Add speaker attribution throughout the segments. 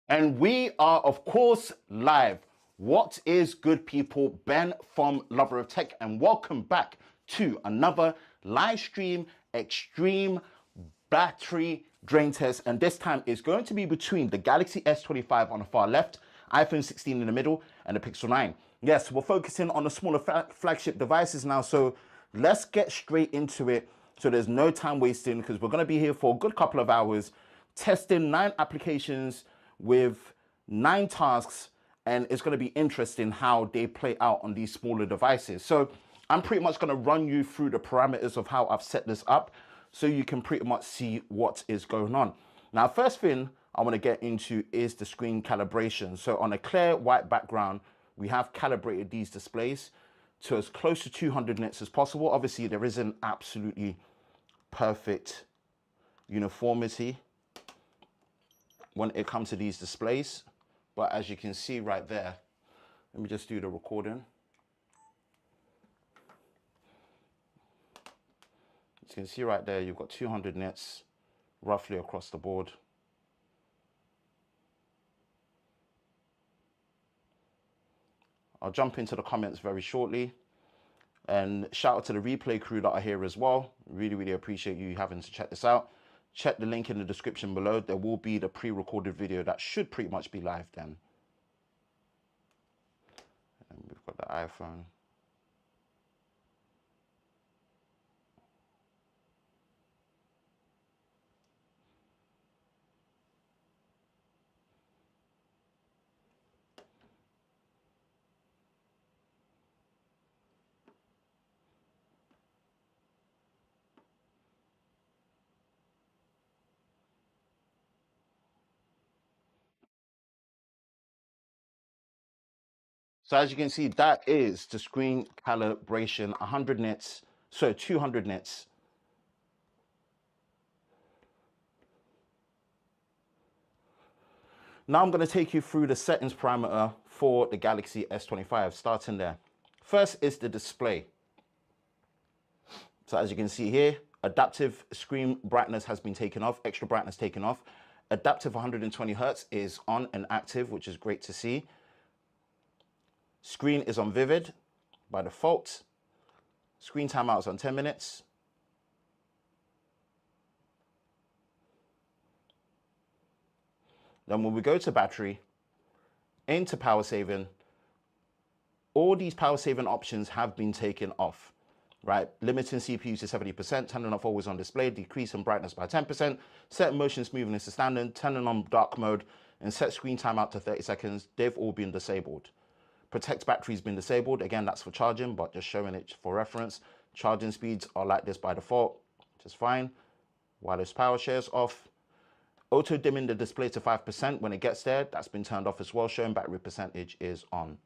Speaker 1: And we are, of course, live. What is good, people? Ben from Lover of Tech, and welcome back to another live stream extreme battery drain test. And this time is going to be between the Galaxy S25 on the far left, iPhone 16 in the middle, and the Pixel 9. Yes, we're focusing on the smaller flagship devices now, so let's get straight into it so there's no time wasting, because we're going to be here for a good couple of hours testing 9 applications with 9 tasks, and it's going to be interesting how they play out on these smaller devices. So I'm pretty much going to run you through the parameters of how I've set this up so you can pretty much see what is going on. Now, first thing I want to get into is the screen calibration. So on a clear white background, we have calibrated these displays to as close to 200 nits as possible. Obviously, there isn't absolutely perfect uniformity when it comes to these displays, but as you can see right there, let me just do the recording. As you can see right there, you've got 200 nits roughly across the board. I'll jump into the comments very shortly, and shout out to the replay crew that are here as well. Really appreciate you having to check this out. Check the link in the description below. There will be the pre-recorded video that should pretty much be live then. And we've got the iPhone. So as you can see, that is the screen calibration, 100 nits, so 200 nits. Now I'm going to take you through the settings parameter for the Galaxy S25, starting there. First is the display. So as you can see here, adaptive screen brightness has been taken off, extra brightness taken off. Adaptive 120 Hertz is on and active, which is great to see. Screen is on vivid by default. Screen timeout is on 10 minutes. Then when we go to battery, into power saving, all these power saving options have been taken off, right? Limiting CPU to 70%, turning off always on display, decreasing brightness by 10%, set motion smoothness to standard, turning on dark mode, and set screen timeout to 30 seconds. They've all been disabled. Protect battery's been disabled. Again, that's for charging, but just showing it for reference. Charging speeds are like this by default, which is fine. Wireless power shares off. Auto dimming the display to 5% when it gets there. That's been turned off as well, showing battery percentage is on.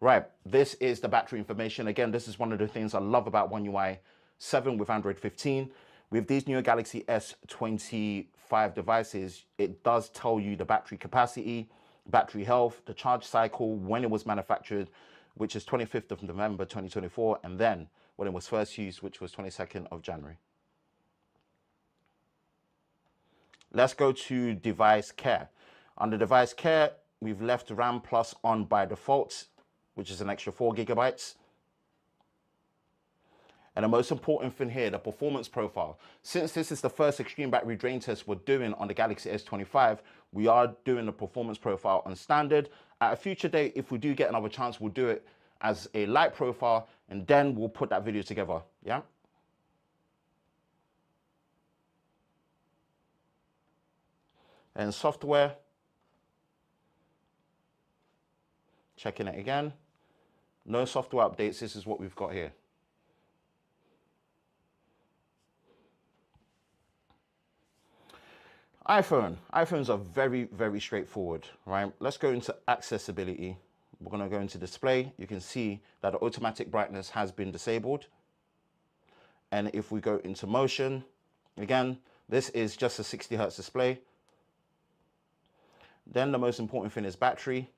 Speaker 1: Right, this is the battery information. Again, this is one of the things I love about One UI 7 with Android 15. With these new Galaxy S25 devices, it does tell you the battery capacity, battery health, the charge cycle, when it was manufactured, which is 25th of November 2024, and then when it was first used, which was 22nd of January. Let's go to device care. Under device care, we've left RAM Plus on by default, which is an extra 4 gigabytes. And the most important thing here, the performance profile. Since this is the first extreme battery drain test we're doing on the Galaxy S25, we are doing the performance profile on standard. At a future date, if we do get another chance, we'll do it as a light profile, and then we'll put that video together, yeah? And software, checking it again. No software updates, this is what we've got here. iPhones are very straightforward, right? Let's go into accessibility. We're going to go into display. You can see that the automatic brightness has been disabled. And if we go into motion, again, this is just a 60 Hertz display. Then the most important thing is battery.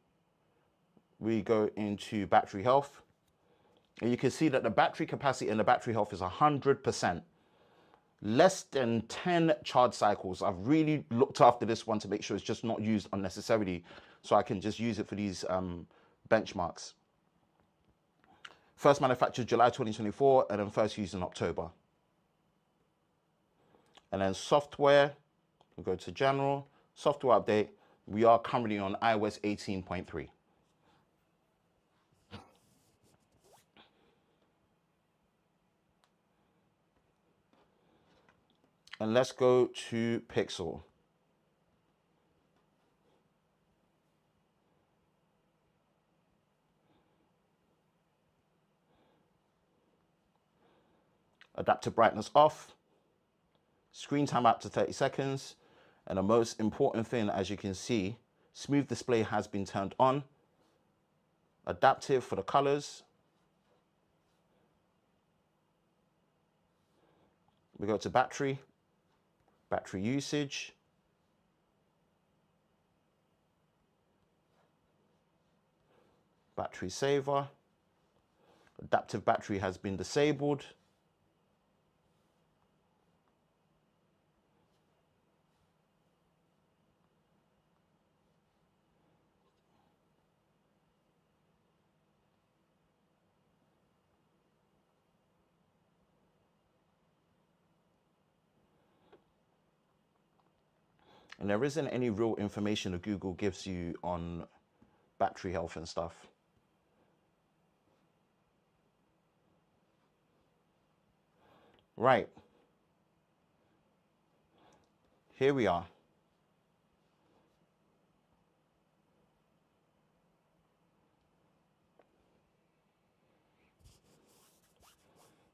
Speaker 1: We go into battery health. And you can see that the battery capacity and the battery health is 100%. less than 10 charge cycles. I've really looked after this one to make sure it's just not used unnecessarily, so I can just use it for these benchmarks. First manufactured July 2024, and then first used in October. And then software, we go to general, software update. We are currently on iOS 18.3. And let's go to Pixel. Adaptive brightness off. Screen time up to 30 seconds. And the most important thing, as you can see, smooth display has been turned on. Adaptive for the colors. We go to battery usage. Battery saver. Adaptive battery has been disabled. And there isn't any real information that Google gives you on battery health and stuff. Right. Here we are.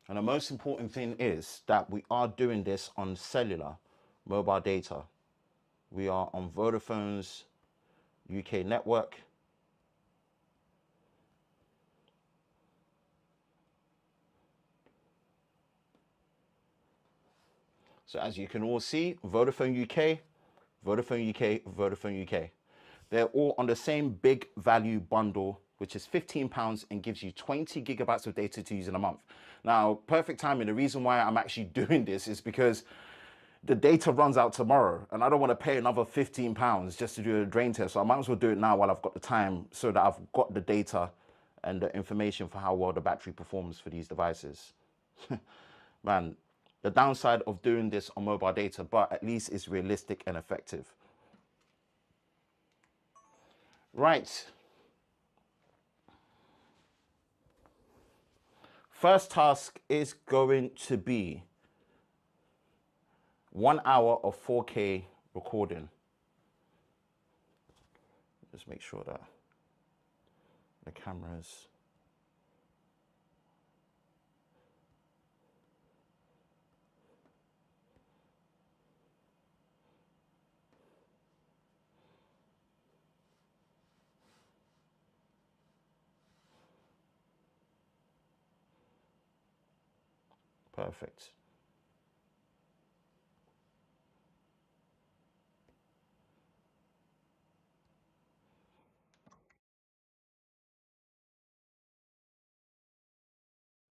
Speaker 1: And the most important thing is that we are doing this on cellular mobile data. We are on Vodafone's UK network. So as you can all see, Vodafone UK, Vodafone UK, Vodafone UK. They're all on the same big value bundle, which is £15 and gives you 20 gigabytes of data to use in a month. Now, perfect timing. The reason why I'm actually doing this is because the data runs out tomorrow and I don't want to pay another £15 just to do a drain test. So I might as well do it now while I've got the time so that I've got the data and the information for how well the battery performs for these devices. Man, the downside of doing this on mobile data, but at least it's realistic and effective. Right. First task is going to be 1 hour of 4K recording. Just make sure that the camera's perfect.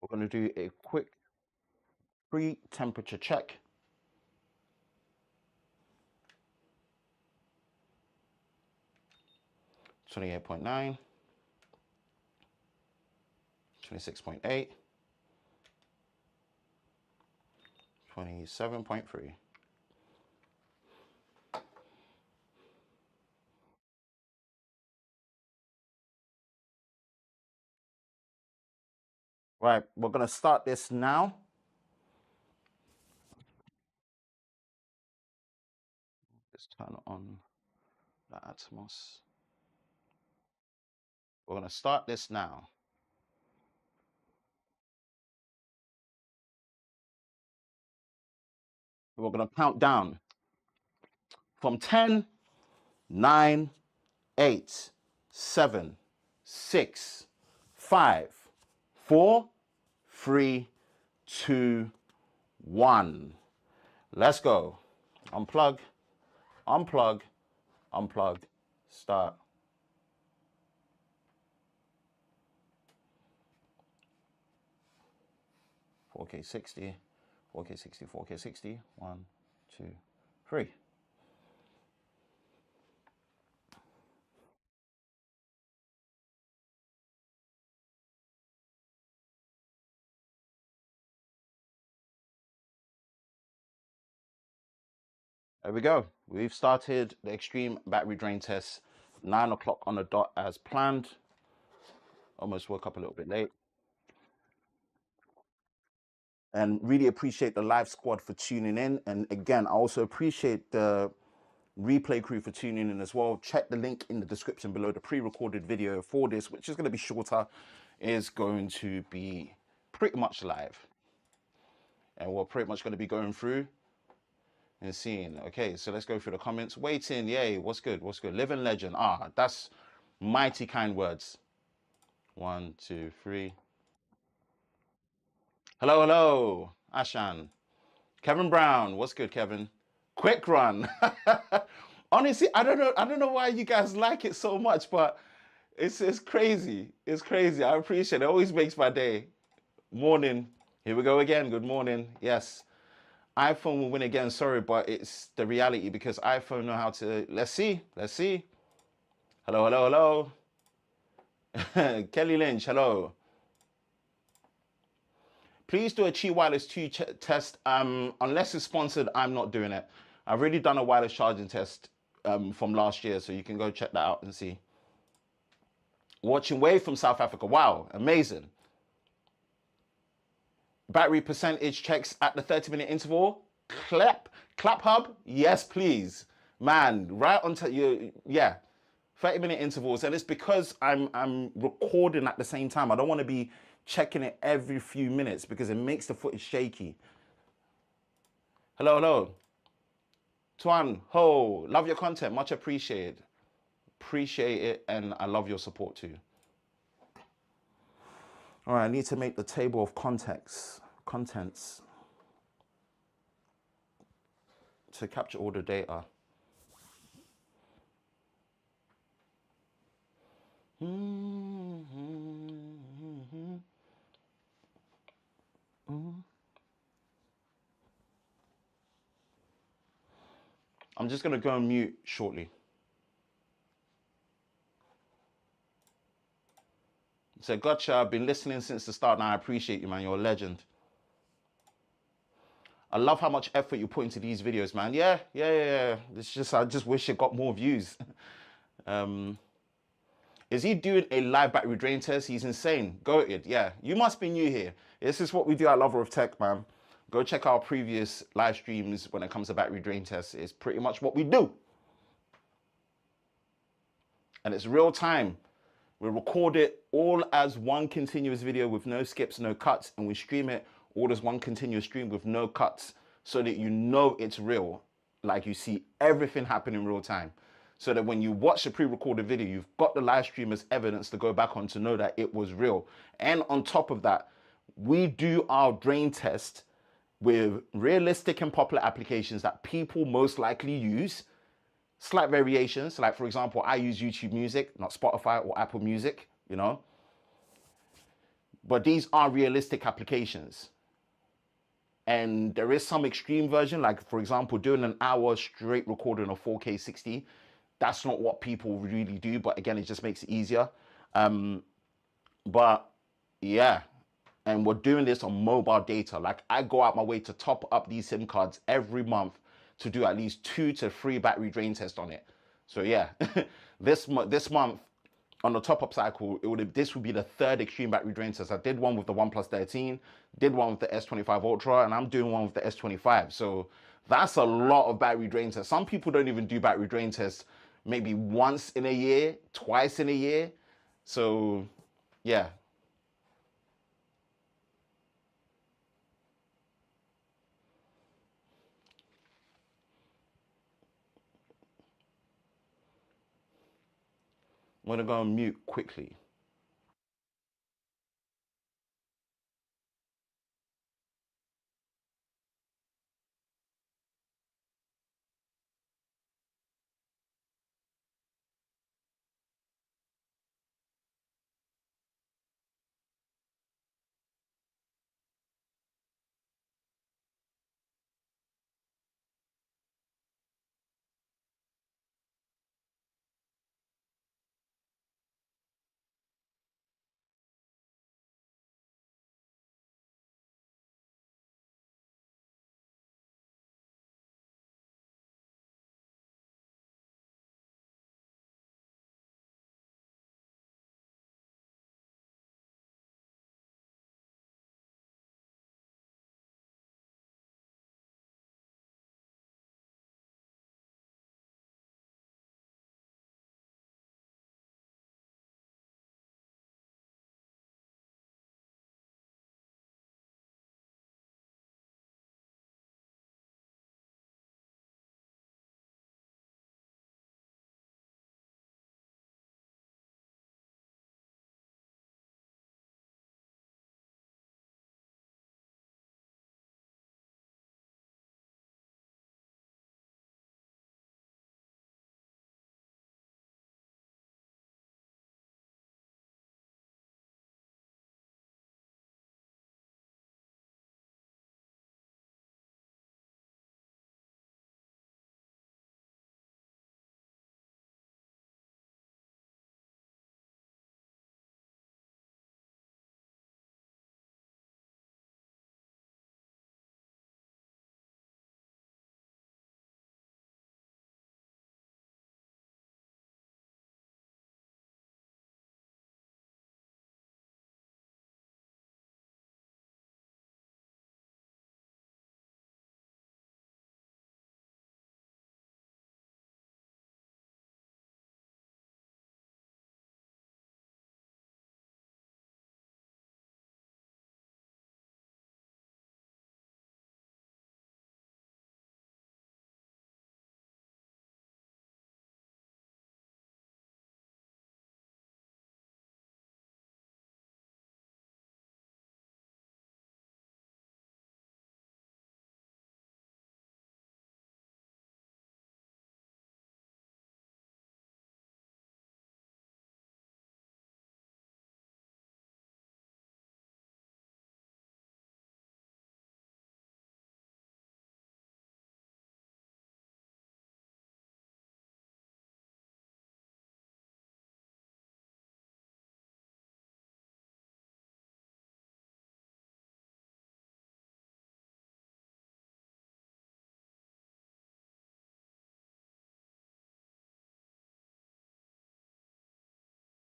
Speaker 1: We're going to do a quick pre-temperature check. 28.9, 26.8, 27.3. Right, we're going to start this now. Just turn on the Atmos. We're going to start this now. We're going to count down from 10, 9, 8, 7, 6, 5, 4, 3, 2, 1. Let's go. Unplug, unplug, unplug, start. 4K 60, 4K 60, 4K 60. 1, 2, 3. There we go. We've started the extreme battery drain test. 9 o'clock on the dot as planned. Almost woke up a little bit late. And really appreciate the live squad for tuning in. And again, I also appreciate the replay crew for tuning in as well. Check the link in the description below. The pre-recorded video for this, which is going to be shorter, is going to be pretty much live. And we're pretty much going to be going through and seeing. Okay, so let's go through the comments. Waiting, yay, what's good, what's good? Living legend, that's mighty kind words. 1, 2, 3. Hello, hello, Ashan. Kevin Brown, what's good, Kevin? Quick run. Honestly, I don't know why you guys like it so much, but it's crazy. It's crazy. I appreciate it. It always makes my day. Morning. Here we go again. Good morning. Yes. iPhone will win again. Sorry, but it's the reality because iPhone know how to. Let's see. Let's see. Hello, hello, hello. Kelly Lynch, hello. Please do a Qi Wireless 2 test. Unless it's sponsored, I'm not doing it. I've already done a wireless charging test from last year, so you can go check that out and see. Watching Wave from South Africa. Wow, amazing. Battery percentage checks at the 30-minute interval. Clap hub. Yes, please. Man, right onto you. Yeah. 30-minute intervals. And it's because I'm recording at the same time. I don't want to be checking it every few minutes because it makes the footage shaky. Hello, hello. Tuan, ho, love your content. Much appreciated. Appreciate it. And I love your support too. All right, I need to make the table of contents to capture all the data. I'm just going to go on mute shortly. So, gotcha. I've been listening since the start, and I appreciate you, man. You're a legend. I love how much effort you put into these videos, man. Yeah. It's just I just wish it got more views. Is he doing a live battery drain test? He's insane. Goated. Yeah, you must be new here. This is what we do at Lover of Tech, man. Go check our previous live streams when it comes to battery drain tests. It's pretty much what we do. And it's real time. We record it all as one continuous video with no skips, no cuts, and we stream it all as one continuous stream with no cuts so that you know it's real. Like you see everything happen in real time. So that when you watch the pre-recorded video, you've got the live stream as evidence to go back on to know that it was real. And on top of that, we do our drain test with realistic and popular applications that people most likely use. Slight variations, like for example, I use YouTube Music, not Spotify or Apple Music, you know. But these are realistic applications. And there is some extreme version, like for example, doing an hour straight recording of 4K 60. That's not what people really do, but again, it just makes it easier. But yeah, and we're doing this on mobile data. Like I go out my way to top up these SIM cards every month to do at least 2 to 3 battery drain tests on it. So yeah, this month on the top up cycle, this would be the 3rd extreme battery drain test. I did one with the OnePlus 13, did one with the S25 Ultra, and I'm doing one with the S25. So that's a lot of battery drain tests. Some people don't even do battery drain tests maybe once in a year, twice in a year. So yeah. I'm gonna go on mute quickly.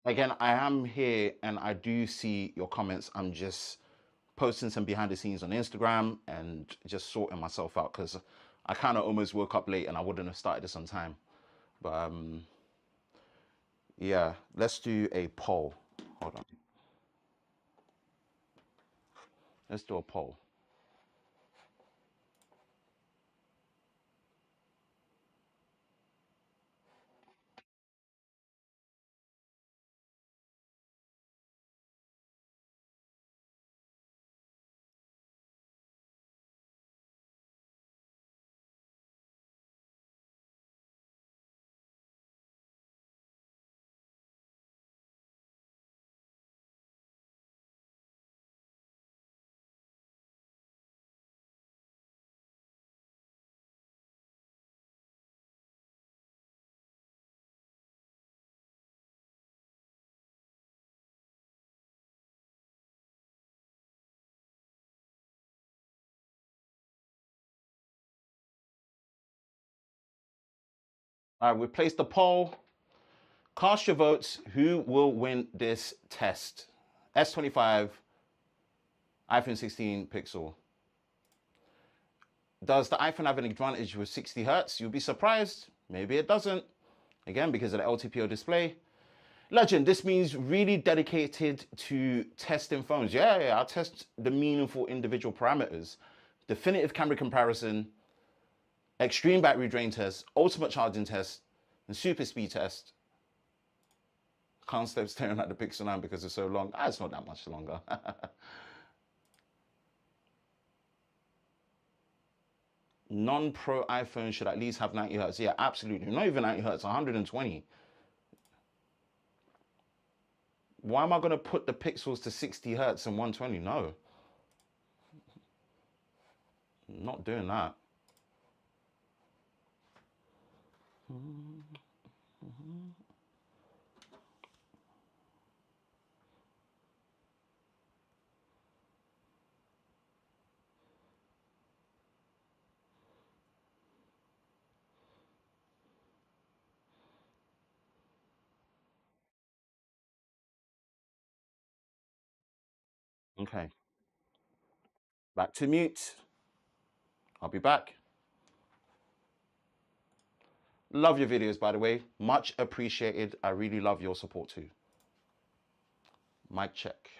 Speaker 1: Again, I am here and I do see your comments. I'm just posting some behind the scenes on Instagram and just sorting myself out because I kind of almost woke up late and I wouldn't have started this on time. But yeah, let's do a poll. Hold on. Let's do a poll. All right, we placed the poll. Cast your votes. Who will win this test? S25, iPhone 16 Pixel. Does the iPhone have an advantage with 60 hertz? You'll be surprised. Maybe it doesn't. Again, because of the LTPO display. Legend, this means really dedicated to testing phones. Yeah, I'll test the meaningful individual parameters. Definitive camera comparison, extreme battery drain test, ultimate charging test, and super speed test. Can't stop staring at the Pixel 9 because it's so long. It's not that much longer. Non-pro iPhone should at least have 90 hertz. Yeah, absolutely. Not even 90 hertz, 120. Why am I going to put the pixels to 60 hertz and 120? No, I'm not doing that. Okay, back to mute. I'll be back. Love your videos, by the way. Much appreciated. I really love your support too. Mic check.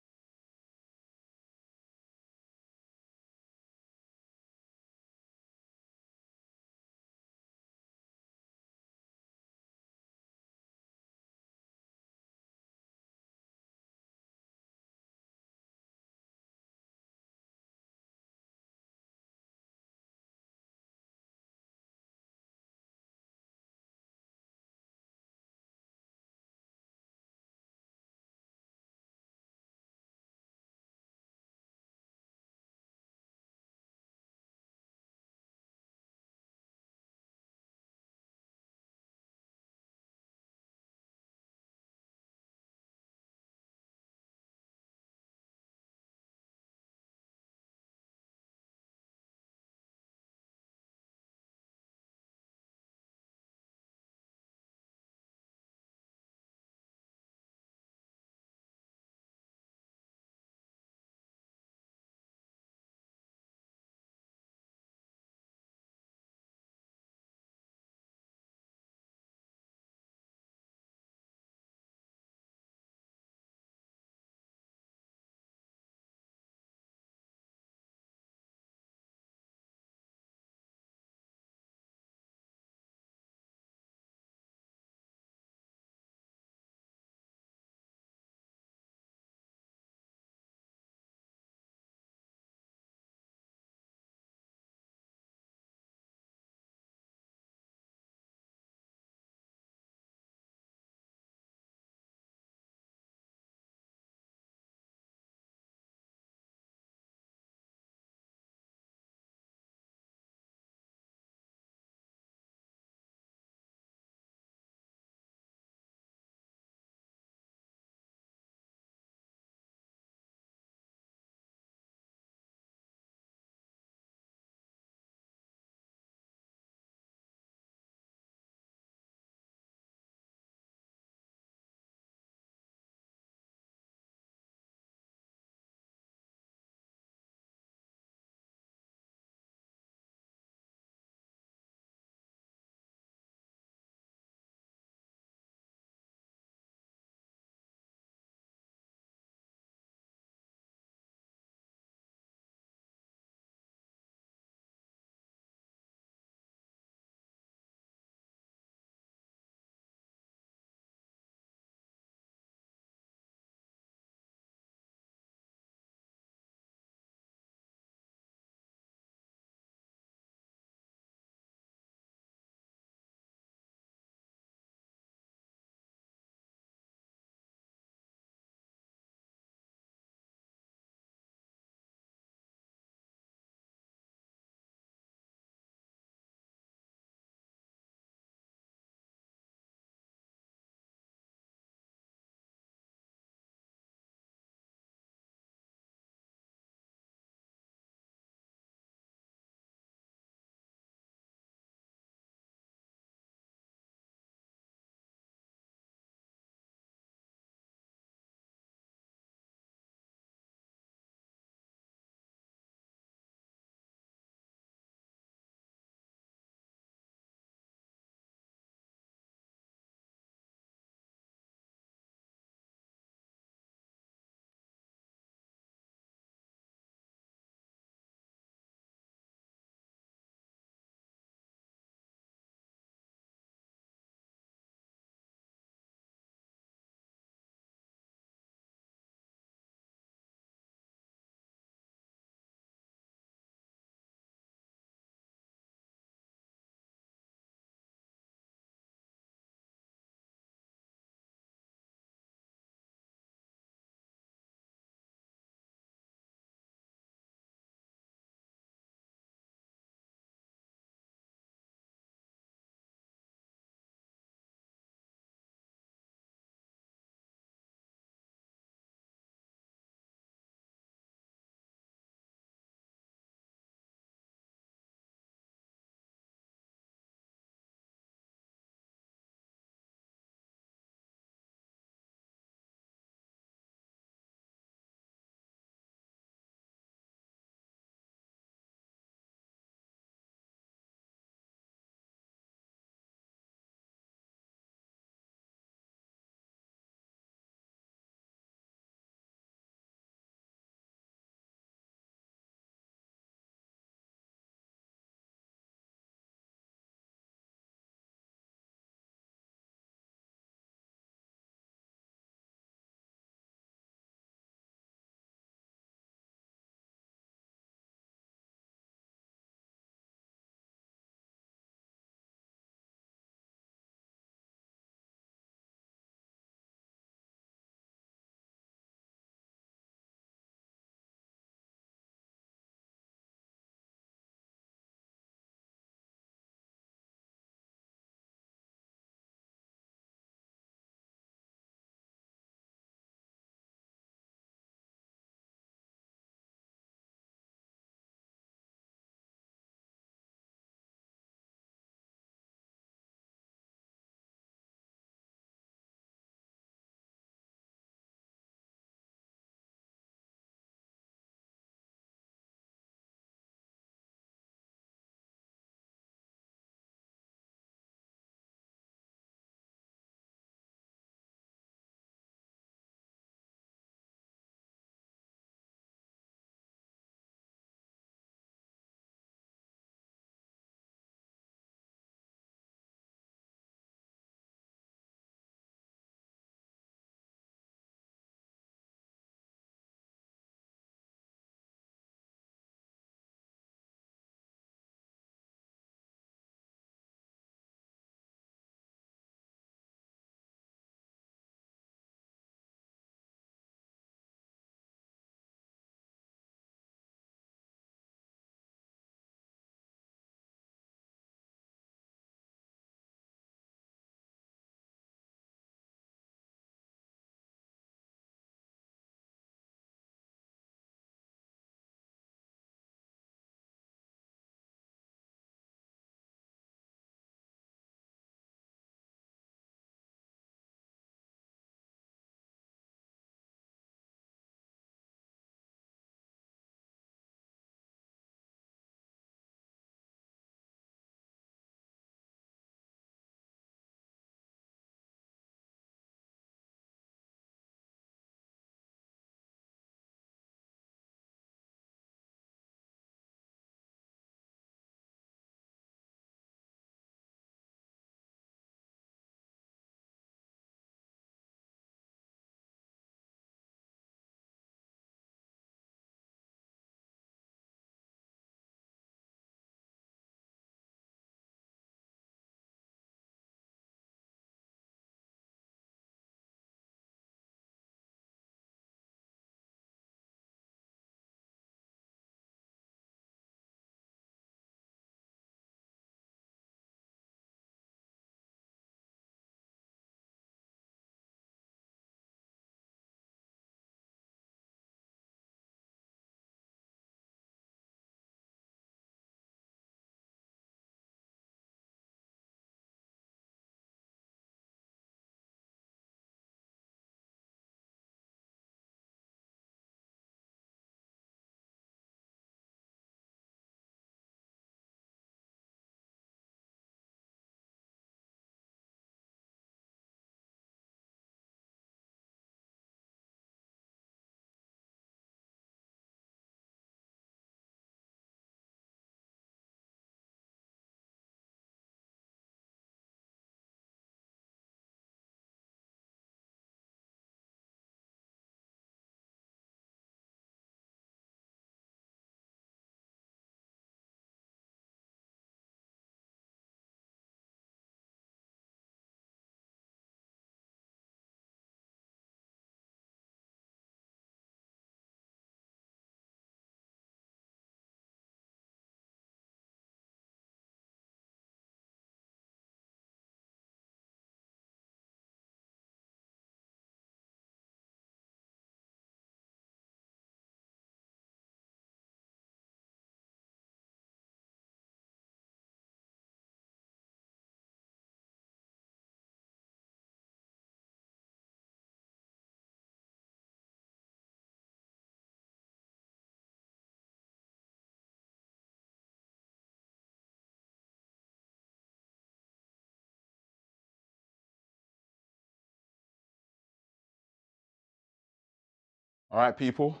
Speaker 1: All right, people.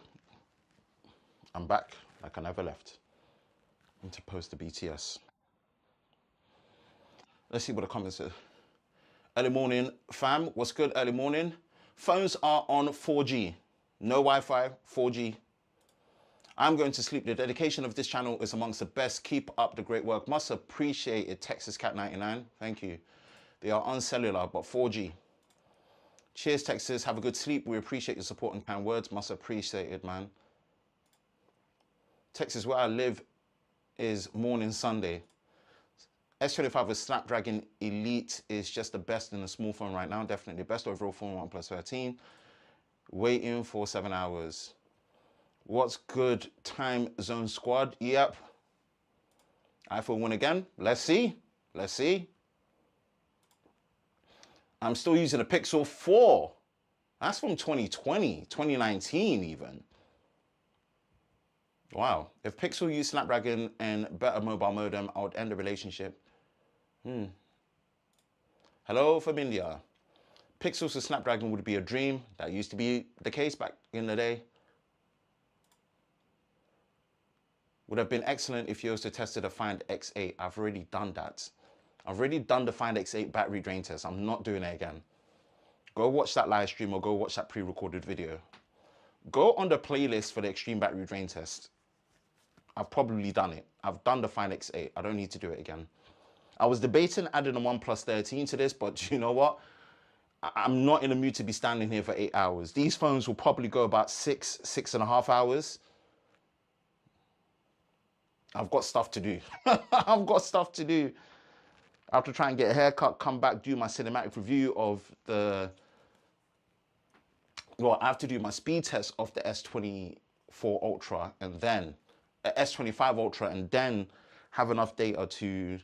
Speaker 1: I'm back like I never left. I need to post the BTS. Let's see what the comments are. Early morning, fam. What's good, early morning? Phones are on 4G. No Wi-Fi, 4G. I'm going to sleep. The dedication of this channel is amongst the best. Keep up the great work. Much appreciated, Texas Cat 99. Thank you. They are on cellular, but 4G. Cheers, Texas. Have a good sleep. We appreciate your support and kind words. Much appreciated, man. Texas, where I live, is morning Sunday. S25 with Snapdragon Elite is just the best in the small phone right now. Definitely best overall phone, OnePlus 13. Waiting for 7 hours. What's good, time zone squad? Yep. iPhone win again. Let's see. Let's see. I'm still using a Pixel 4. That's from 2020, 2019 even. Wow. If Pixel used Snapdragon and better mobile modem, I would end the relationship. Hello from India. Pixels to Snapdragon would be a dream. That used to be the case back in the day. Would have been excellent if you also tested a Find X8. I've already done that. I've already done the Find X8 battery drain test. I'm not doing it again. Go watch that live stream or go watch that pre-recorded video. Go on the playlist for the extreme battery drain test. I've probably done it. I've done the Find X8. I don't need to do it again. I was debating adding a OnePlus 13 to this, but you know what? I'm not in the mood to be standing here for 8 hours. These phones will probably go about 6.5 hours. I've got stuff to do. I've got stuff to do. I have to try and get a haircut, come back, do my cinematic review of the... Well, I have to do my speed test of the S24 Ultra and then S25 Ultra and then have enough data to,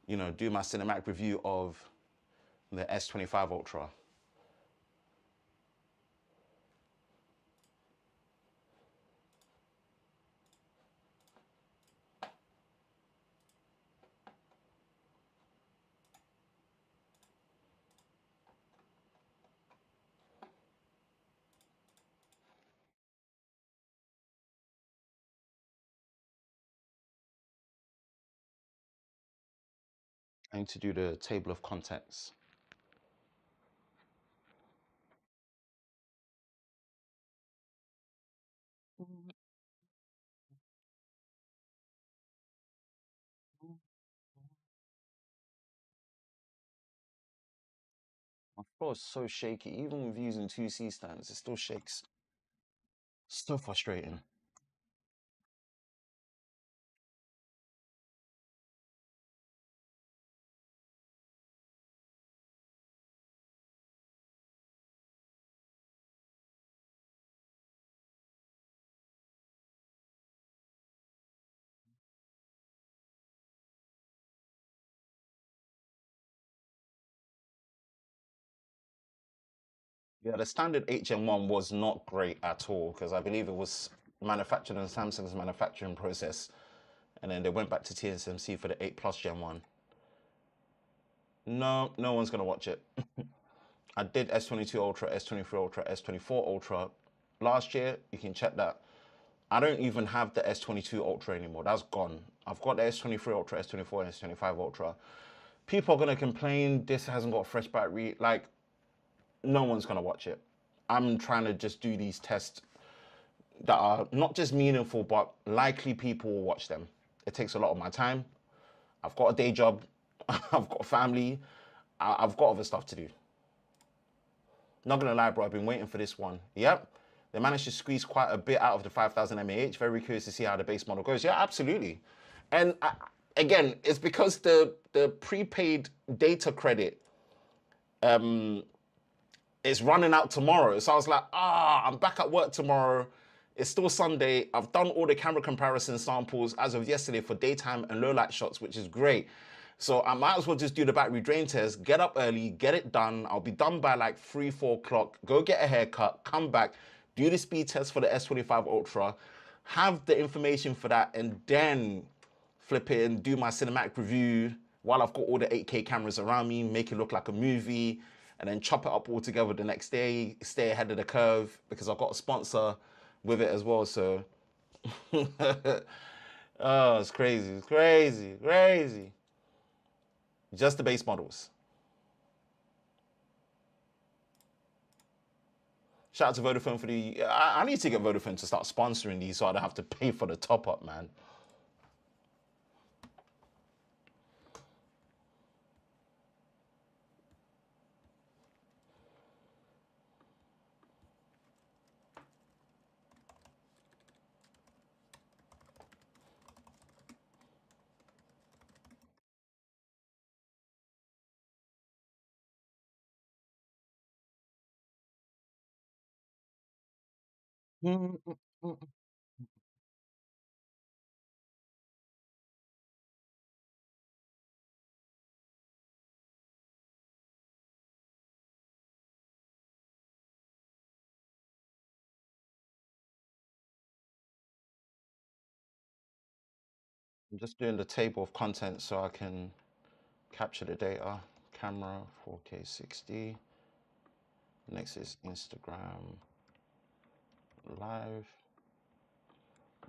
Speaker 1: you know, do my cinematic review of the S25 Ultra. I need to do the table of contents. My floor is so shaky. Even with using 2C stands, it still shakes. So frustrating. Yeah, the standard HM1 was not great at all because I believe it was manufactured in Samsung's manufacturing process, and then they went back to TSMC for the 8 Plus Gen 1. No, no one's gonna watch it. I did S22 Ultra, S23 Ultra, S24 Ultra last year. You can check that. I don't even have the S22 Ultra anymore. That's gone. I've got the S23 Ultra, S24, and S25 Ultra. People are gonna complain this hasn't got a fresh battery. Like, no one's gonna watch it. I'm trying to just do these tests that are not just meaningful, but likely people will watch them. It takes a lot of my time. I've got a day job. I've got a family. I've got other stuff to do. Not gonna lie, bro, I've been waiting for this one. Yep. They managed to squeeze quite a bit out of the 5000 mAh. Very curious to see how the base model goes. Yeah, absolutely. And again, it's because the prepaid data credit is running out tomorrow. So I was like, I'm back at work tomorrow. It's still Sunday. I've done all the camera comparison samples as of yesterday for daytime and low light shots, which is great. So I might as well just do the battery drain test, get up early, get it done. I'll be done by like 3, 4 o'clock, go get a haircut, come back, do the speed test for the S25 Ultra, have the information for that, and then flip it and do my cinematic review while I've got all the 8K cameras around me, make it look like a movie, and then chop it up all together the next day, stay ahead of the curve because I've got a sponsor with it as well. So, oh, it's crazy, it's crazy, crazy. Just the base models. Shout out to Vodafone for the. I need to get Vodafone to start sponsoring these so I don't have to pay for the top up, man. I'm just doing the table of contents so I can capture the data. Camera 4K 60. Next is Instagram Live.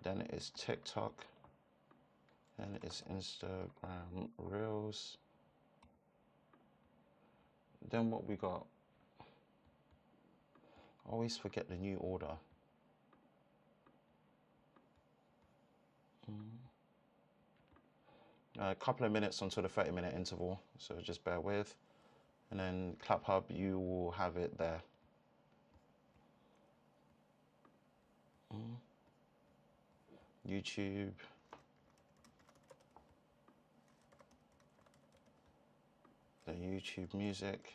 Speaker 1: Then it is TikTok. Then it's Instagram Reels. Then what we got? Always forget the new order. A couple of minutes until the 30-minute interval, so just bear with. And then Clap Hub, you will have it there. YouTube. The YouTube music.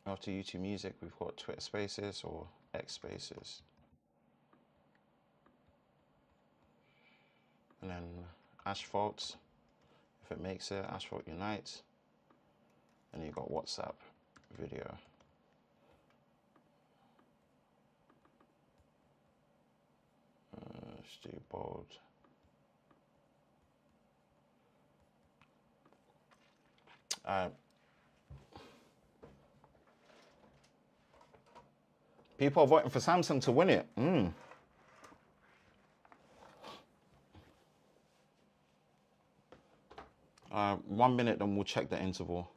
Speaker 1: After YouTube music, we've got Twitter Spaces or X Spaces. And then Asphalt, if it makes it, Asphalt Unite. And you got WhatsApp video. Let's do bold. People are voting for Samsung to win it. 1 minute, then we'll check the interval.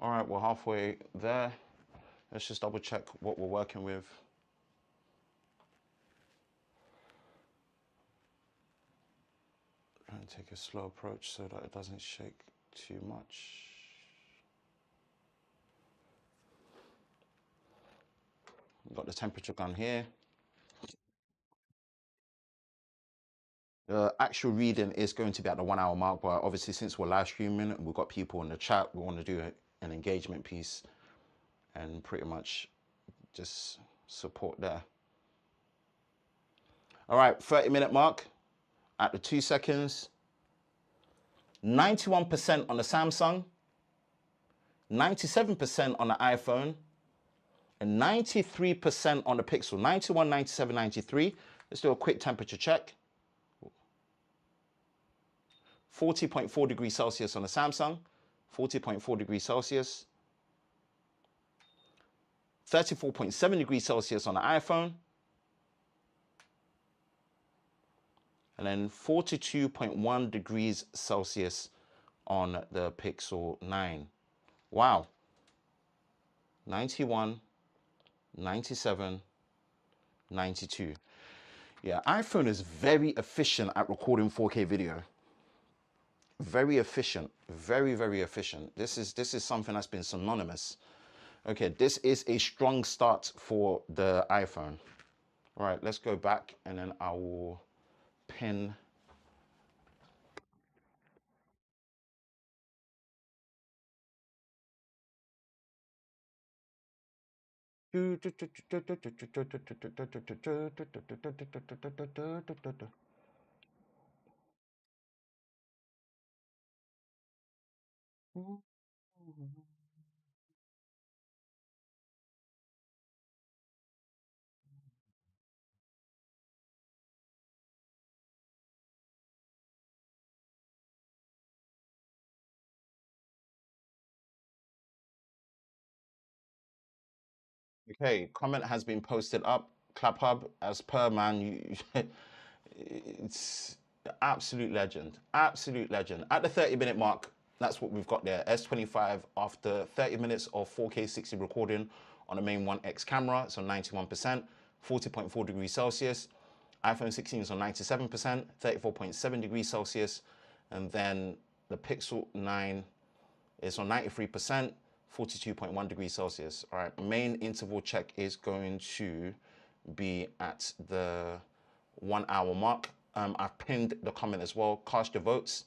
Speaker 1: All right, we're halfway there. Let's just double check what we're working with. Try and take a slow approach so that it doesn't shake too much. Got the temperature gun here. The actual reading is going to be at the 1 hour mark, but obviously since we're live streaming and we've got people in the chat, we want to do an engagement piece and pretty much just support there. All right, 30-minute mark at the 2 seconds. 91% on the Samsung, 97% on the iPhone, and 93% on the Pixel. 91, 97, 93. Let's do a quick temperature check. 40.4 degrees Celsius on the Samsung, 40.4 degrees Celsius, 34.7 degrees Celsius on the iPhone, and then 42.1 degrees Celsius on the Pixel 9. Wow. 91, 97, 92. Yeah, iPhone is very efficient at recording 4K video. Very efficient, very, very efficient. This is something that's been synonymous. Okay, this is a strong start for the iPhone. All right, let's go back and then I will pin. Okay, comment has been posted up. Clap Hub, as per man, it's absolute legend. Absolute legend. At the 30-minute mark, that's what we've got there. S25 after 30 minutes of 4K 60 recording on the main 1X camera, so 91%, 40.4 degrees Celsius. iPhone 16 is on 97%, 34.7 degrees Celsius. And then the Pixel 9 is on 93%, 42.1 degrees Celsius. All right, main interval check is going to be at the 1 hour mark. I've pinned the comment as well. Cast your votes.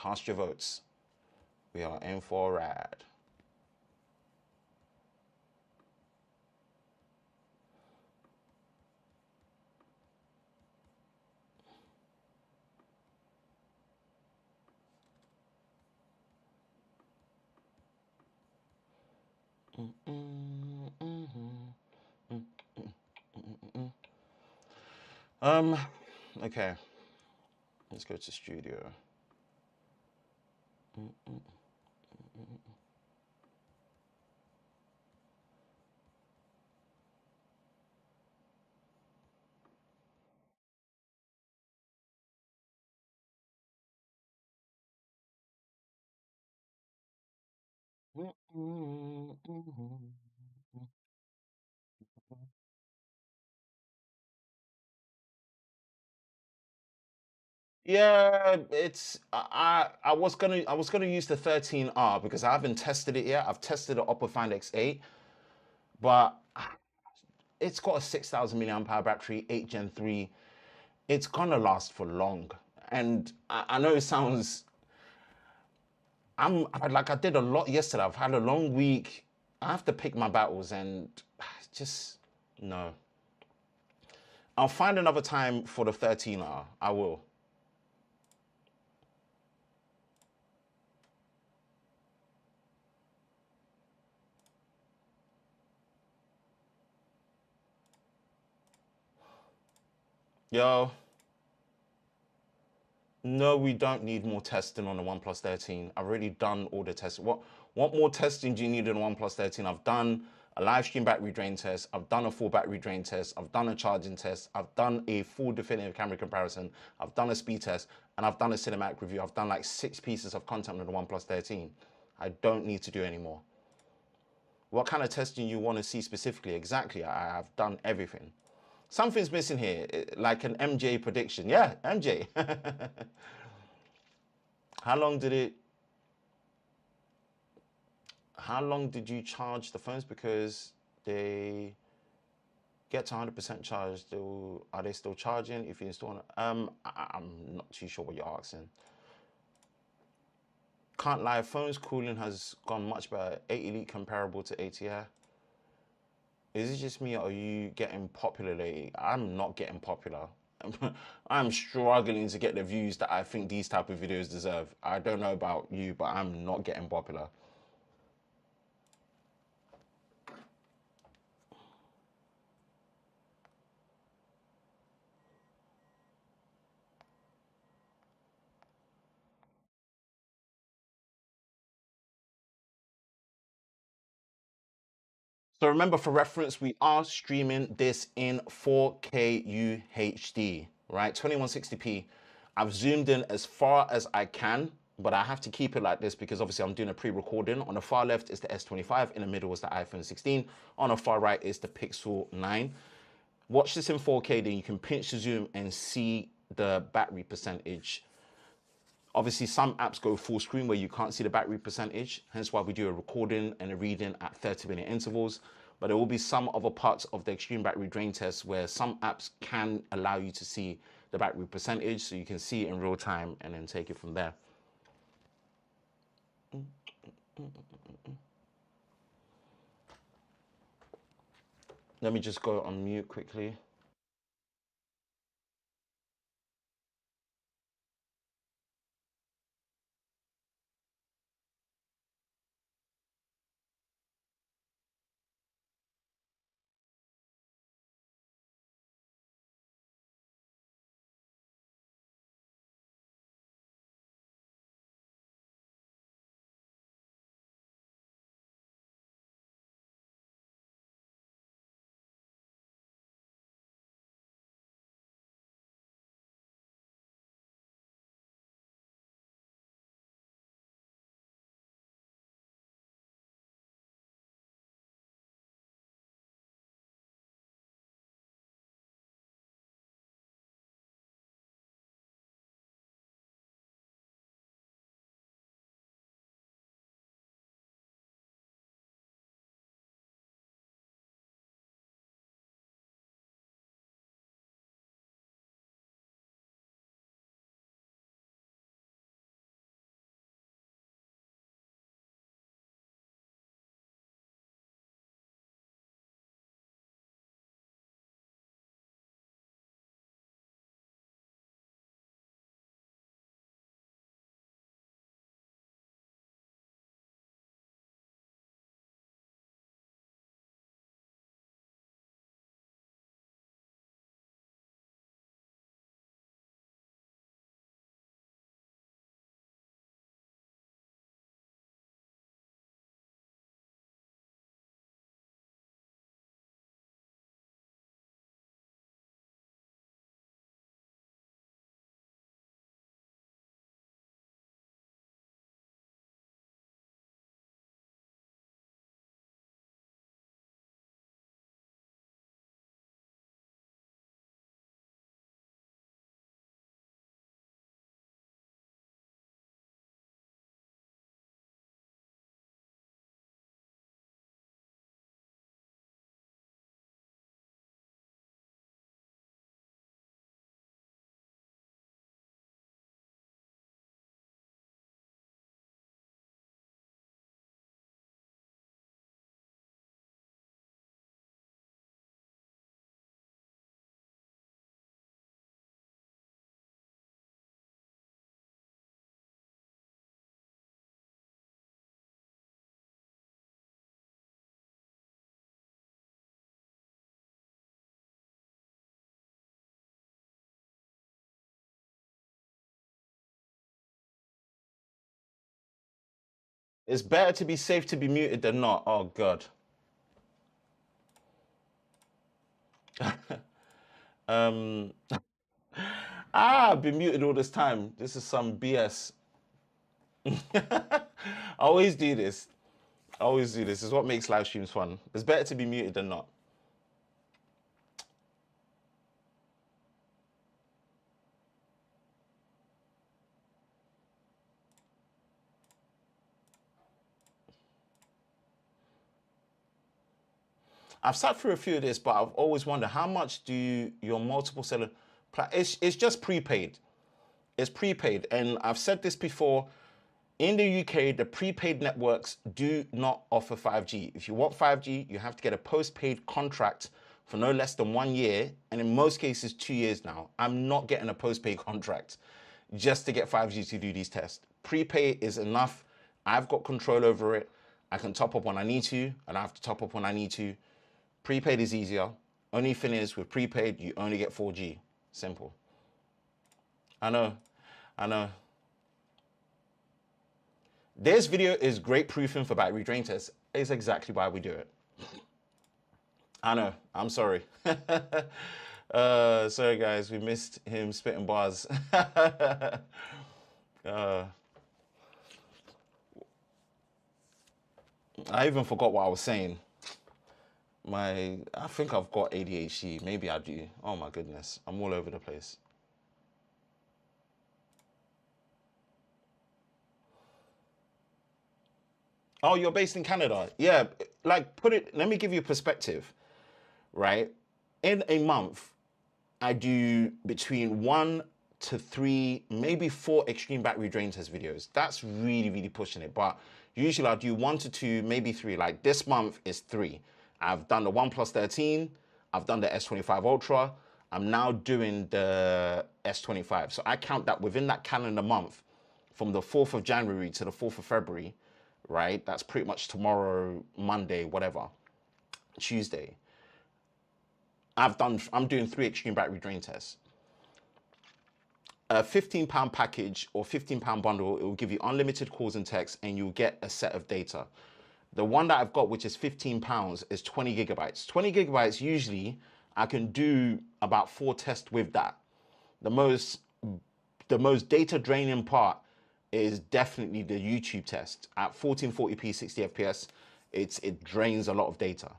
Speaker 1: Cast your votes. We are in for a ride. Um, okay. Let's go to studio. Yeah, it's I was gonna use the 13R because I haven't tested it yet. I've tested the Oppo Find X8, but it's got a 6,000 milliamp hour battery, 8 Gen 3. It's gonna last for long. And I know it sounds like I did a lot yesterday. I've had a long week. I have to pick my battles and just no. I'll find another time for the 13R. I will. Yo, no, we don't need more testing on the OnePlus 13. I've already done all the testing. What more testing do you need on the OnePlus 13? I've done a live stream battery drain test. I've done a full battery drain test. I've done a charging test. I've done a full definitive camera comparison. I've done a speed test, and I've done a cinematic review. I've done like 6 pieces of content on the OnePlus 13. I don't need to do any more. What kind of testing you want to see specifically? Exactly. I've done everything. Something's missing here, like an MJ prediction. Yeah, MJ. How long did it? How long did you charge the phones? Because they get to 100% charge. Are they still charging if you install it? I'm not too sure what you're asking. Can't lie, phones cooling has gone much better. 8 Elite comparable to 8 Is it just me or are you getting popular lately? I'm not getting popular. I'm struggling to get the views that I think these type of videos deserve. I don't know about you, but I'm not getting popular. So remember, for reference, we are streaming this in 4K UHD, right? 2160p. I've zoomed in as far as I can, but I have to keep it like this because obviously I'm doing a pre-recording. On the far left is the S25, in the middle is the iPhone 16. On the far right is the Pixel 9. Watch this in 4K, then you can pinch the zoom and see the battery percentage. Obviously, some apps go full screen where you can't see the battery percentage, hence why we do a recording and a reading at 30-minute intervals. But there will be some other parts of the extreme battery drain test where some apps can allow you to see the battery percentage, so you can see it in real time and then take it from there. Let me just go on mute quickly. It's better to be safe to be muted than not. Oh God. um, I've been muted all this time. This is some BS. I always do this. I always do this. It's what makes live streams fun. It's better to be muted than not. I've sat through a few of this, but I've always wondered how much do your multiple seller. It's just prepaid. It's prepaid, and I've said this before. In the UK, the prepaid networks do not offer 5G. If you want 5G, you have to get a postpaid contract for no less than 1 year, and in most cases, 2 years now. I'm not getting a postpaid contract just to get 5G to do these tests. Prepaid is enough. I've got control over it. I can top up when I need to, and I have to top up when I need to. Prepaid is easier. Only thing is, with prepaid, you only get 4G. Simple. I know. I know. This video is great proofing for battery drain tests. It's exactly why we do it. I know. I'm sorry. Sorry, guys. We missed him spitting bars. I even forgot what I was saying. I think I've got ADHD. Maybe I do. Oh my goodness. I'm all over the place. Oh, you're based in Canada. Yeah, like let me give you perspective, right? In a month, I do between 1 to 3, maybe 4 extreme battery drain test videos. That's really, really pushing it. But usually I'll do 1 to 2, maybe 3. Like this month is 3. I've done the OnePlus 13. I've done the S25 Ultra. I'm now doing the S25. So I count that within that calendar month, from the 4th of January to the 4th of February, right? That's pretty much tomorrow, Monday, whatever, Tuesday. I'm doing 3 extreme battery drain tests. A £15 package or £15 bundle, it will give you unlimited calls and texts, and you'll get a set of data. The one that I've got, which is £15, is 20 gigabytes. 20 gigabytes, usually I can do about 4 tests with that. The most data draining part is definitely the YouTube test. At 1440p 60 FPS, it drains a lot of data.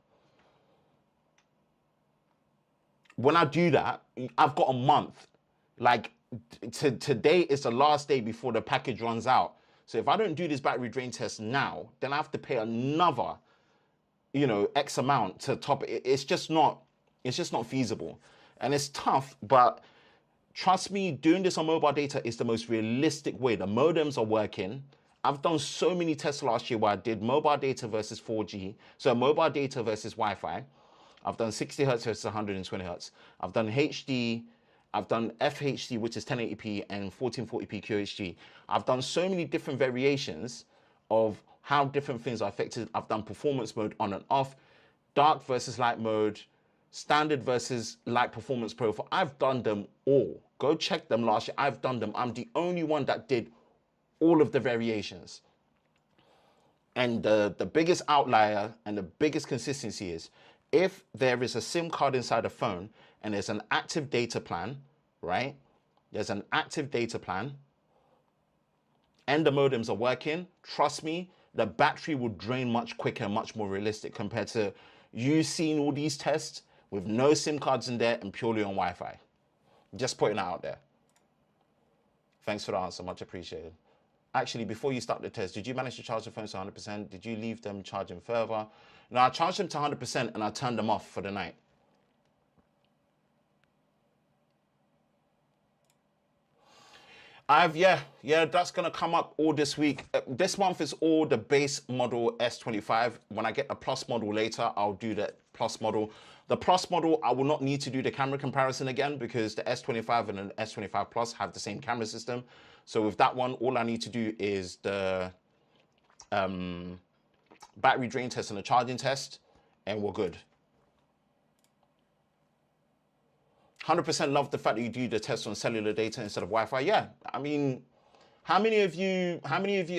Speaker 1: When I do that, I've got a month. Like today is the last day before the package runs out. So if I don't do this battery drain test now, then I have to pay another, X amount to top it. It's just not feasible. And it's tough, but trust me, doing this on mobile data is the most realistic way. The modems are working. I've done so many tests last year where I did mobile data versus 4G, so mobile data versus Wi-Fi. I've done 60 hertz versus 120 hertz. I've done HD. I've done FHD, which is 1080p, and 1440p QHD. I've done so many different variations of how different things are affected. I've done performance mode on and off, dark versus light mode, standard versus light performance profile. I've done them all. Go check them last year. I've done them. I'm the only one that did all of the variations. And the biggest outlier and the biggest consistency is if there is a SIM card inside a phone and there's an active data plan, right? There's an active data plan and the modems are working, trust me, the battery will drain much quicker and much more realistic compared to you seeing all these tests with no SIM cards in there and purely on Wi-Fi. Just putting that out there. Thanks for the answer, much appreciated. Actually, before you start the test, did you manage to charge the phones to 100%? Did you leave them charging further? No, I charged them to 100% and I turned them off for the night. Yeah, that's gonna come up all this week. This month is all the base model S25. When I get a plus model later, I'll do the plus model. The plus model, I will not need to do the camera comparison again because the S25 and the S25 Plus have the same camera system. So with that one, all I need to do is the battery drain test and the charging test, and we're good. 100% love the fact that you do the test on cellular data instead of Wi-Fi. Yeah, I mean, how many of you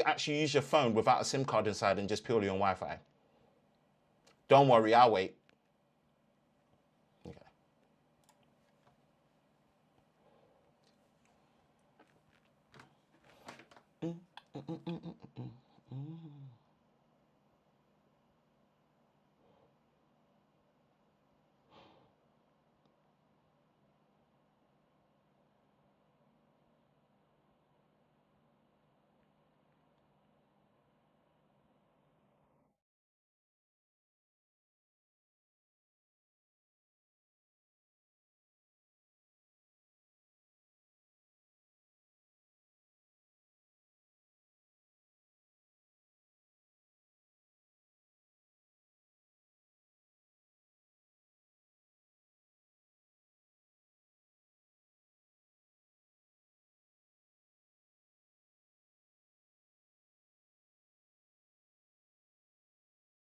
Speaker 1: actually use your phone without a SIM card inside and just purely on Wi-Fi? Don't worry, I'll wait. Okay. Mm, mm, mm, mm, mm, mm, mm. 'em.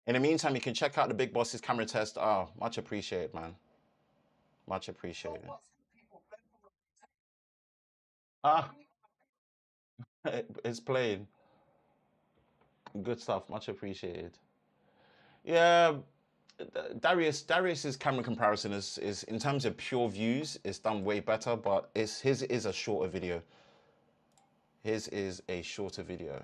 Speaker 1: In the meantime, you can check out the Big Boss's camera test. Oh, much appreciated, man. Much appreciated. Ah, it's playing. Good stuff. Much appreciated. Yeah, Darius's camera comparison is in terms of pure views, it's done way better, but his is a shorter video. His is a shorter video.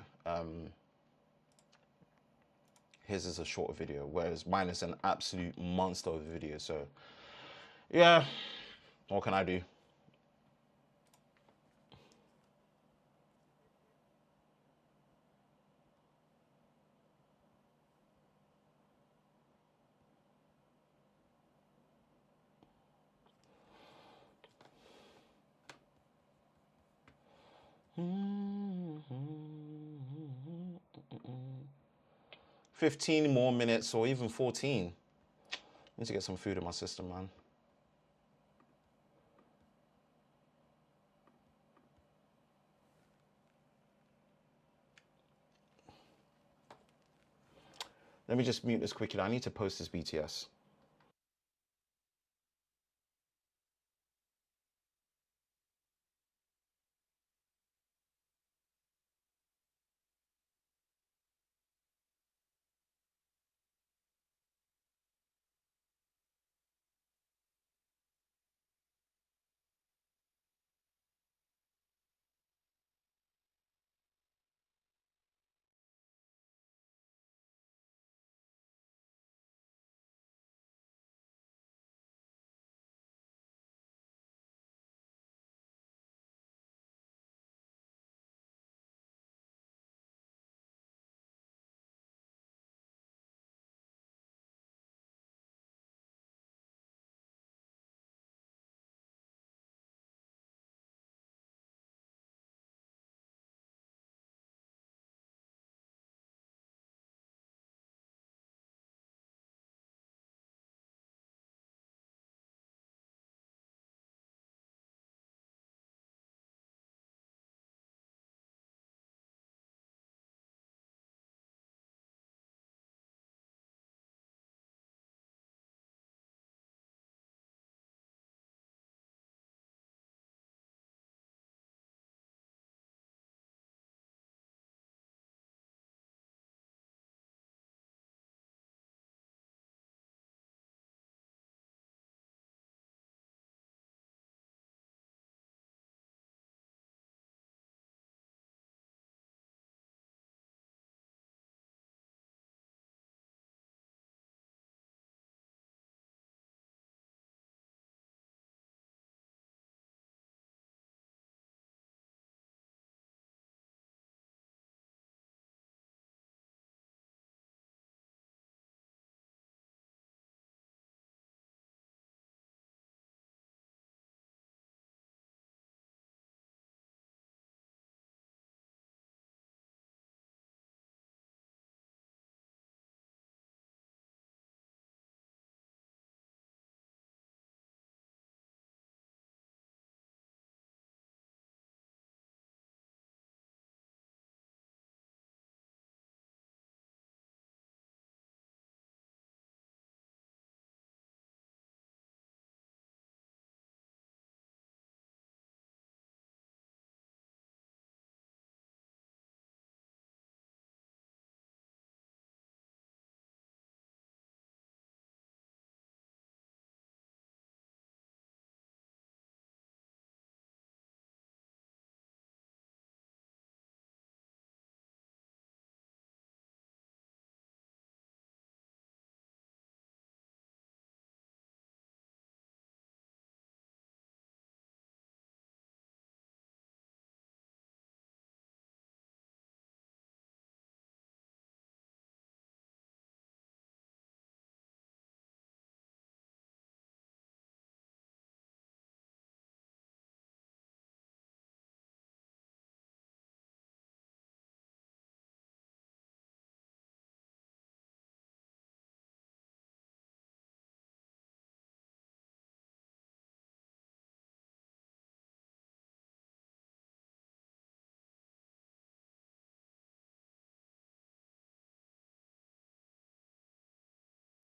Speaker 1: His is a shorter video, whereas mine is an absolute monster of a video. So, yeah, what can I do? Mm-hmm. 15 more minutes or even 14. Need to get some food in my system, man. Let me just mute this quickly. I need to post this BTS.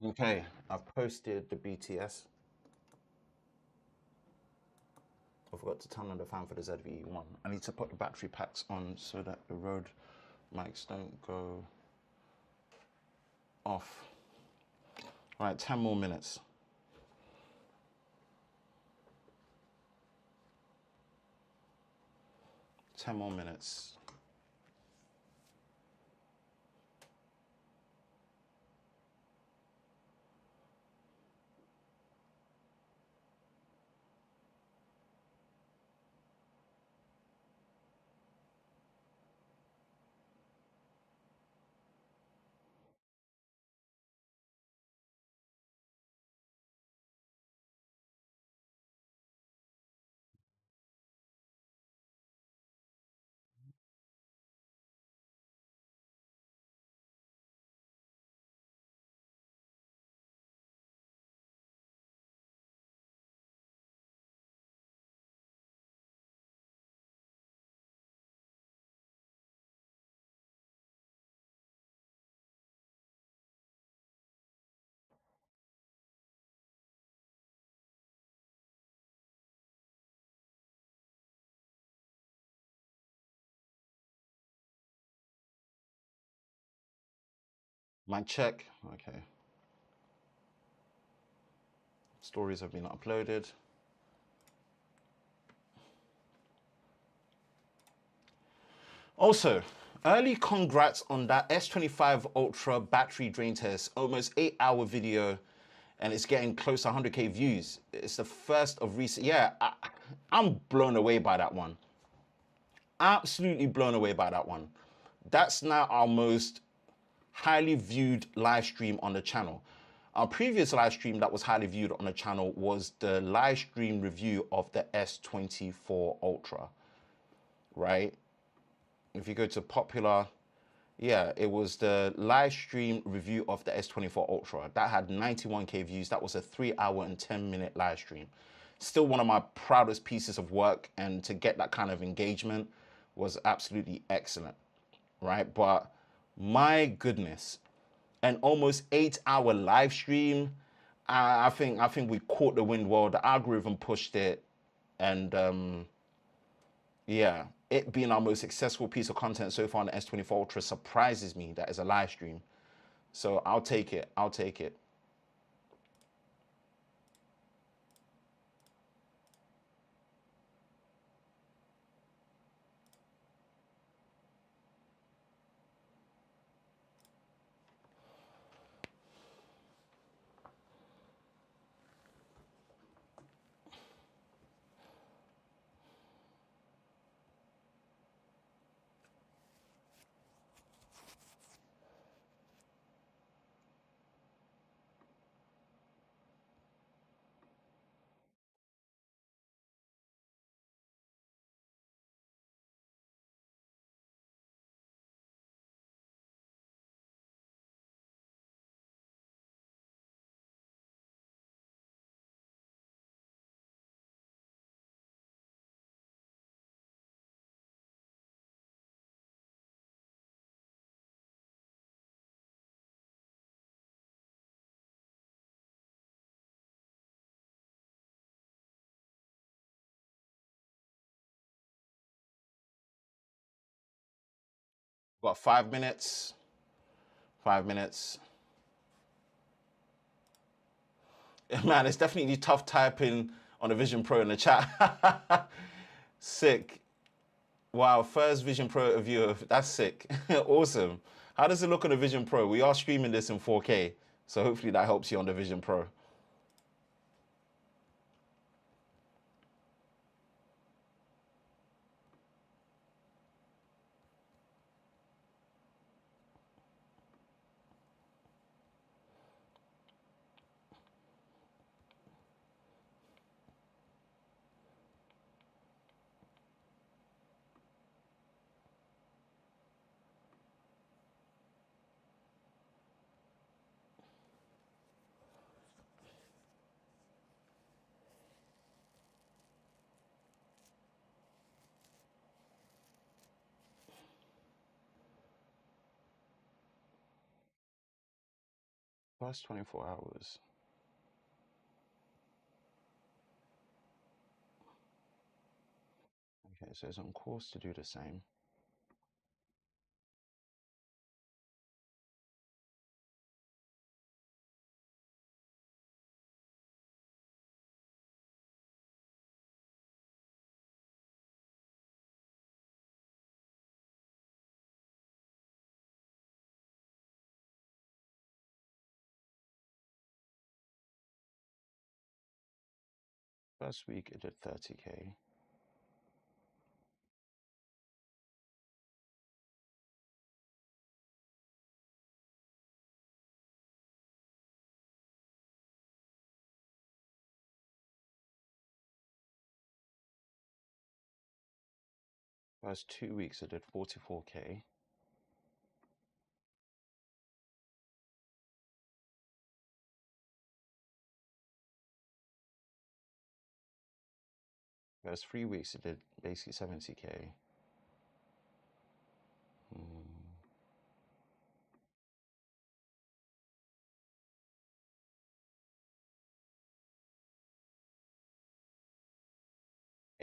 Speaker 1: Okay, I've posted the BTS. I forgot to turn on the fan for the ZVE1. I need to put the battery packs on so that the Rode mics don't go off. All right, 10 more minutes. 10 more minutes. Mic check. Okay. Stories have been uploaded. Also, early congrats on that S25 Ultra battery drain test. Almost 8-hour video, and it's getting close to 100K views. It's the first of recent. Yeah, I'm blown away by that one. Absolutely blown away by that one. That's now our most highly viewed live stream on the channel. Our previous live stream that was highly viewed on the channel was the live stream review of the S24 Ultra, right? If you go to popular, yeah, it was the live stream review of the S24 Ultra. That had 91K views. That was a 3-hour and 10-minute live stream. Still one of my proudest pieces of work, and to get that kind of engagement was absolutely excellent, right? But my goodness, an almost 8-hour live stream. I think we caught the wind well. The algorithm pushed it, and yeah, it being our most successful piece of content so far on the S24 Ultra surprises me that it's a live stream. So I'll take it. I'll take it. Got 5 minutes. 5 minutes. Man, it's definitely tough typing on a Vision Pro in the chat. Sick. Wow, first Vision Pro review. That's sick. Awesome. How does it look on the Vision Pro? We are streaming this in 4K, so hopefully that helps you on the Vision Pro. First 24 hours. Okay, so it's on course to do the same. First week it did 30K. First 2 weeks it did 44K. First 3 weeks it did basically 70K.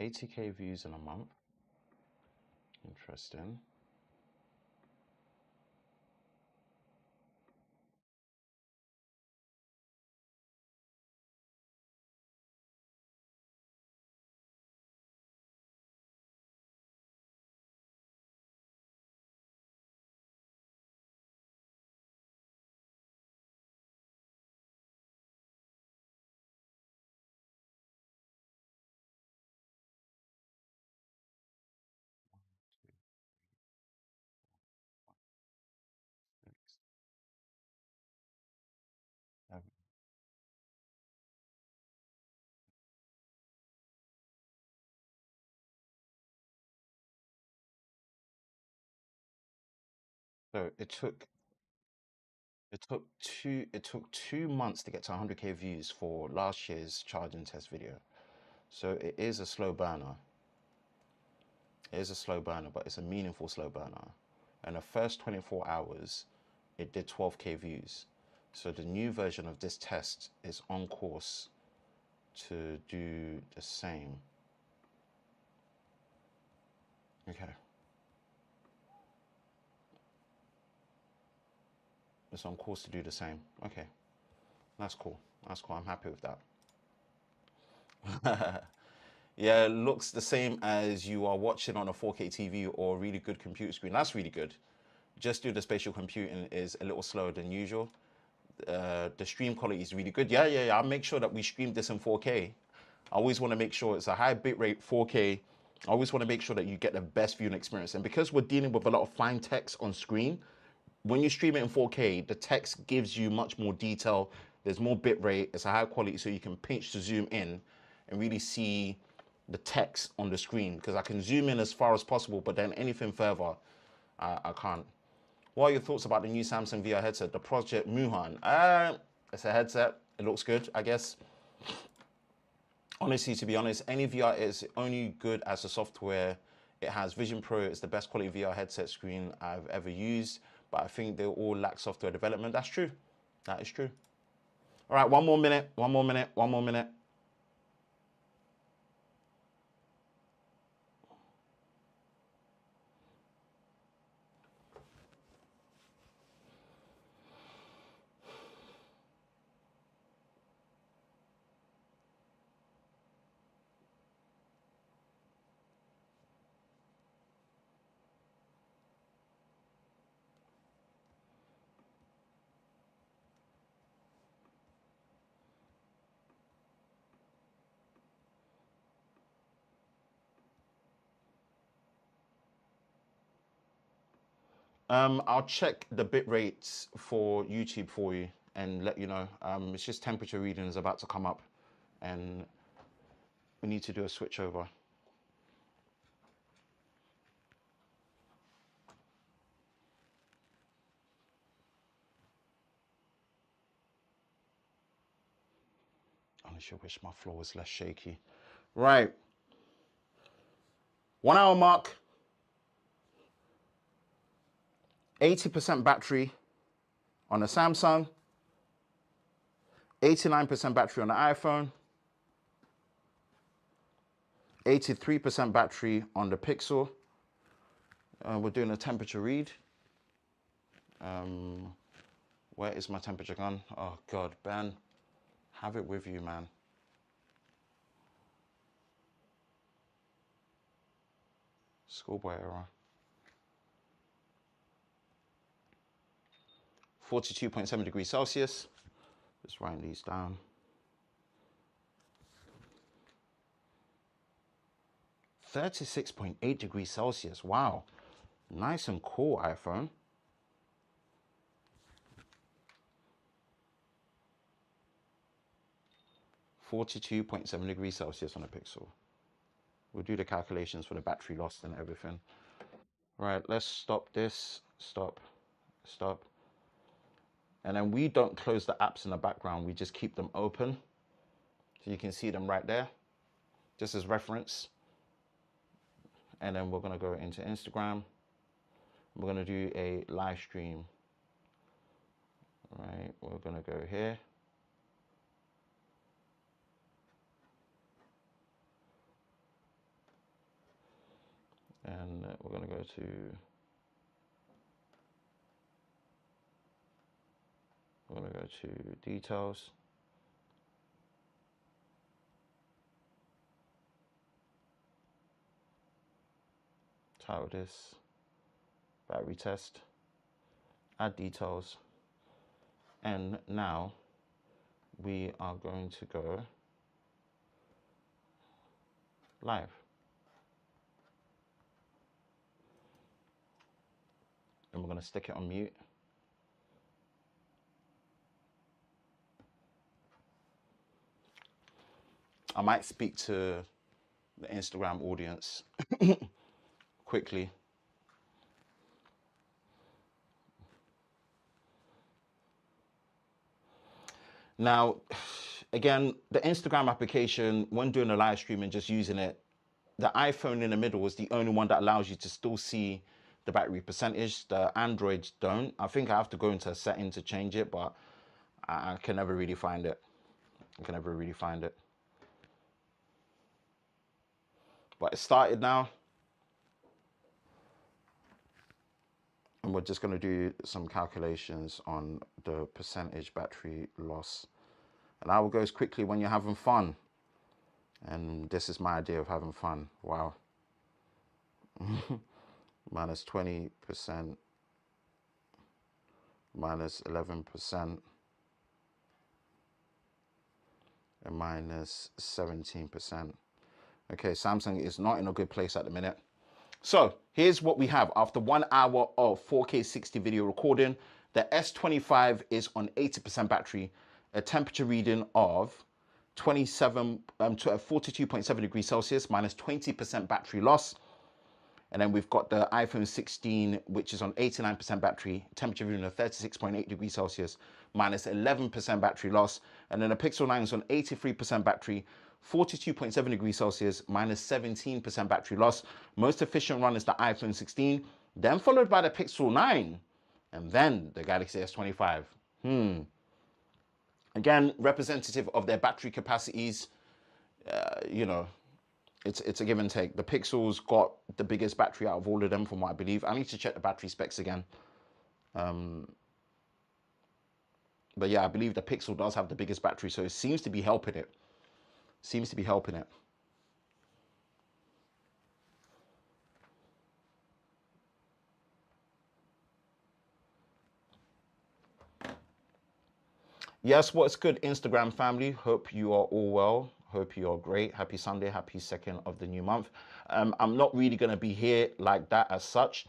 Speaker 1: 80K views in a month. Interesting. So it took 2 months to get to 100K views for last year's charging test video. So it is a slow burner. It is a slow burner, but it's a meaningful slow burner. And the first 24 hours, it did 12K views. So the new version of this test is on course to do the same. Okay. It's on course to do the same. Okay. That's cool. That's cool. I'm happy with that. Yeah, it looks the same as you are watching on a 4K TV or a really good computer screen. That's really good. Just do the spatial computing is a little slower than usual. The stream quality is really good. Yeah. I'll make sure that we stream this in 4K. I always want to make sure it's a high bitrate 4K. I always want to make sure that you get the best viewing experience. And because we're dealing with a lot of fine text on screen, when you stream it in 4K, the text gives you much more detail. There's more bitrate. It's a high quality, so you can pinch to zoom in and really see the text on the screen. Because I can zoom in as far as possible, but then anything further, I can't. What are your thoughts about the new Samsung VR headset, the Project Muhan? It's a headset. It looks good, I guess. Honestly, to be honest, any VR is only good as the software it has. Vision Pro is the best quality VR headset screen I've ever used, but I think they all lack software development. That's true. That is true. All right, one more minute, one more minute, one more minute. I'll check the bit rates for YouTube for you and let you know. It's just temperature reading is about to come up, and we need to do a switch over. Honestly, I wish my floor was less shaky. Right, 1 hour mark. 80% battery on the Samsung. 89% battery on the iPhone. 83% battery on the Pixel. We're doing a temperature read. Where is my temperature gun? Oh God, Ben, have it with you, man. Schoolboy error. 42.7 degrees Celsius. Just writing these down. 36.8 degrees Celsius. Wow. Nice and cool, iPhone. 42.7 degrees Celsius on a Pixel. We'll do the calculations for the battery loss and everything. Right, let's stop this. Stop. Stop. And then we don't close the apps in the background. We just keep them open. So you can see them right there, just as reference. And then we're going to go into Instagram. We're going to do a live stream. Right, we're going to go here. And we're going to go to, details. Title this, battery test, add details. And now we are going to go live. And we're going to stick it on mute. I might speak to the Instagram audience quickly. Now, again, the Instagram application, when doing a live stream and just using it, the iPhone in the middle is the only one that allows you to still see the battery percentage. The Androids don't. I think I have to go into a setting to change it, but I can never really find it. I can never really find it. But it started now. And we're just going to do some calculations on the percentage battery loss. And that will go as quickly when you're having fun. And this is my idea of having fun. Wow. Minus 20%, minus 11%, and minus 17%. Okay, Samsung is not in a good place at the minute. So here's what we have. After 1 hour of 4K 60 video recording, the S25 is on 80% battery, a temperature reading of 42.7 degrees Celsius, minus 20% battery loss. And then we've got the iPhone 16, which is on 89% battery, temperature reading of 36.8 degrees Celsius, minus 11% battery loss. And then the Pixel 9 is on 83% battery, 42.7 degrees Celsius, minus 17% battery loss. Most efficient run is the iPhone 16, then followed by the Pixel 9, and then the Galaxy S25. Again, representative of their battery capacities, you know, it's a give and take. The Pixel's got the biggest battery out of all of them, from what I believe. I need to check the battery specs again. But yeah, I believe the Pixel does have the biggest battery, so it seems to be helping it. Seems to be helping it. Yes, what's good, Instagram family? Hope you are all well. Hope you are great. Happy Sunday. Happy second of the new month. I'm not really going to be here like that as such.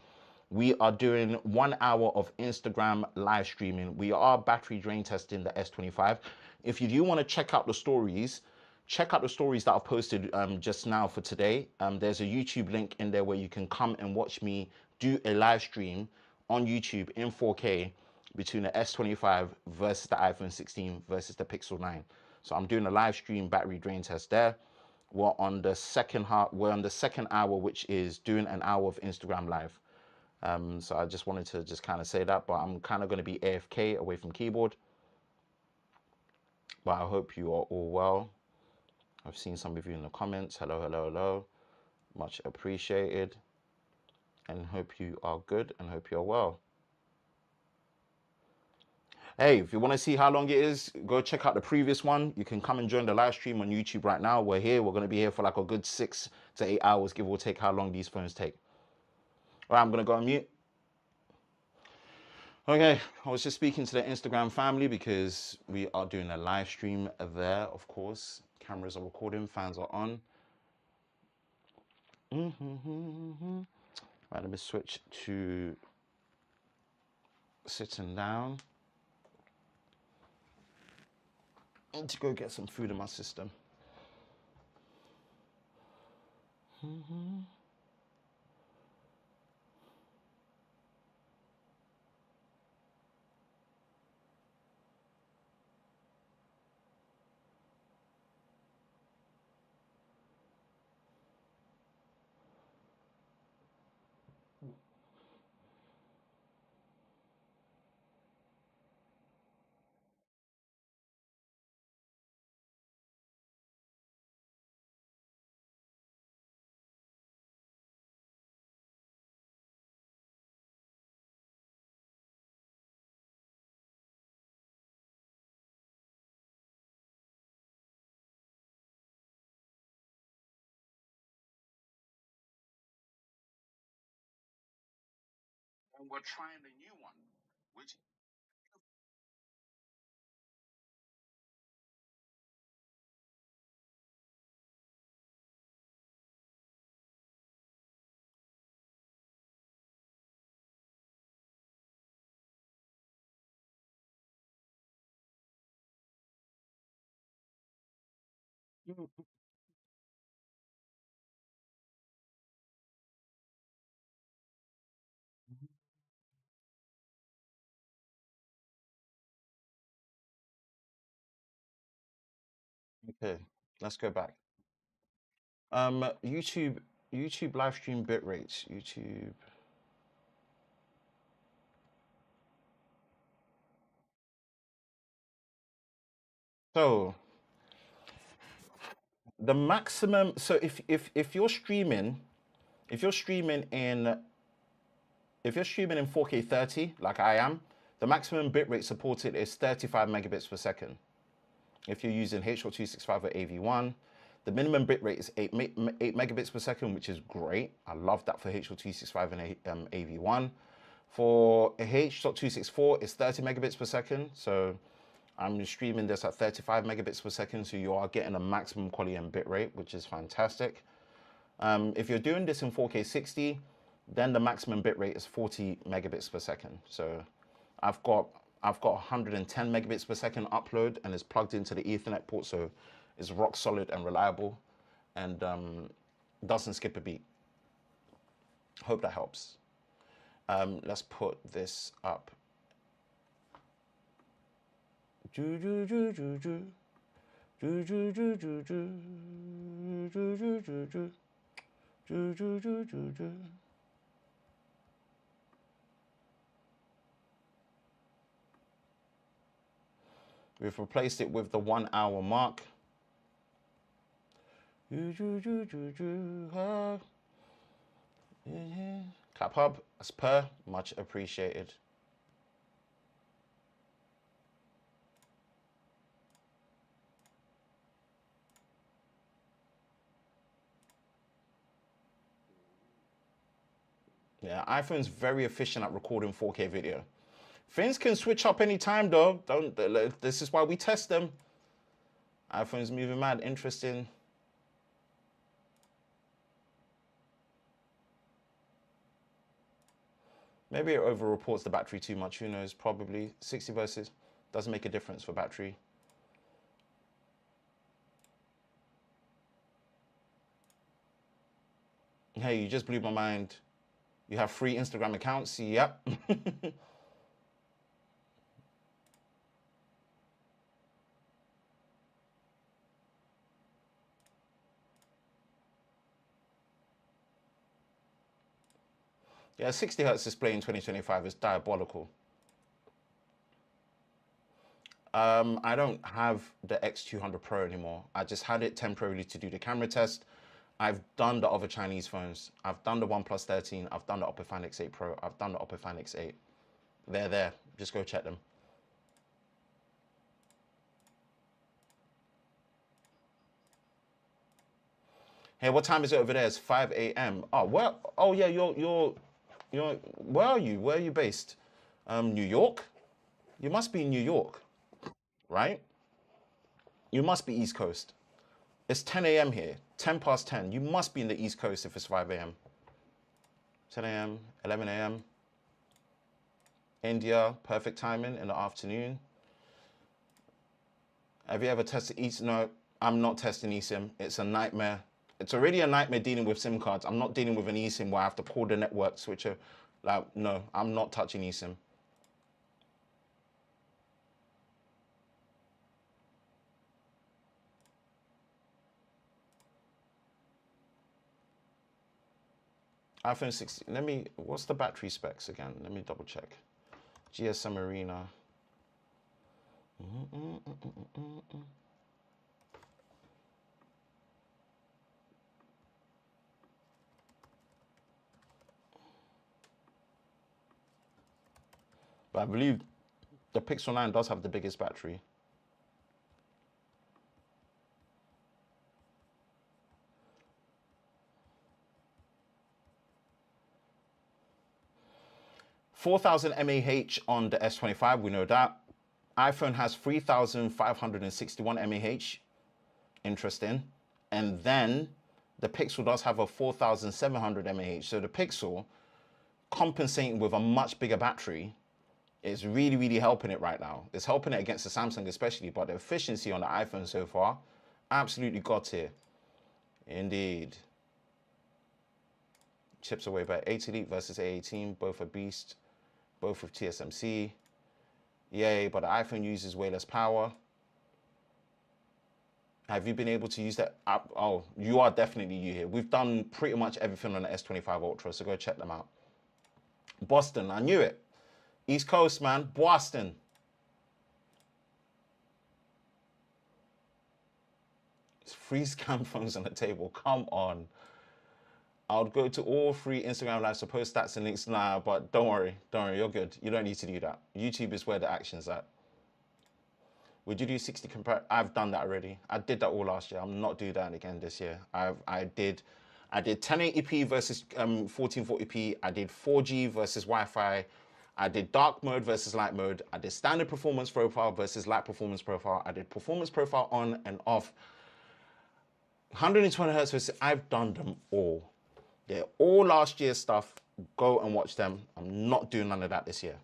Speaker 1: We are doing 1 hour of Instagram live streaming. We are battery drain testing the S25. If you do want to check out the stories, check out the stories that I've posted just now for today. There's a YouTube link in there where you can come and watch me do a live stream on YouTube in 4K between the S25 versus the iPhone 16 versus the Pixel 9. So I'm doing a live stream battery drain test there. We're on the second hour, which is doing an hour of Instagram live. So I just wanted to just kind of say that, but I'm kind of going to be AFK, away from keyboard. But I hope you are all well. I've seen some of you in the comments. Hello, hello, hello. Much appreciated. And hope you are good and hope you're well. Hey, if you want to see how long it is, go check out the previous one. You can come and join the live stream on YouTube right now. We're here. We're going to be here for like a good 6 to 8 hours, give or take how long these phones take. All right, I'm going to go on mute. Okay, I was just speaking to the Instagram family because we are doing a live stream there, of course. Cameras are recording, fans are on. Right, let me switch to sitting down. I need to go get some food in my system. And we're trying a new one, which Okay, let's go back. YouTube, YouTube live stream bit rates. YouTube. So the maximum. So if you're streaming, if you're streaming in if you're streaming in 4K 30, like I am, the maximum bitrate supported is 35 megabits per second. If you're using H.265 or AV1, the minimum bitrate is 8 megabits per second, which is great. I love that for H.265 and AV1. For H.264, it's 30 megabits per second. So I'm streaming this at 35 megabits per second. So you are getting a maximum quality and bitrate, which is fantastic. If you're doing this in 4K 60, then the maximum bitrate is 40 megabits per second. So I've got 110 megabits per second upload, and it's plugged into the Ethernet port, so it's rock solid and reliable, and doesn't skip a beat. Hope that helps. Let's put this up. We've replaced it with the 1 hour mark. Clap hub, as per, much appreciated. Yeah, iPhone's very efficient at recording 4K video. Things can switch up anytime though. This is why we test them. iPhone's moving mad. Interesting. Maybe it over reports the battery too much. Who knows? Probably 60 versus doesn't make a difference for battery. Hey, you just blew my mind. You have 3 Instagram accounts? Yep. Yeah, 60 hertz display in 2025 is diabolical. I don't have the X200 Pro anymore. I just had it temporarily to do the camera test. I've done the other Chinese phones. I've done the OnePlus 13. I've done the Oppo Find X8 Pro. I've done the Oppo Find X8. They're there. Just go check them. Hey, what time is it over there? It's 5 a.m. Oh, well. Oh, yeah. You're. Where are you? Where are you based? New York. You must be in New York, right? You must be East Coast. It's 10 a.m. here. 10 past 10. You must be in the East Coast if it's 5 a.m. 10 a.m. 11 a.m. India. Perfect timing in the afternoon. Have you ever tested eSIM? No, I'm not testing eSIM. It's a nightmare. It's already a nightmare dealing with SIM cards. I'm not dealing with an eSIM where I have to call the network switcher. Like, no, I'm not touching eSIM. iPhone 16. What's the battery specs again? Let me double check. GSM Arena. But I believe the Pixel 9 does have the biggest battery. $4,000 mAh on the S25, we know that. iPhone has 3,561 mAh. Interesting. And then the Pixel does have a 4,700 mAh. So the Pixel, compensating with a much bigger battery, is really, really helping it right now. It's helping it against the Samsung especially, but the efficiency on the iPhone so far, absolutely got here. Indeed. Chips away by 8 Elite versus A18, both are beast, both with TSMC. Yay, but the iPhone uses way less power. Have you been able to use that app? Oh, you are definitely you here. We've done pretty much everything on the S25 Ultra, so go check them out. Boston, I knew it. East Coast, man. Boston. It's free scam phones on the table. Come on. I would go to all three Instagram lives to post stats and links now, but don't worry, you're good. You don't need to do that. YouTube is where the action's at. Would you do 60 compare? I've done that already. I did that all last year. I'm not doing that again this year. I did 1080p versus 1440p. I did 4G versus Wi-Fi. I did dark mode versus light mode. I did standard performance profile versus light performance profile. I did performance profile on and off. 120 hertz versus. I've done them all. They're all last year's stuff. Go and watch them. I'm not doing none of that this year.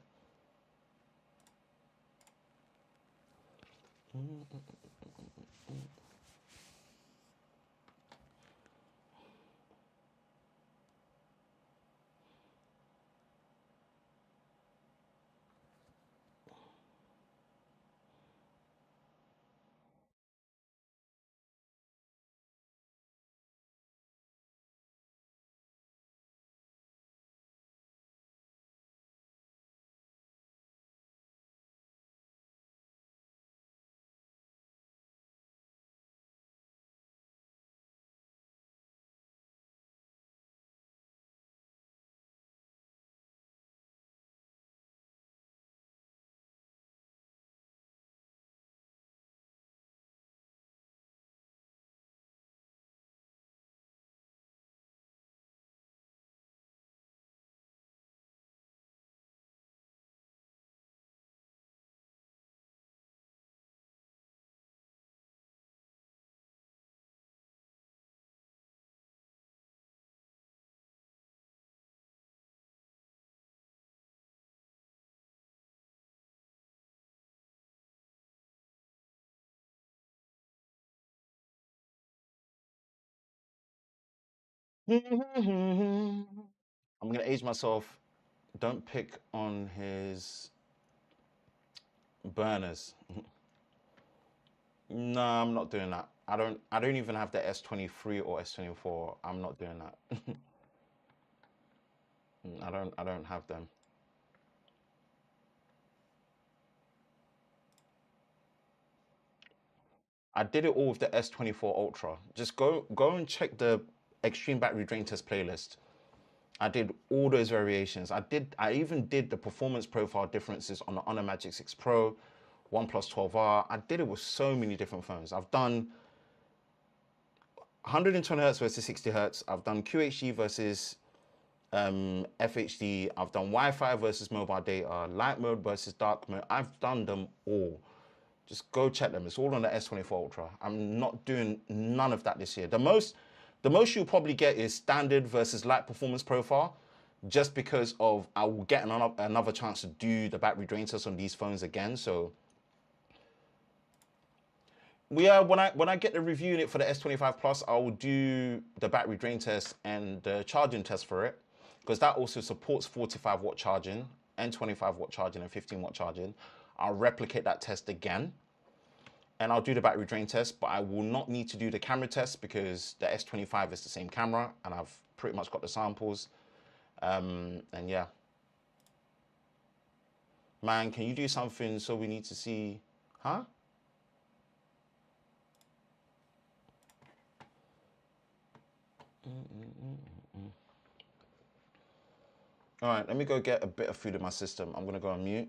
Speaker 1: I'm gonna age myself. Don't pick on his burners. No, I'm not doing that. I don't even have the S23 or S24. I'm not doing that. I don't have them. I did it all with the S24 Ultra. Just go and check the extreme battery drain test playlist. I did all those variations. I even did the performance profile differences on the Honor Magic 6 Pro, OnePlus 12R. I did it with so many different phones. I've done 120 hertz versus 60 hertz. I've done QHD versus FHD. I've done Wi-Fi versus mobile data, light mode versus dark mode. I've done them all. Just go check them. It's all on the S24 Ultra. I'm not doing none of that this year. The most you'll probably get is standard versus light performance profile, just because of I will get another chance to do the battery drain test on these phones again. So when I get the review in it for the S25 Plus, I will do the battery drain test and the charging test for it, because that also supports 45-watt charging and 25-watt charging and 15-watt charging. I'll replicate that test again, and I'll do the battery drain test, but I will not need to do the camera test because the S25 is the same camera and I've pretty much got the samples. And yeah, man, can you do something so we need to see, huh? All right, let me go get a bit of food in my system. I'm gonna go on mute.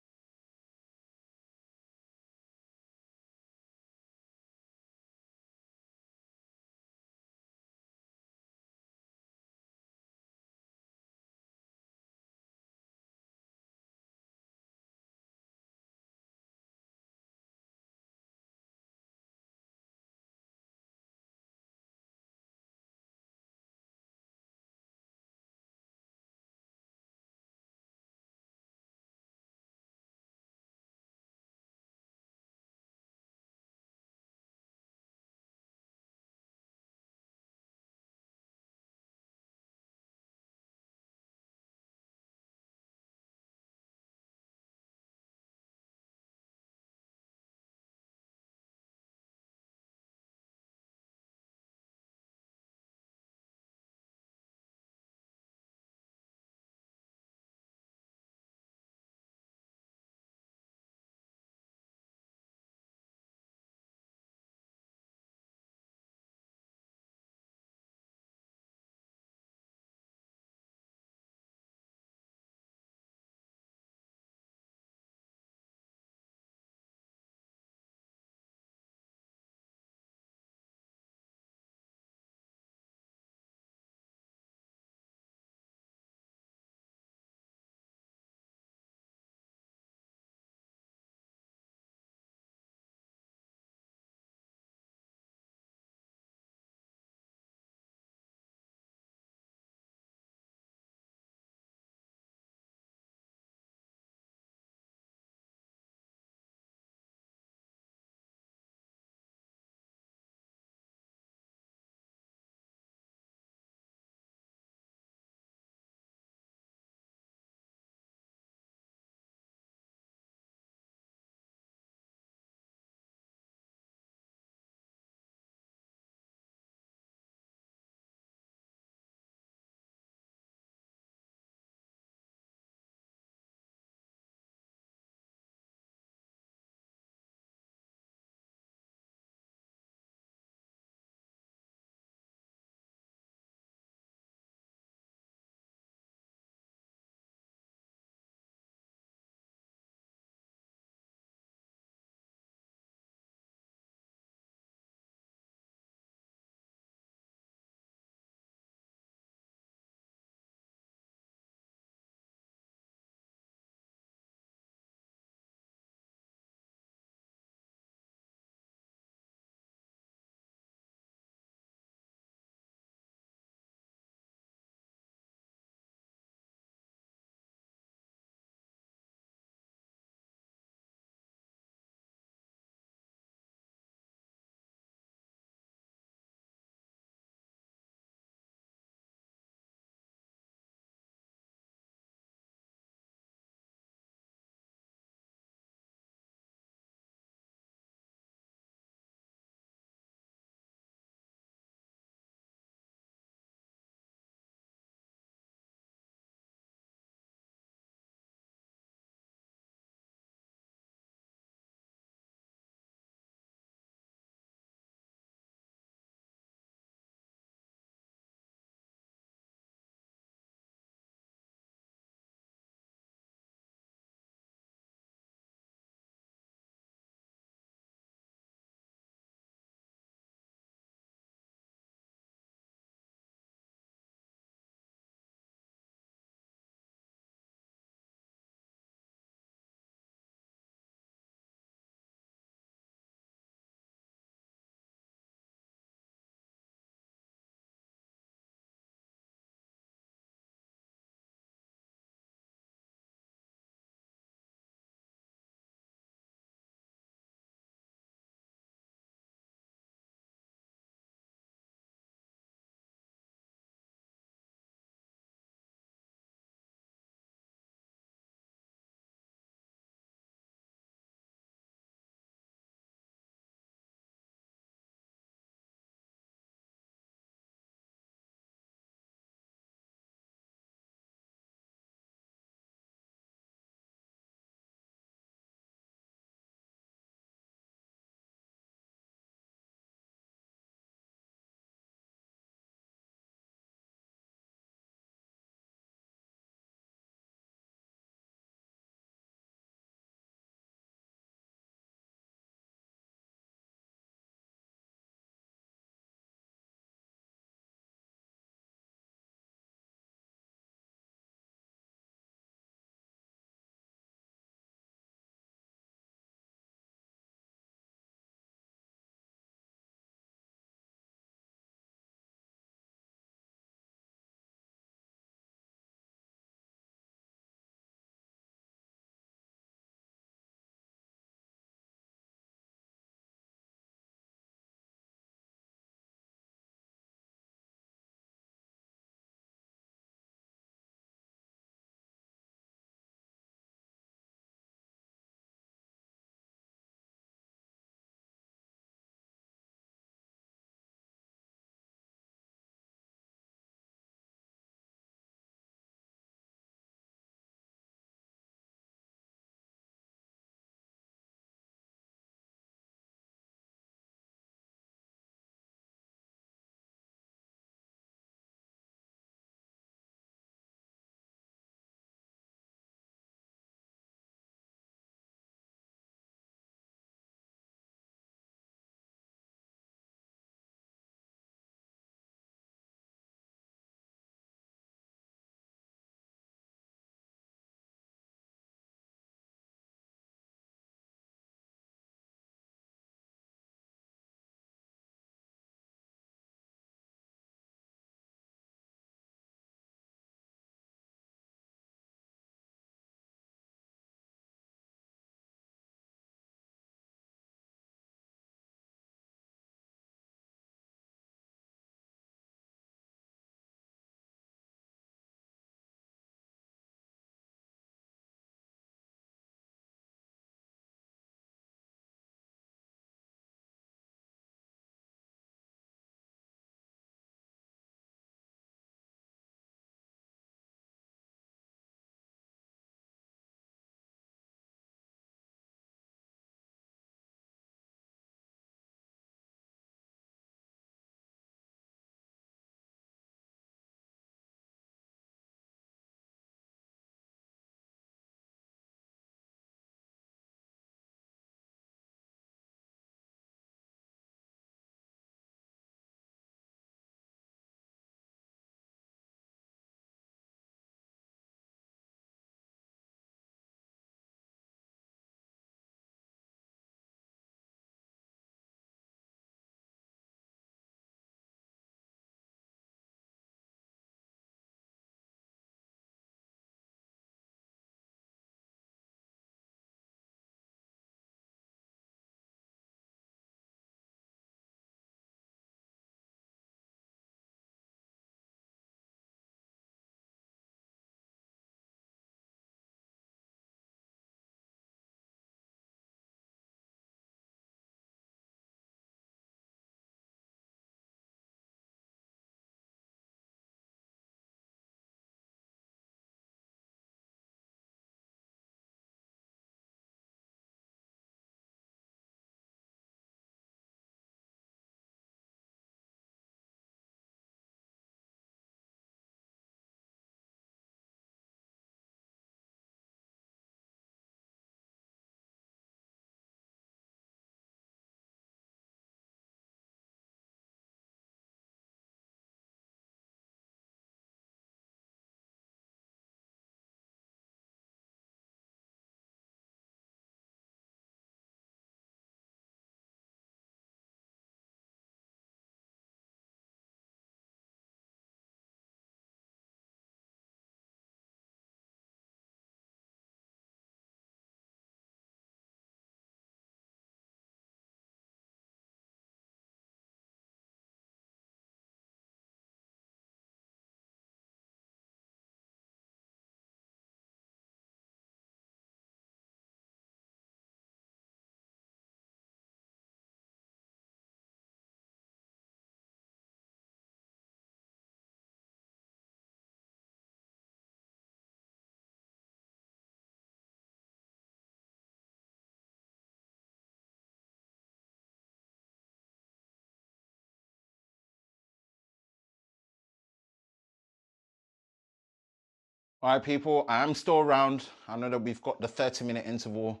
Speaker 1: All right, people, I'm still around. I know that we've got the 30-minute interval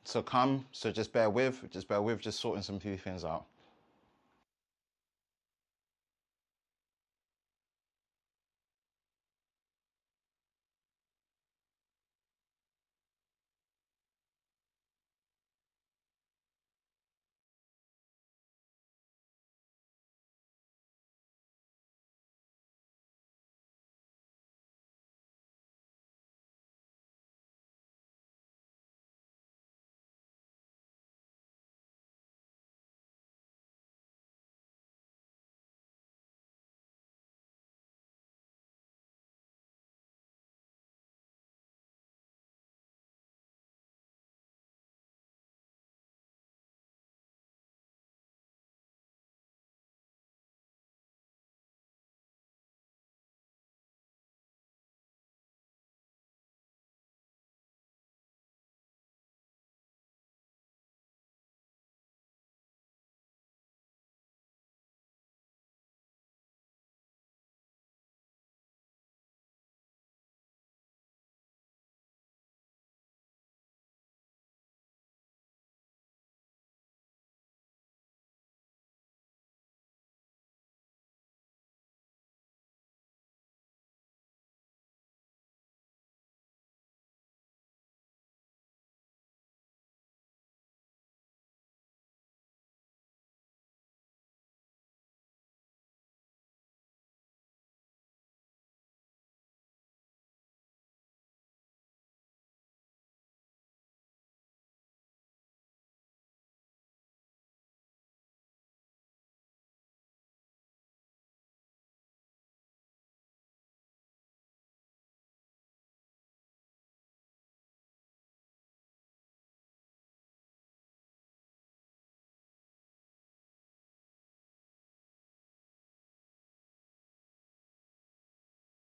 Speaker 1: to come, so just bear with, just sorting some few things out.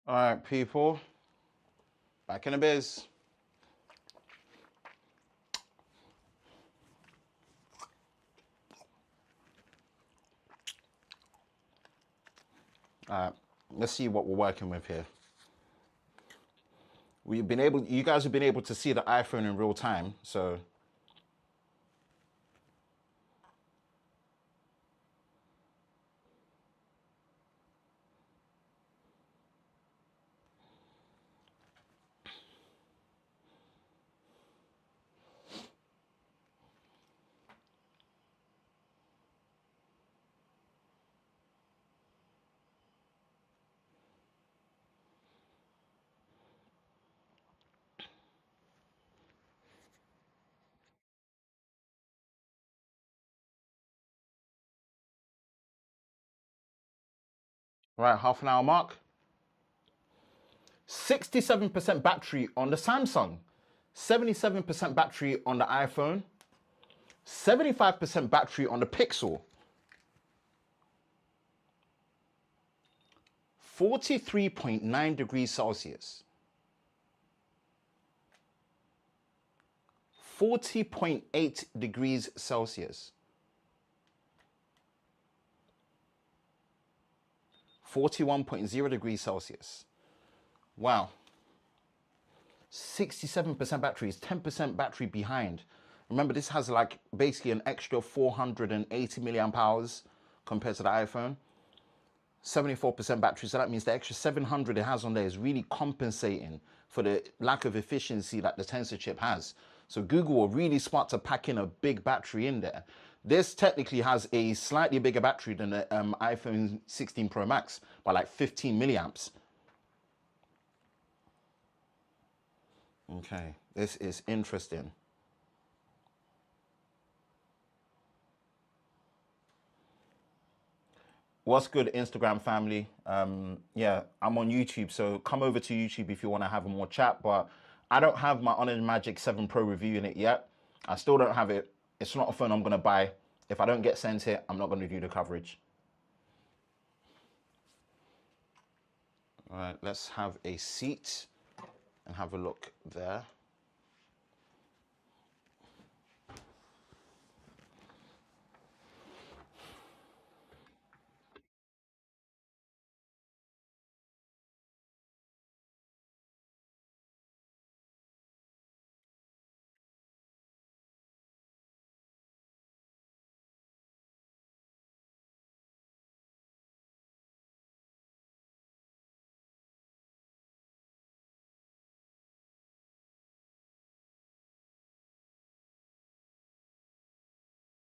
Speaker 1: All right, people, back in the biz. All right, let's see what we're working with here. You guys have been able to see the iPhone in real time, so all right, half an hour mark. 67% battery on the Samsung, 77% battery on the iPhone, 75% battery on the Pixel, 43.9 degrees Celsius, 40.8 degrees Celsius, 41.0 degrees Celsius. Wow. 67% battery is 10% battery behind. Remember, this has like basically an extra 480 milliamp hours compared to the iPhone. 74% battery, so that means the extra 700 it has on there is really compensating for the lack of efficiency that the Tensor chip has. So Google were really smart to pack in a big battery in there. This technically has a slightly bigger battery than the iPhone 16 Pro Max by like 15 milliamps. Okay, this is interesting. What's good, Instagram family? Yeah, I'm on YouTube, so come over to YouTube if you want to have a more chat. But I don't have my Honor Magic 7 Pro review in it yet. I still don't have it. It's not a phone I'm gonna buy. If I don't get sent it, I'm not gonna do the coverage. All right, let's have a seat and have a look there.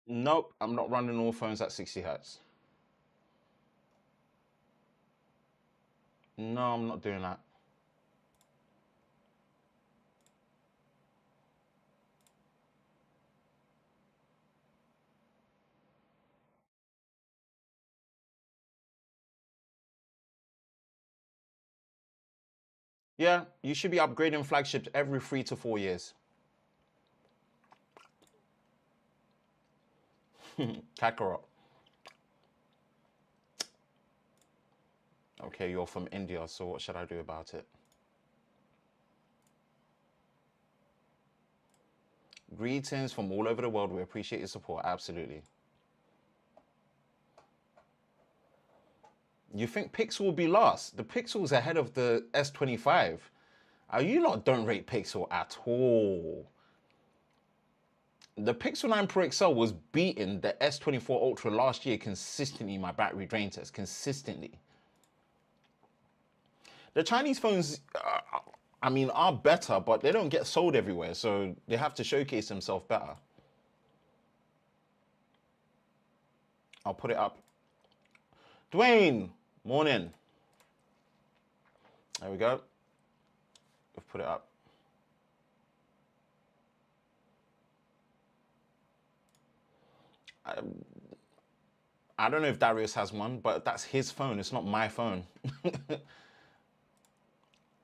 Speaker 1: Nope, I'm not running all phones at 60 hertz. No, I'm not doing that. Yeah, you should be upgrading flagships every 3 to 4 years. Kakarot. Okay, you're from India, so what should I do about it? Greetings from all over the world. We appreciate your support. Absolutely. You think Pixel will be last? The Pixel's ahead of the S25. You lot don't rate Pixel at all. The Pixel 9 Pro XL was beating the S24 Ultra last year consistently in my battery drain test. Consistently. The Chinese phones, I mean, are better, but they don't get sold everywhere, so they have to showcase themselves better. I'll put it up. Dwayne, morning. There we go. We've put it up. I don't know if Darius has one, but that's his phone. It's not my phone.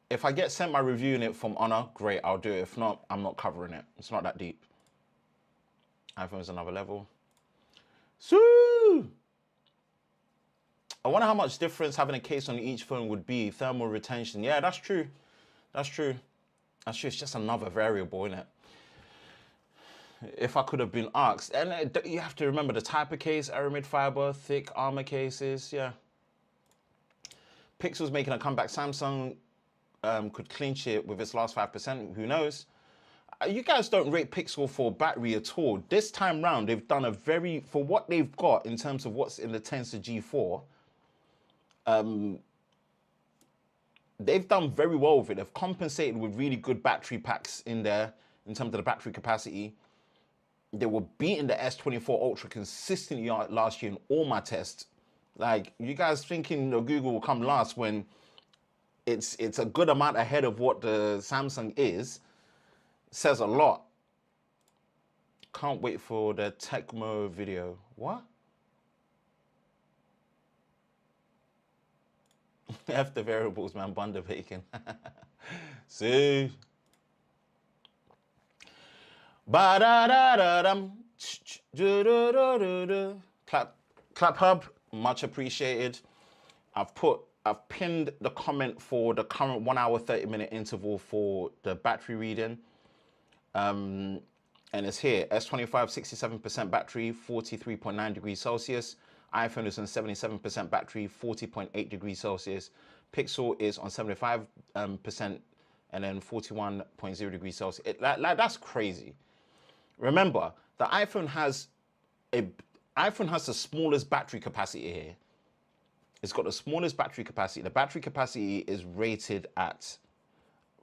Speaker 1: If I get sent my review in it from Honor, great, I'll do it. If not, I'm not covering it. It's not that deep. iPhone's another level. Sue! I wonder how much difference having a case on each phone would be. Thermal retention. Yeah, that's true. That's true. That's true. It's just another variable, isn't it? If I could have been asked. And you have to remember the type of case, aramid fiber, thick armor cases. Yeah. Pixel's making a comeback. Samsung could clinch it with its last 5%. Who knows? You guys don't rate Pixel for battery at all. This time round, they've done a very, for what they've got in terms of what's in the Tensor G4, they've done very well with it. They've compensated with really good battery packs in there in terms of the battery capacity. They were beating the S24 Ultra consistently last year in all my tests. Like, you guys thinking Google will come last when it's a good amount ahead of what the Samsung is, says a lot. Can't wait for the Tecmo video. What? F the variables, man. Bunda bacon. See? Ba-da-da-da-dum. Clap hub, much appreciated. I've pinned the comment for the current 1 hour 30-minute interval for the battery reading. And it's here. S25 67% battery, 43.9 degrees Celsius. iPhone is on 77% battery, 40.8 degrees Celsius. Pixel is on 75% and then 41.0 degrees Celsius. That's crazy. Remember, the iPhone has the smallest battery capacity here. It's got the smallest battery capacity. The battery capacity is rated at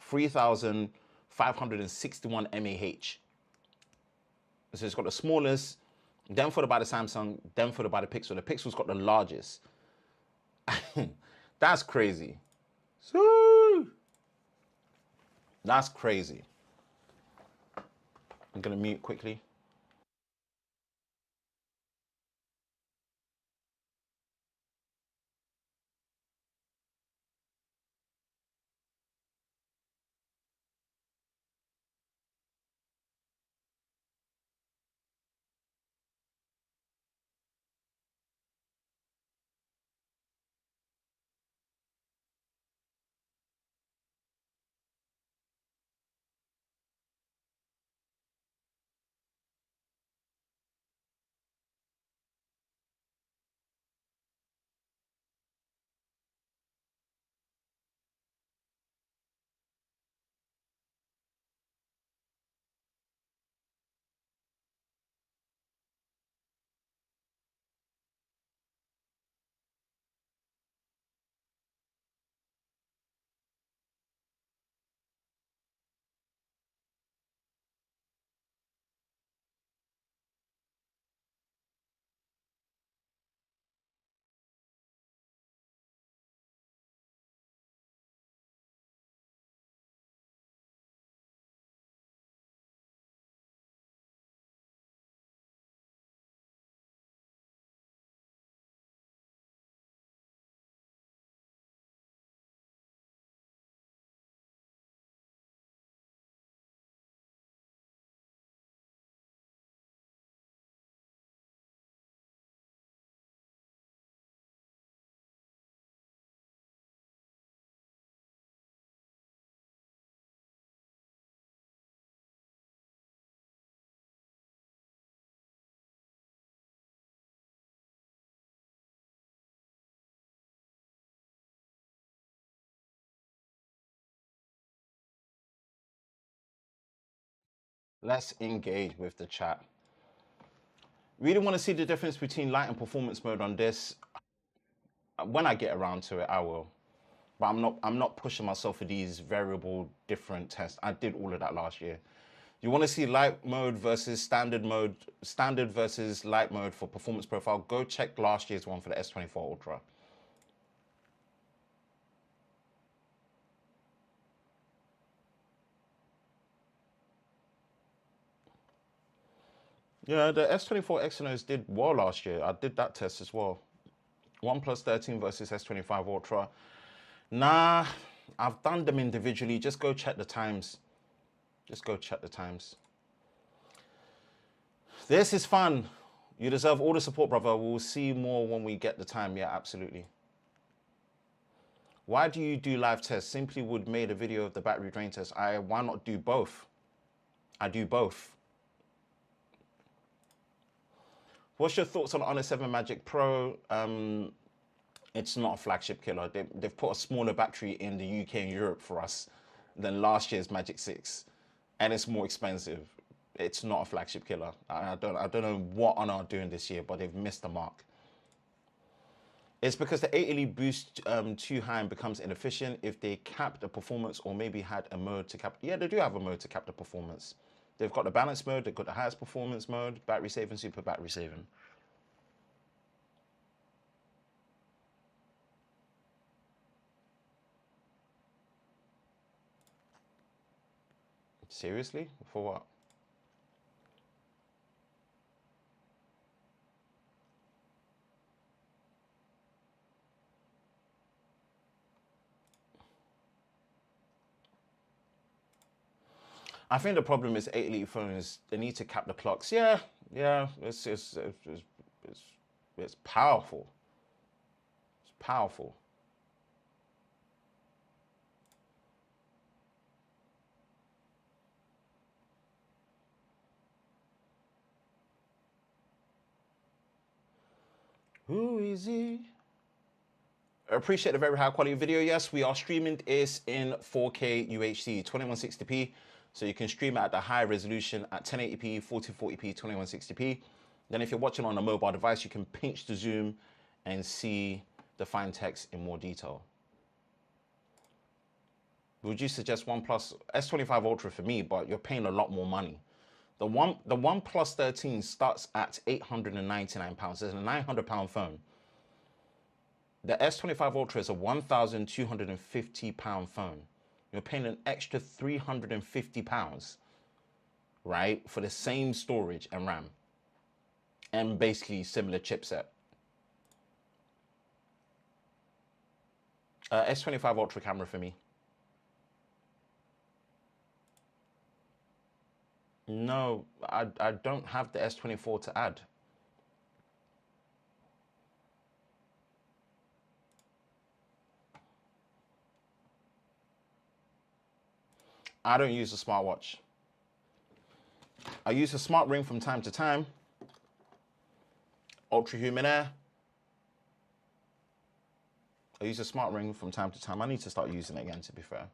Speaker 1: 3,561 mAh. So it's got the smallest, then followed by the Samsung, then followed by the Pixel. The Pixel's got the largest. That's crazy. That's crazy. I'm gonna mute quickly. Let's engage with the chat. Really want to see the difference between light and performance mode on this. When I get around to it, I will. But I'm not pushing myself for these variable different tests. I did all of that last year. You want to see light mode versus standard mode, standard versus light mode for performance profile, go check last year's one for the S24 Ultra. Yeah, the S24 Exynos did well last year. I did that test as well. OnePlus 13 versus S25 Ultra. Nah, I've done them individually. Just go check the times. Just go check the times. This is fun. You deserve all the support, brother. We'll see more when we get the time. Yeah, absolutely. Why do you do live tests? Simply would made a video of the battery drain test. Why not do both? I do both. What's your thoughts on Honor 7 Magic Pro? It's not a flagship killer. They've put a smaller battery in the UK and Europe for us than last year's Magic 6, and it's more expensive. It's not a flagship killer. I don't know what Honor are doing this year, but they've missed the mark. It's because the 8 LED boost too high and becomes inefficient. If they cap the performance or maybe had a mode to cap, yeah, they do have a mode to cap the performance. They've got the balance mode, they've got the highest performance mode, battery saving, super battery saving. Seriously? For what? I think the problem is 8 LED phones, they need to cap the clocks. Yeah, yeah, it's powerful. It's powerful. Who is he? I appreciate the very high quality video. Yes, we are streaming this in 4K UHD 2160p. So you can stream it at the high resolution at 1080p, 1440p, 2160p. Then if you're watching on a mobile device, you can pinch the zoom and see the fine text in more detail. Would you suggest OnePlus S25 Ultra for me, but you're paying a lot more money? The OnePlus 13 starts at £899. It's a £900 phone. The S25 Ultra is a £1,250 phone. You're paying an extra £350, right, for the same storage and RAM and basically similar chipset. S25 Ultra camera for me. No, I don't have the S24 to add. I don't use a smartwatch. I use a smart ring from time to time. Ultra Human Air. I use a smart ring from time to time. I need to start using it again, to be fair.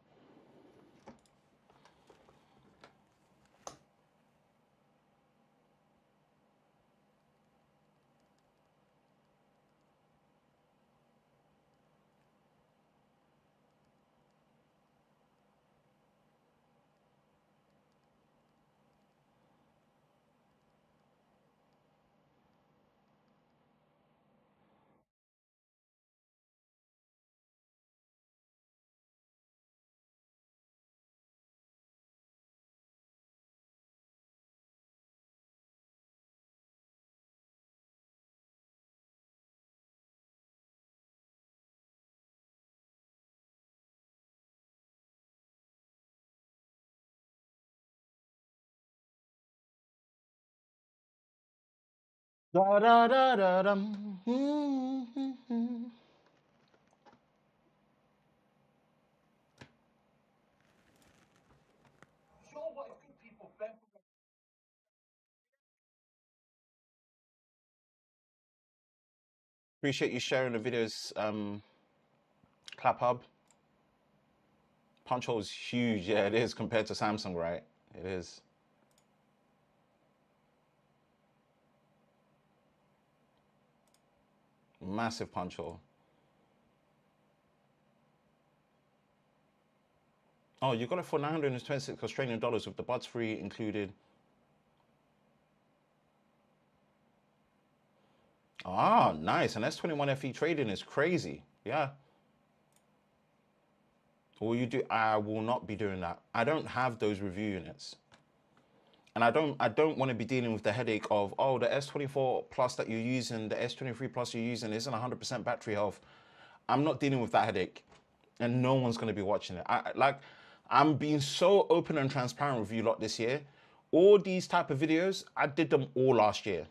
Speaker 1: Da da da da dum. Appreciate you sharing the videos, Clap Hub. Punch hole is huge. Yeah, it is compared to Samsung, right? It is. Massive punch hole. Oh, you got it for 926 Australian dollars with the buds free included. Ah, nice. And S21 FE trading is crazy. Yeah. Will you do? I will not be doing that. I don't have those review units. And I don't want to be dealing with the headache of, oh, the S24 Plus that you're using, the S23 Plus you're using isn't 100% battery health. I'm not dealing with that headache. And no one's going to be watching it. I'm being so open and transparent with you lot this year. All these type of videos, I did them all last year.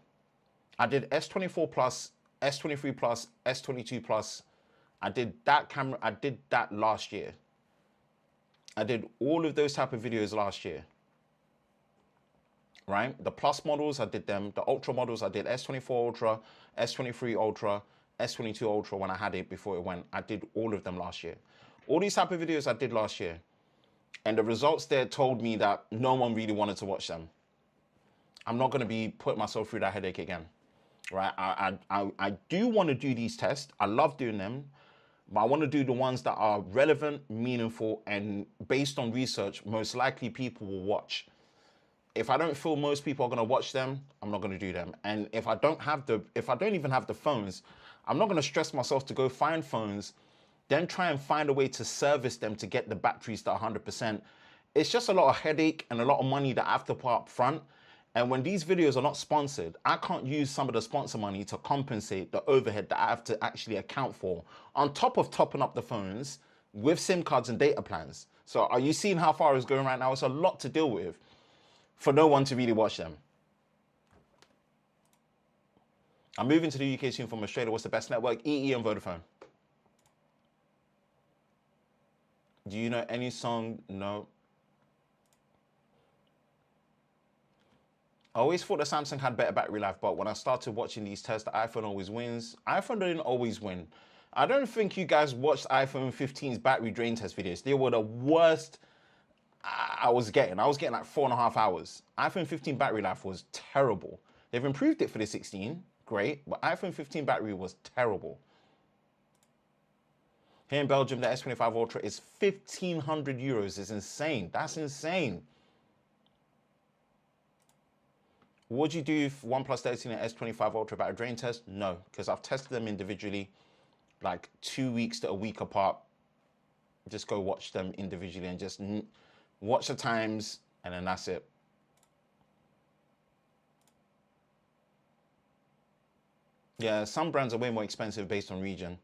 Speaker 1: I did S24 Plus, S23 Plus, S22 Plus. I did that camera. I did that last year. I did all of those type of videos last year. Right? The Plus models, I did them. The Ultra models, I did S24 Ultra, S23 Ultra, S22 Ultra when I had it before it went. I did all of them last year. All these type of videos I did last year. And the results there told me that no one really wanted to watch them. I'm not going to be putting myself through that headache again. Right? I do want to do these tests. I love doing them. But I want to do the ones that are relevant, meaningful, and based on research, most likely people will watch. If I don't feel most people are going to watch them, I'm not going to do them. And if I don't even have the phones, I'm not going to stress myself to go find phones, then try and find a way to service them to get the batteries to 100%. It's just a lot of headache and a lot of money that I have to put up front. And when these videos are not sponsored, I can't use some of the sponsor money to compensate the overhead that I have to actually account for, on top of topping up the phones with SIM cards and data plans. So are you seeing how far it's going right now? It's a lot to deal with for no one to really watch them. I'm moving to the UK soon from Australia. What's the best network? EE and Vodafone. Do you know any song? No. I always thought the Samsung had better battery life, but when I started watching these tests, the iPhone always wins. iPhone didn't always win. I don't think you guys watched iPhone 15's battery drain test videos. They were the worst I was getting. I was getting like 4.5 hours. iPhone 15 battery life was terrible. They've improved it for the 16, great, but iPhone 15 battery was terrible. Here in Belgium, the S25 Ultra is 1,500 euros. It's insane. That's insane. Would you do OnePlus 13 and S25 Ultra battery drain test? No, because I've tested them individually, like 2 weeks to a week apart. Just go watch them individually and just watch the times, and then that's it. Yeah, some brands are way more expensive based on region.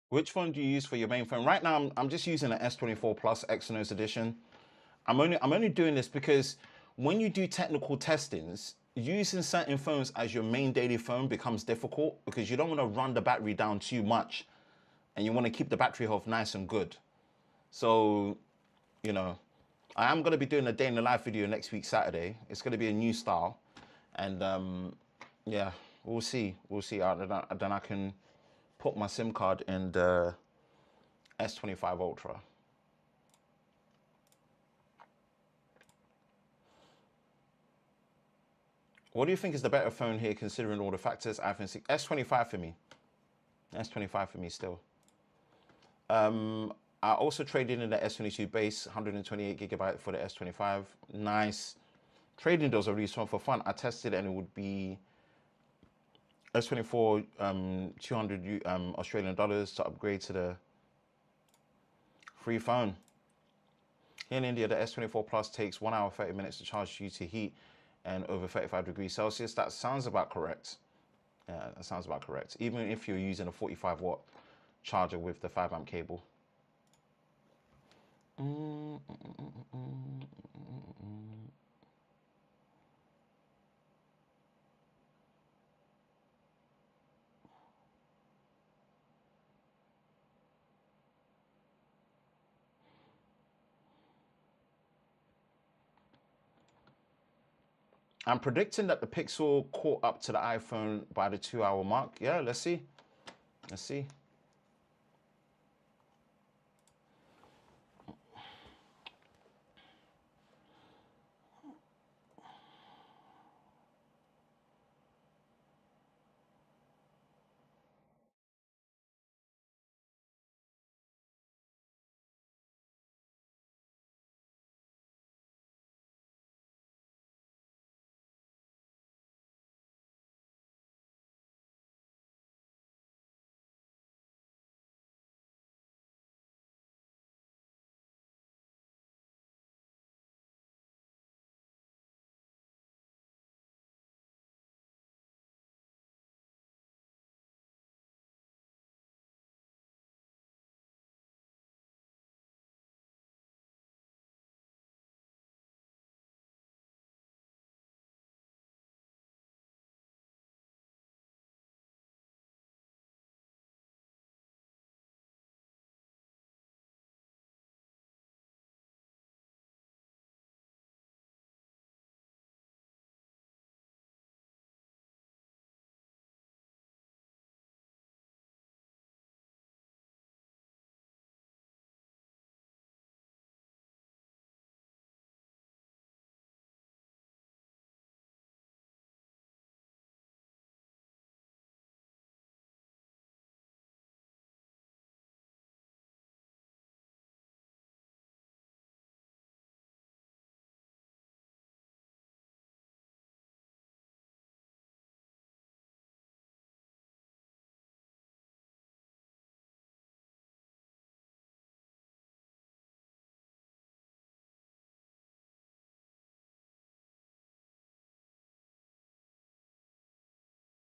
Speaker 1: Which phone do you use for your main phone? Right now, I'm just using an S24 Plus Exynos edition. I'm only doing this because when you do technical testings, using certain phones as your main daily phone becomes difficult because you don't want to run the battery down too much, and you want to keep the battery health nice and good. So, you know, I am going to be doing a day in the life video next week, Saturday. It's going to be a new style. And yeah, we'll see. We'll see. Then I can put my SIM card in the S25 Ultra. What do you think is the better phone here, considering all the factors? iPhone 6, S25 for me. S25 for me still. I also traded in the S22 base, 128 gigabyte for the S25. Nice. Trading deals are really strong for fun. I tested and it would be S24, 200 Australian dollars to upgrade to the free phone. Here in India, the S24 Plus takes 1 hour 30 minutes to charge due to heat and over 35 degrees Celsius. That sounds about correct. Yeah, that sounds about correct. Even if you're using a 45 watt charger with the 5 amp cable. I'm predicting that the Pixel caught up to the iPhone by the 2 hour mark. Yeah, let's see. Let's see.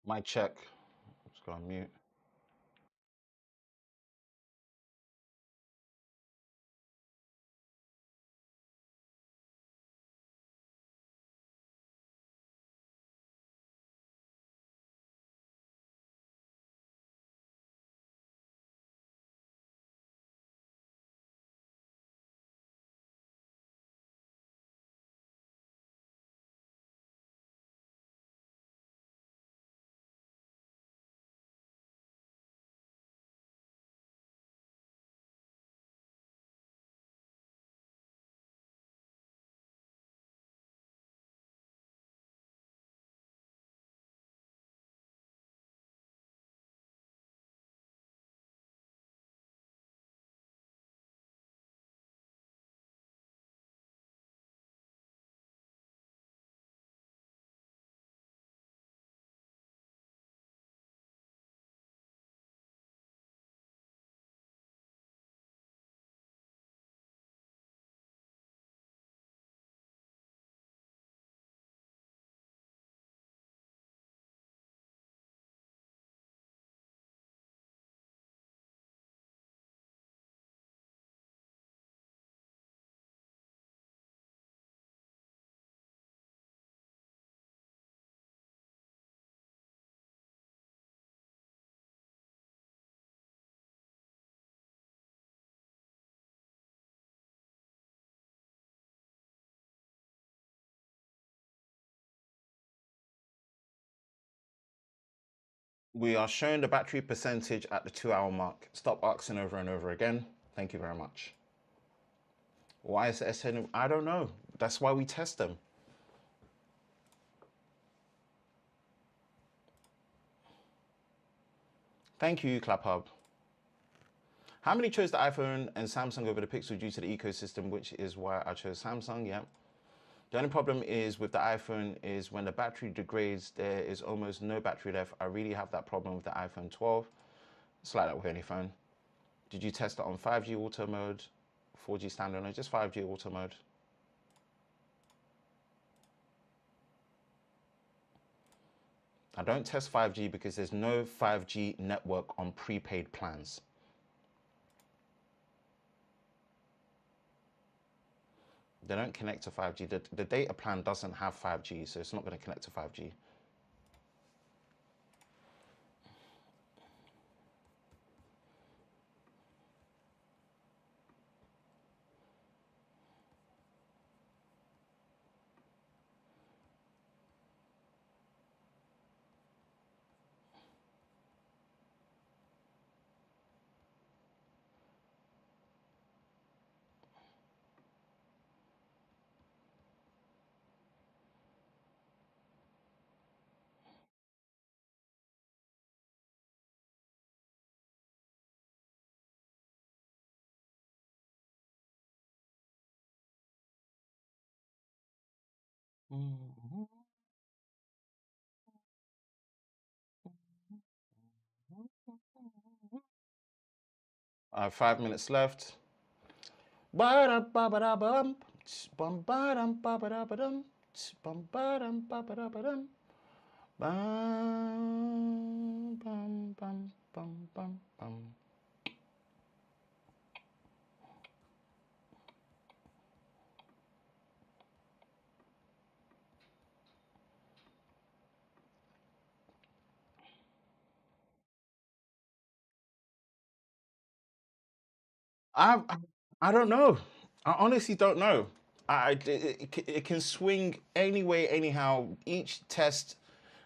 Speaker 1: Mic check. Let's go on mute. We are showing the battery percentage at the 2 hour mark. Stop asking over and over again. Thank you very much. Why is the S10? I don't know. That's why we test them. Thank you, ClapHub. How many chose the iPhone and Samsung over the Pixel due to the ecosystem, which is why I chose Samsung? Yeah. The only problem is with the iPhone is when the battery degrades, there is almost no battery left. I really have that problem with the iPhone 12. It's like that with any phone. Did you test it on 5G auto mode, 4G standard, or just 5G auto mode? I don't test 5G because there's no 5G network on prepaid plans. They don't connect to 5G. The data plan doesn't have 5G, so it's not going to connect to 5G. I have 5 minutes left. Ba-da-ba-ba-da-bum. Bum-ba-dum-ba-ba-da-ba-dum. Bum-ba-dum-ba-ba-da-ba-dum. Bum, bum, bum, bum, bum, bum. I I don't know. I honestly don't know. It can swing anyway, anyhow. Each test,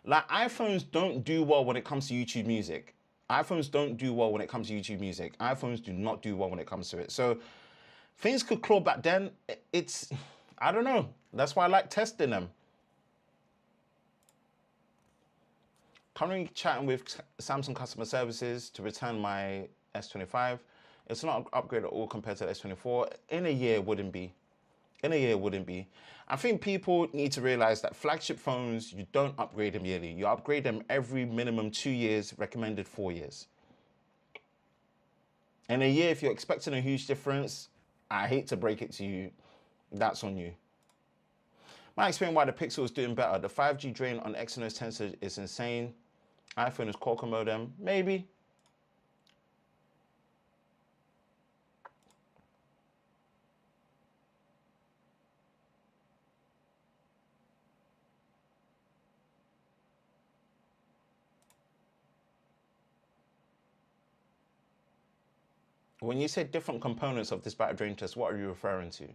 Speaker 1: like iPhones don't do well when it comes to YouTube music. iPhones don't do well when it comes to YouTube music. iPhones do not do well when it comes to it. So things could claw back then. It's, I don't know. That's why I like testing them. Currently chatting with Samsung customer services to return my S25. It's not an upgrade at all compared to the S24. In a year, it wouldn't be. In a year, it wouldn't be. I think people need to realize that flagship phones, you don't upgrade them yearly. You upgrade them every minimum 2 years, recommended 4 years. In a year, if you're expecting a huge difference, I hate to break it to you, that's on you. Might explain why the Pixel is doing better. The 5G drain on Exynos Tensor is insane. iPhone is Qualcomm modem, maybe. When you say different components of this battery drain test, what are you referring to?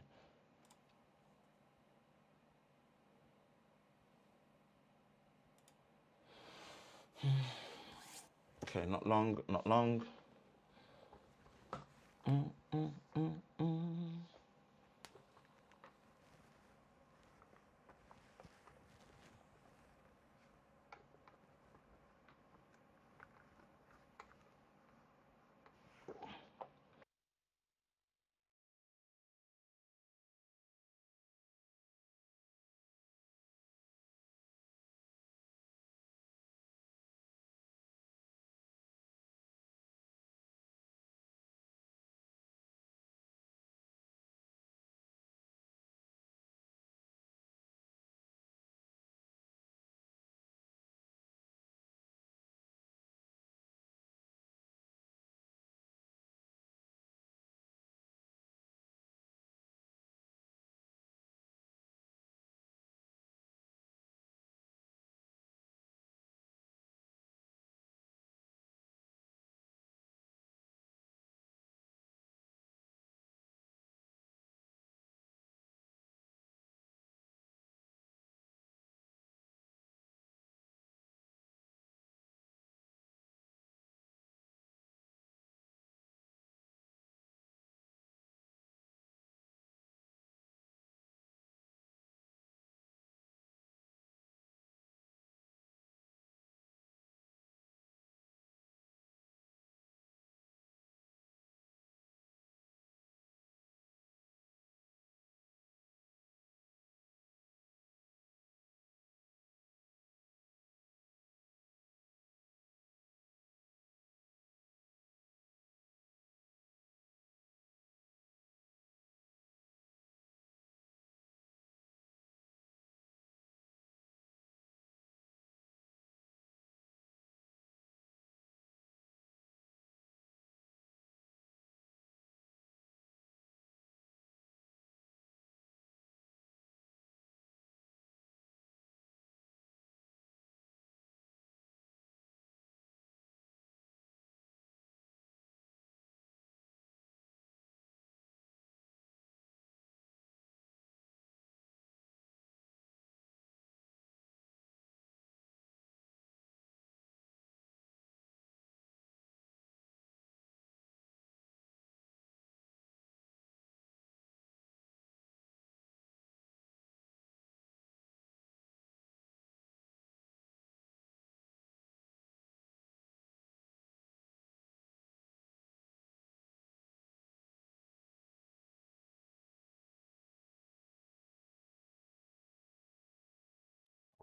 Speaker 1: Okay, not long, not long. Mm, mm, mm, mm.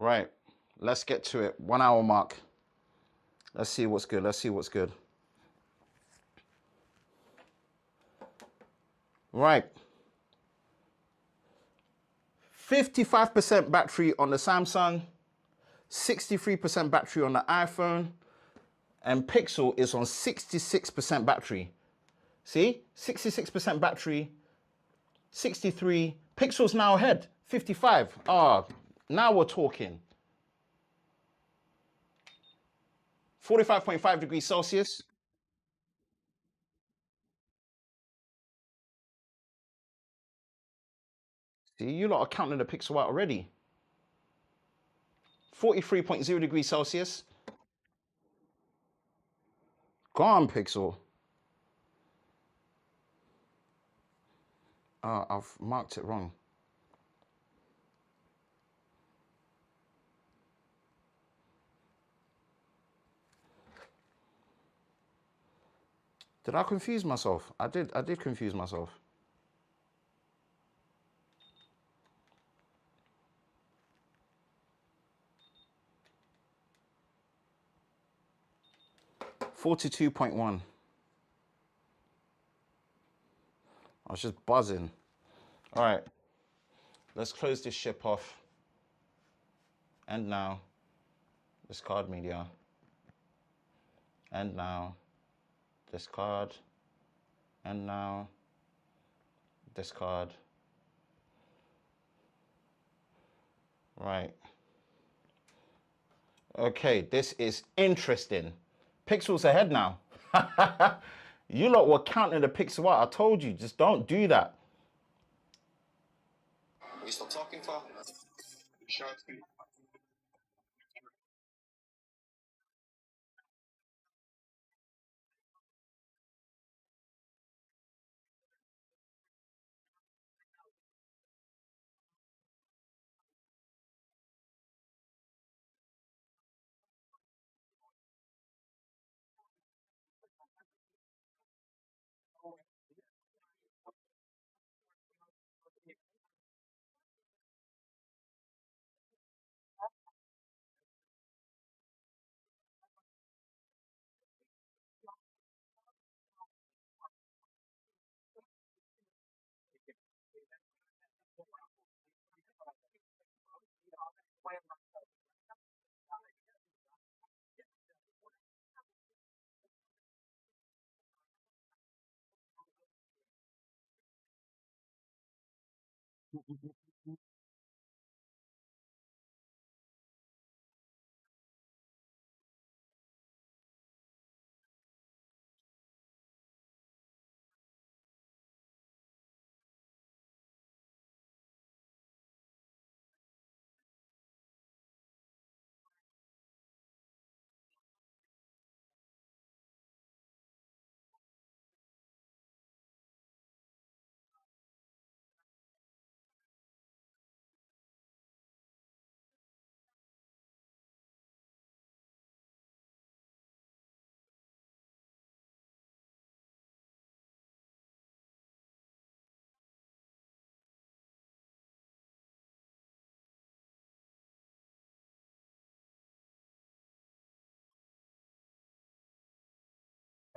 Speaker 1: Right. Let's get to it. 1 hour mark. Let's see what's good. Let's see what's good. Right. 55% battery on the Samsung, 63% battery on the iPhone, and Pixel is on 66% battery. See? 66% battery, 63. Pixel's now ahead, 55. Ah, now we're talking. 45.5 degrees Celsius. See, you lot are counting the Pixel out already. 43.0 degrees Celsius. Go on, Pixel. I've marked it wrong. Did I confuse myself? I did confuse myself. $42.1. I was just buzzing. All right, let's close this ship off. And now, discard media. And now, discard. And now, discard. Right. Okay, this is interesting. Pixel's ahead now. You lot were counting the pixel out. I told you, just don't do that.
Speaker 2: You stop talking for?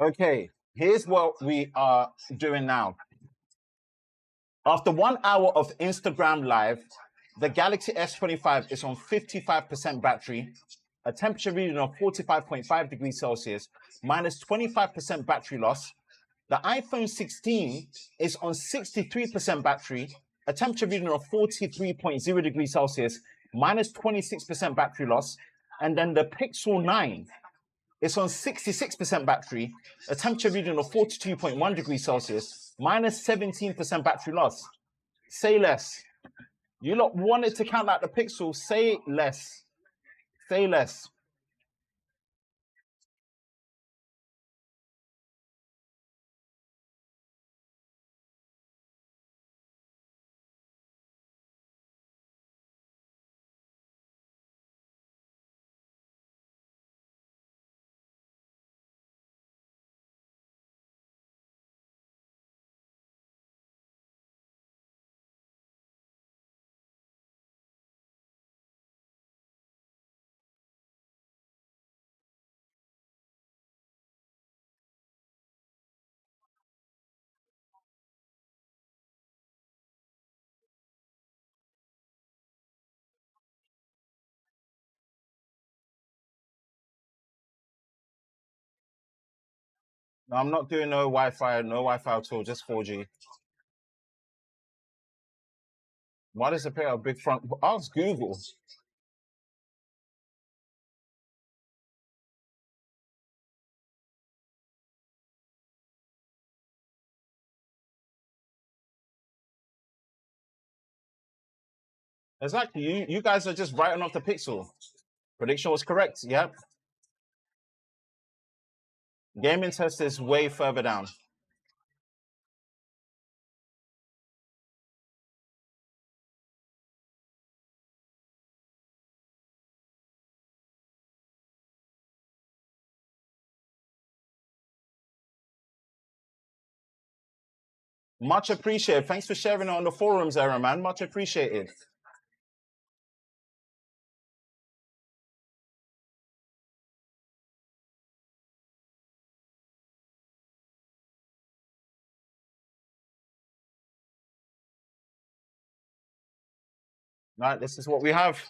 Speaker 1: Okay, here's what we are doing now. After 1 hour of Instagram Live, the Galaxy S25 is on 55% battery, a temperature reading of 45.5 degrees Celsius, minus 25% battery loss. The iPhone 16 is on 63% battery, a temperature reading of 43.0 degrees Celsius, minus 26% battery loss. And then the Pixel 9 is on 66% battery, a temperature reading of 42.1 degrees Celsius, minus 17% battery loss. Say less. You lot wanted to count out the Pixel, say less. Say less. No, I'm not doing no Wi-Fi at all, just 4G. Why does it pay a big front? Ask Google. Exactly. You guys are just writing off the Pixel. Prediction was correct. Yep. Gaming test is way further down. Much appreciated. Thanks for sharing it on the forums, Aaron, man. Much appreciated. Right, this is what we have.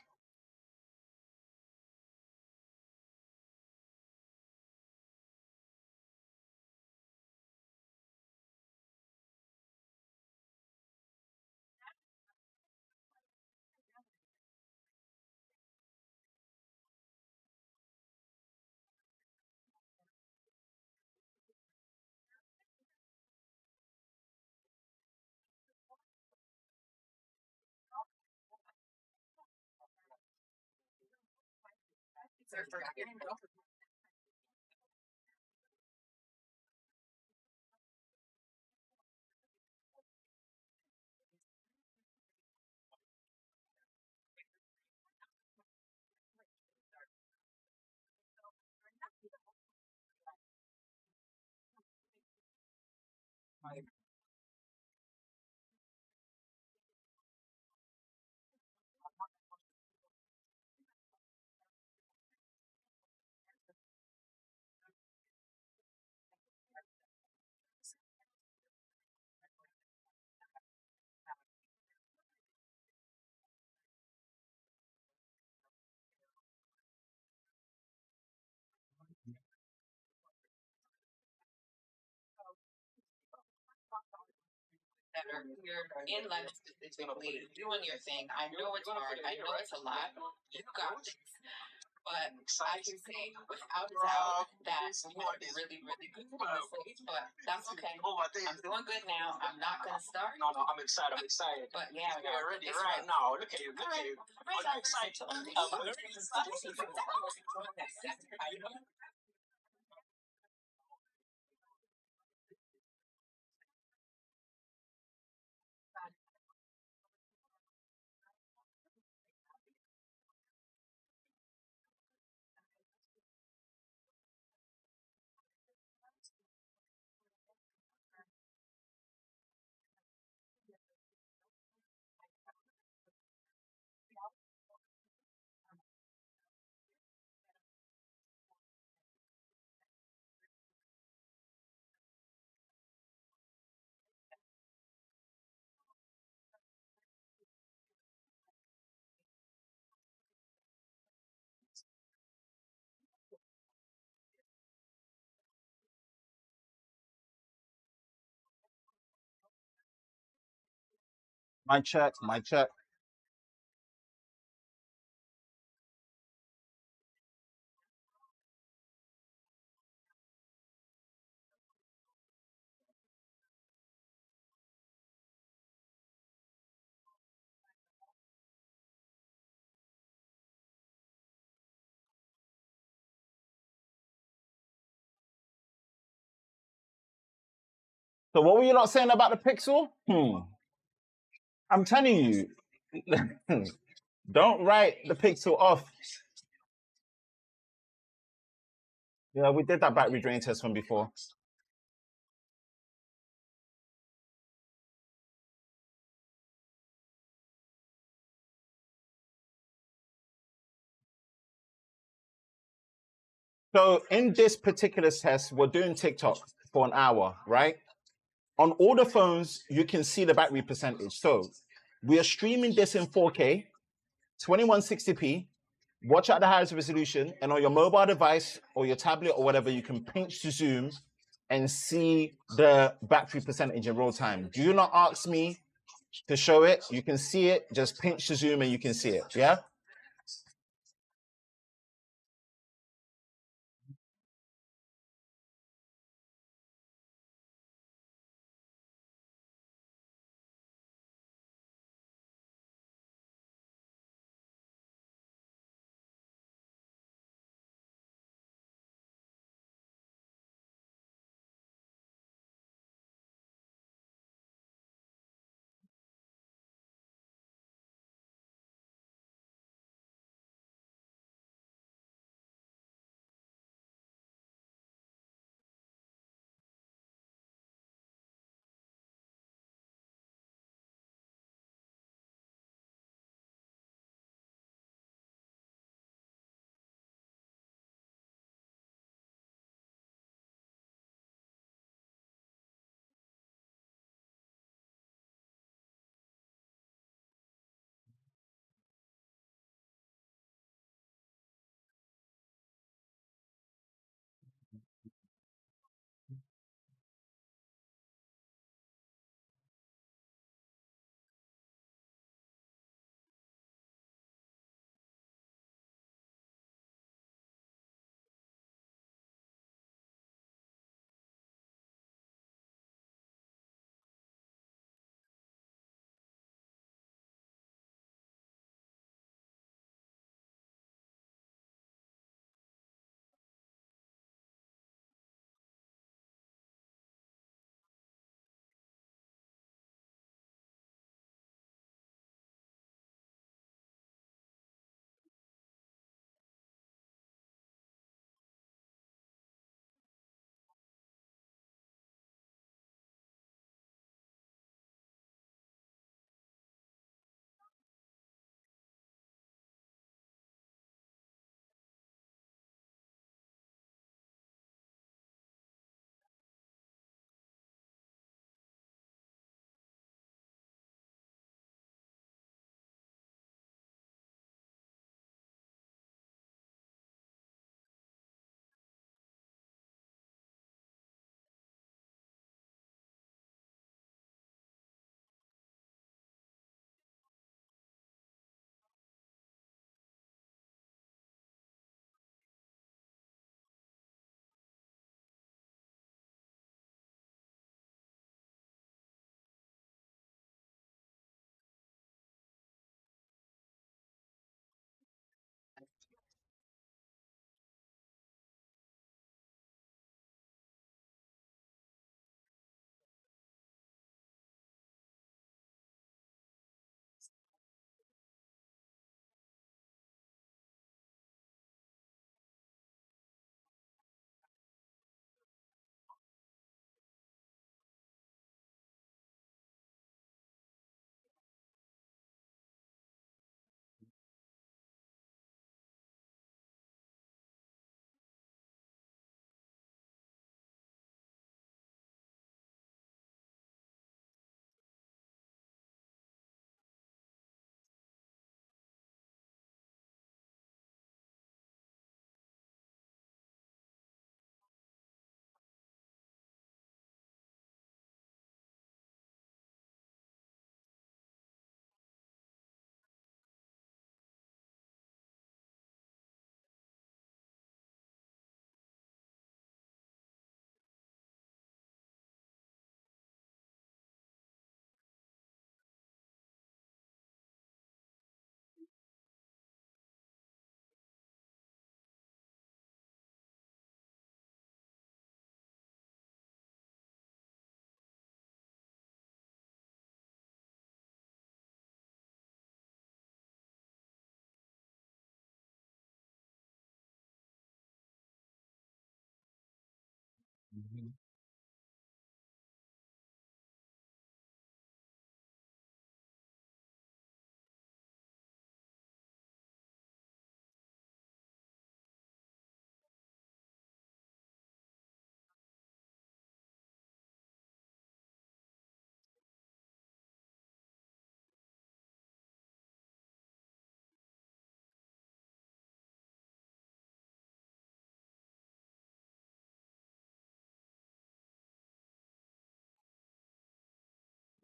Speaker 1: You're in life specifically doing your thing. I know it's hard. I know it's a lot. You got this. But I can say without a doubt that we have been really, really good for this, but that's okay. I'm doing good now. I'm not gonna start. No, I'm excited. I'm excited. But yeah, you're ready right now. Look at you. Look at you. I'm excited. My check, my check. So what were you not saying about the Pixel? I'm telling you, don't write the Pixel off. Yeah, we did that battery drain test from before. So in this particular test, we're doing TikTok for an hour, right? On all the phones, you can see the battery percentage. So we are streaming this in 4K, 2160p. Watch at the highest resolution, and on your mobile device or your tablet or whatever, you can pinch to zoom and see the battery percentage in real time. Do not ask me to show it. You can see it. Just pinch the zoom and you can see it. Yeah.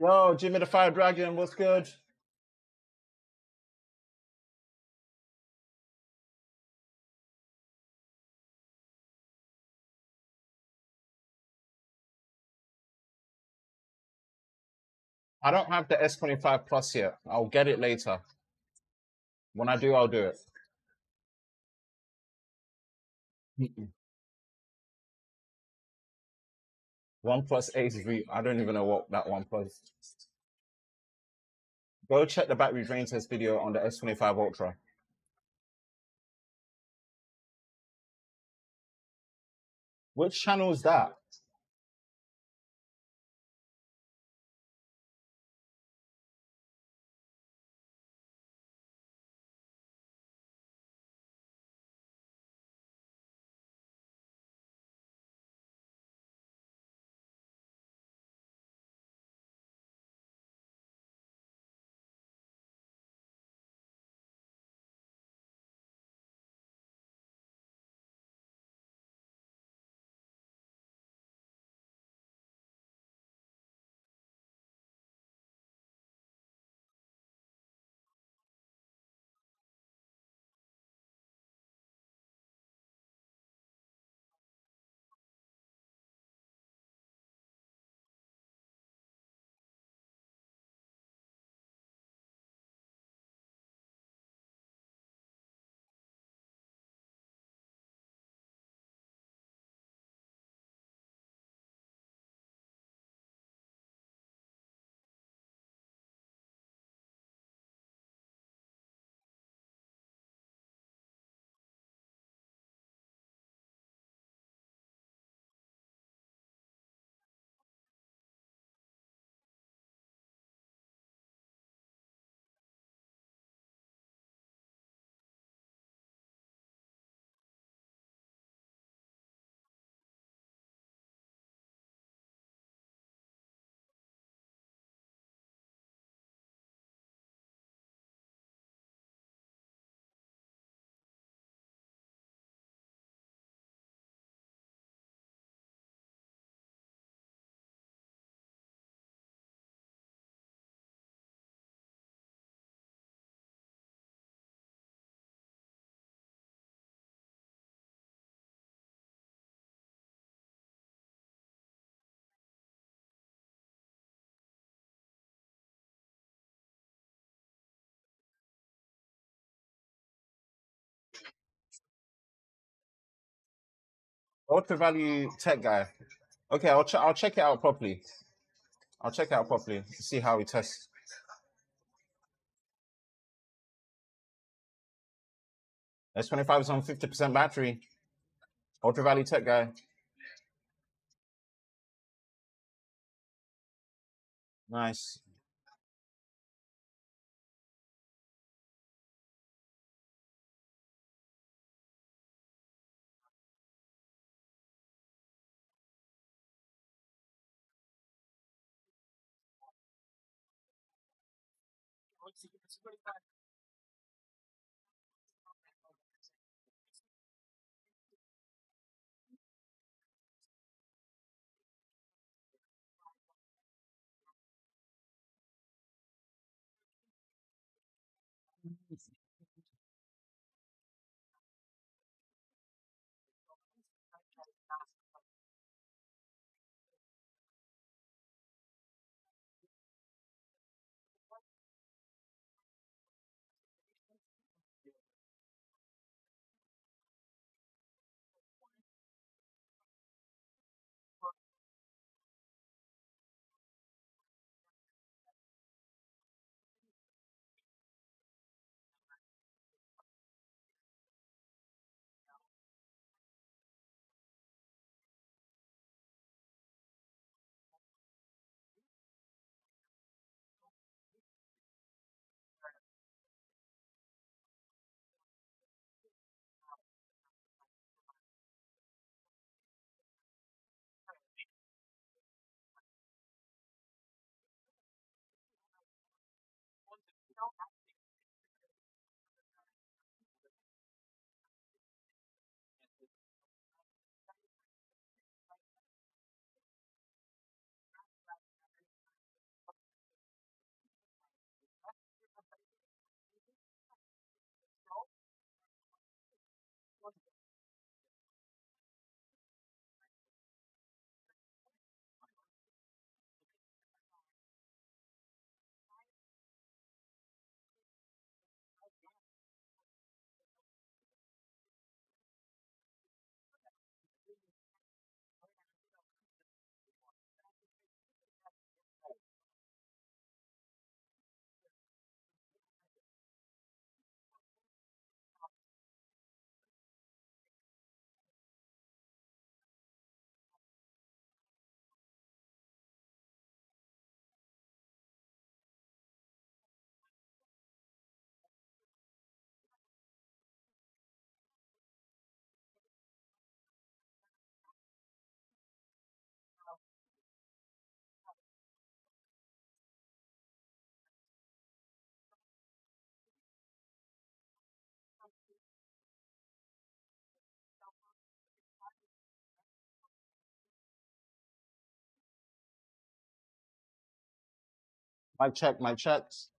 Speaker 1: Yo, Jimmy the Fire Dragon, what's good? I don't have the S25 Plus yet. I'll get it later. When I do, I'll do it. Mm-mm. OnePlus 8V. I don't even know what that OnePlus. Go check the battery drain test video on the S25 Ultra. Which channel is that? Ultra value tech guy. Okay, I'll check it out properly. I'll check it out properly. See how he tests. S25 is on 50% battery. Ultra value tech guy. Nice. My check, my checks.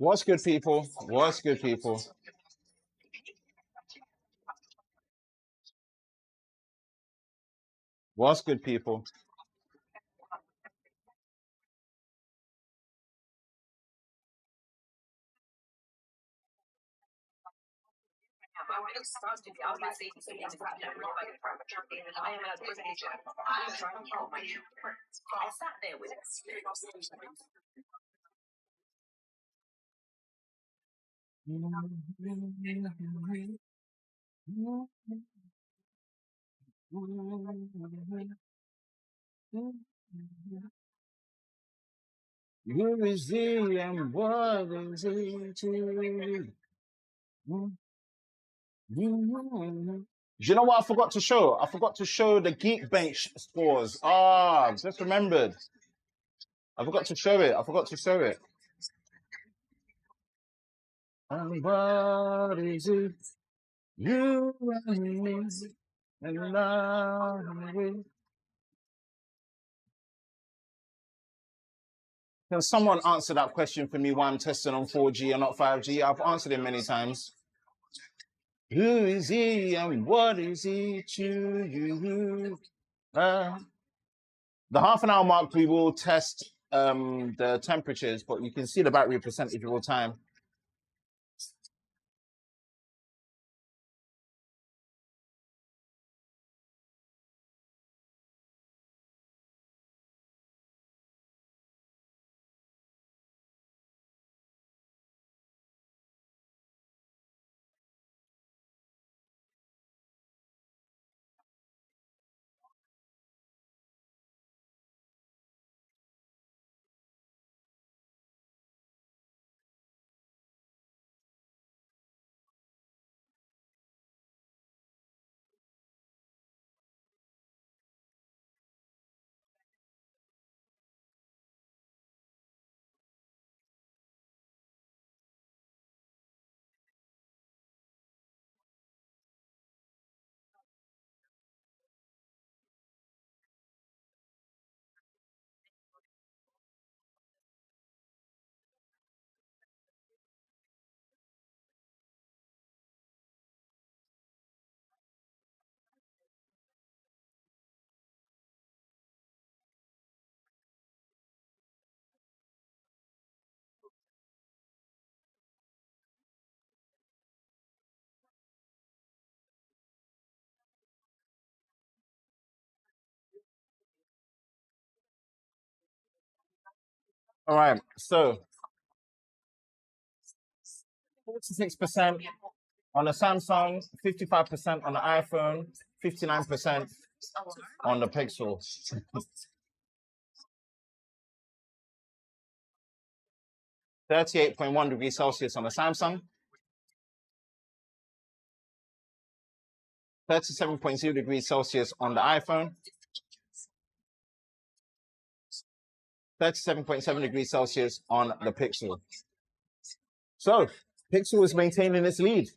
Speaker 1: What's good, people? What's good, people? What's good, people? Who is he and what is he to you? Do you know what I forgot to show? I forgot to show the Geekbench scores. Ah, just remembered. I forgot to show it. I forgot to show it. And what is it? You and me and I. Can someone answer that question for me why I'm testing on 4G and not 5G? I've answered it many times. Who is he and what is he to you? The half an hour mark, we will test the temperatures, but you can see the battery percentage all the time. All right, so 46% on the Samsung, 55% on the iPhone, 59% on the Pixel. 38.1 degrees Celsius on the Samsung, 37.0 degrees Celsius on the iPhone, 37.7 degrees Celsius on the Pixel. So, Pixel is maintaining its lead.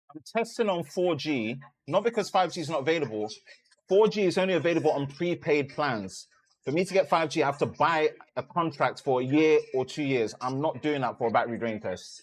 Speaker 1: I'm testing on 4G, not because 5G is not available. 4G is only available on prepaid plans. For me to get 5G, I have to buy a contract for a year or 2 years. I'm not doing that for a battery drain test.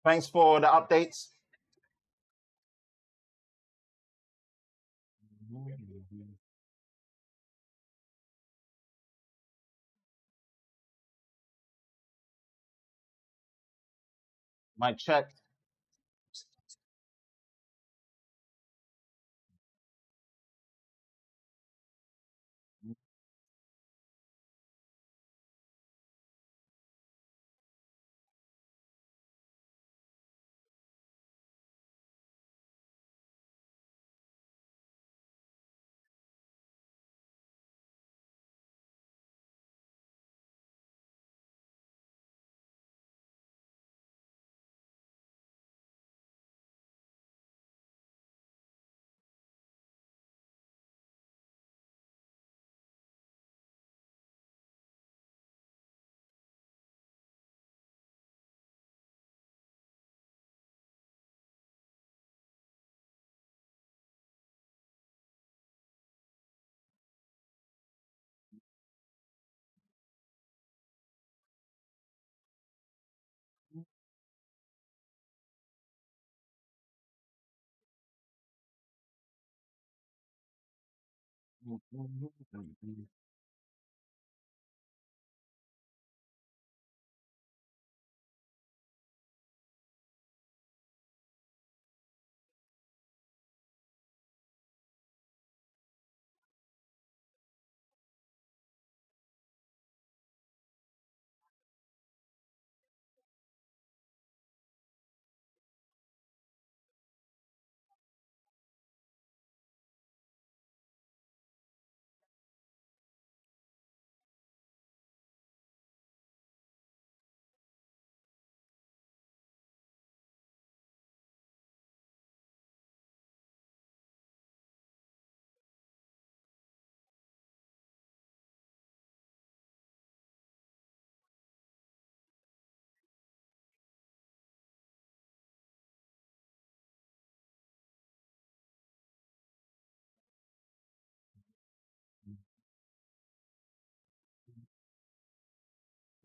Speaker 1: Thanks for the updates. My check.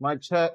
Speaker 1: Mic check.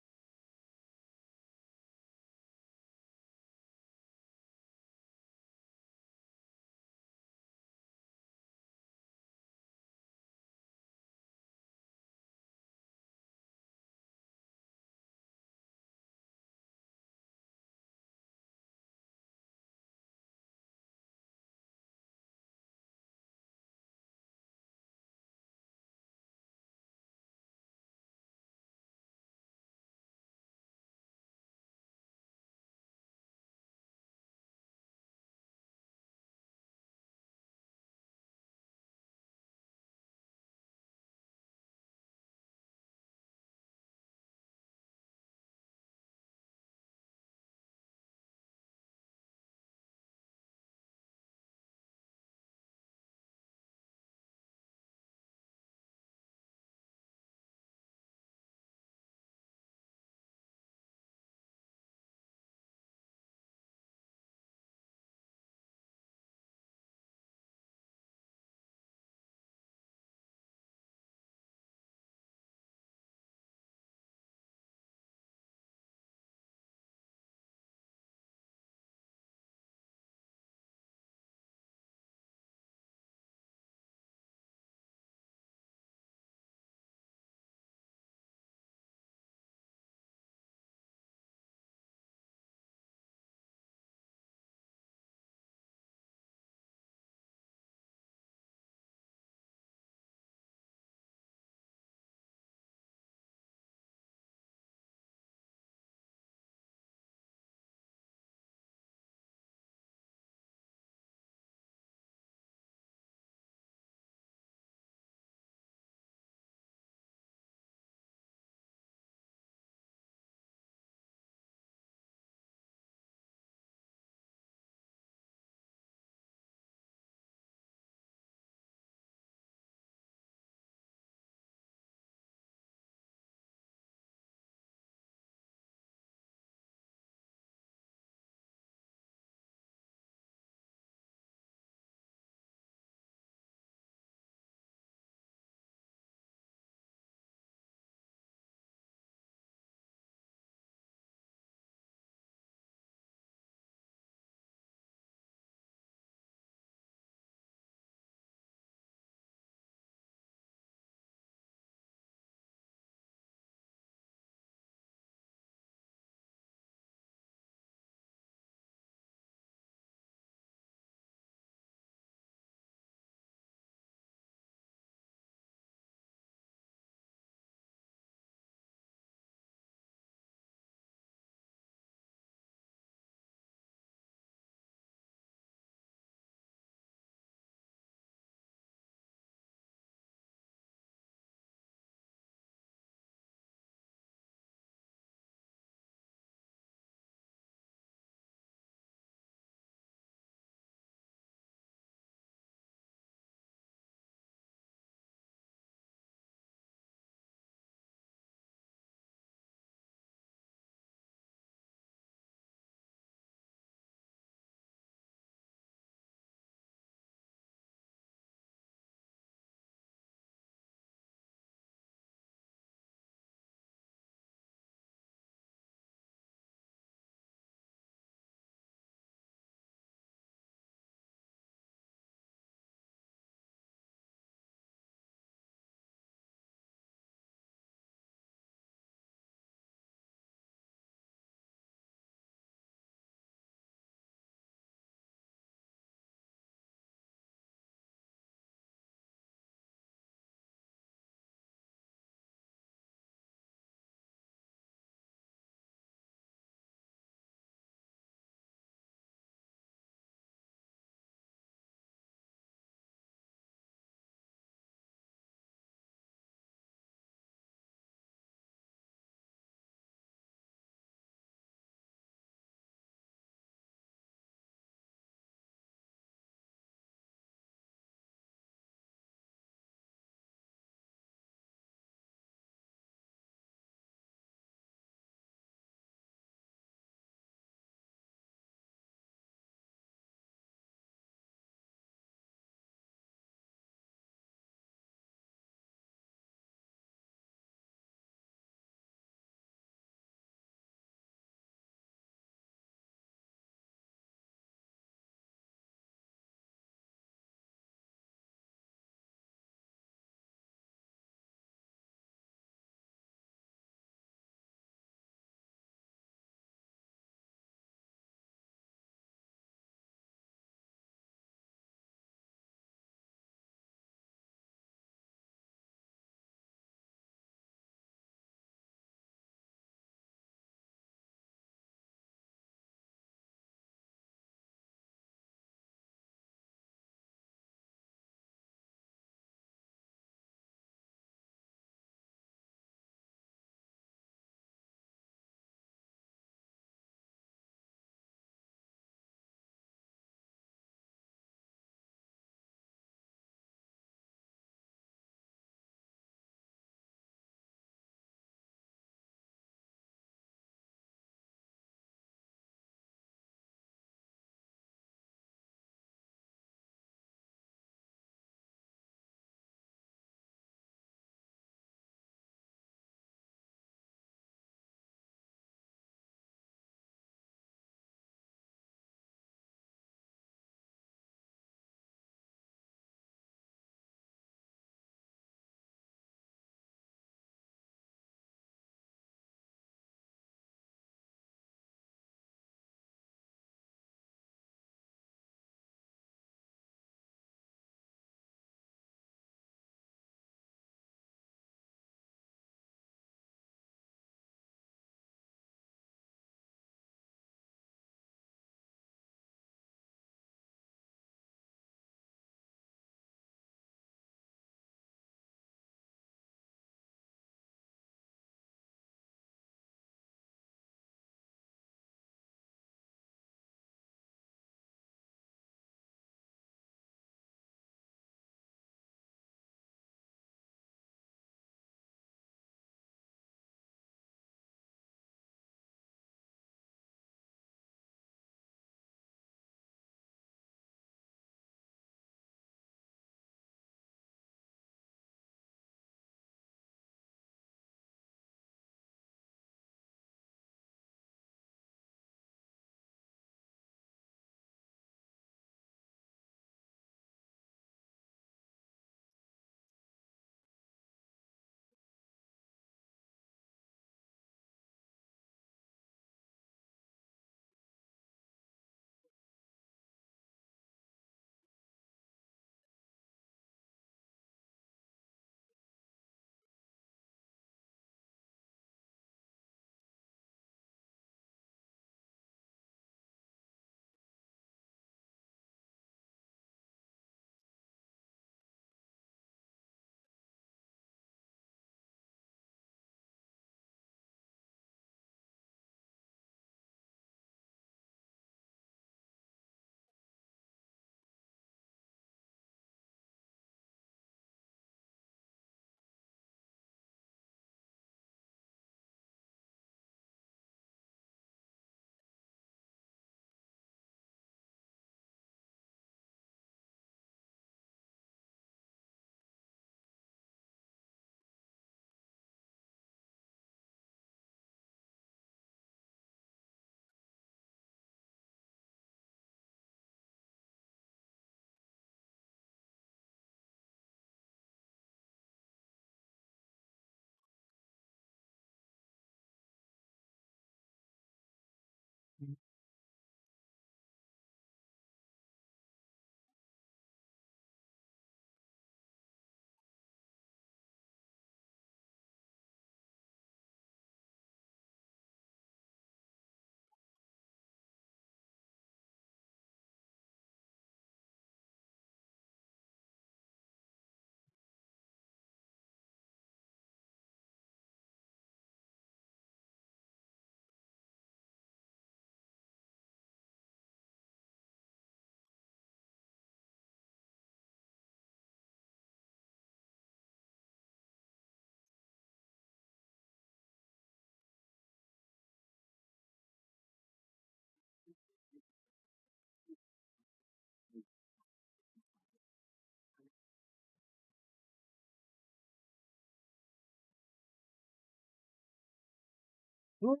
Speaker 2: Who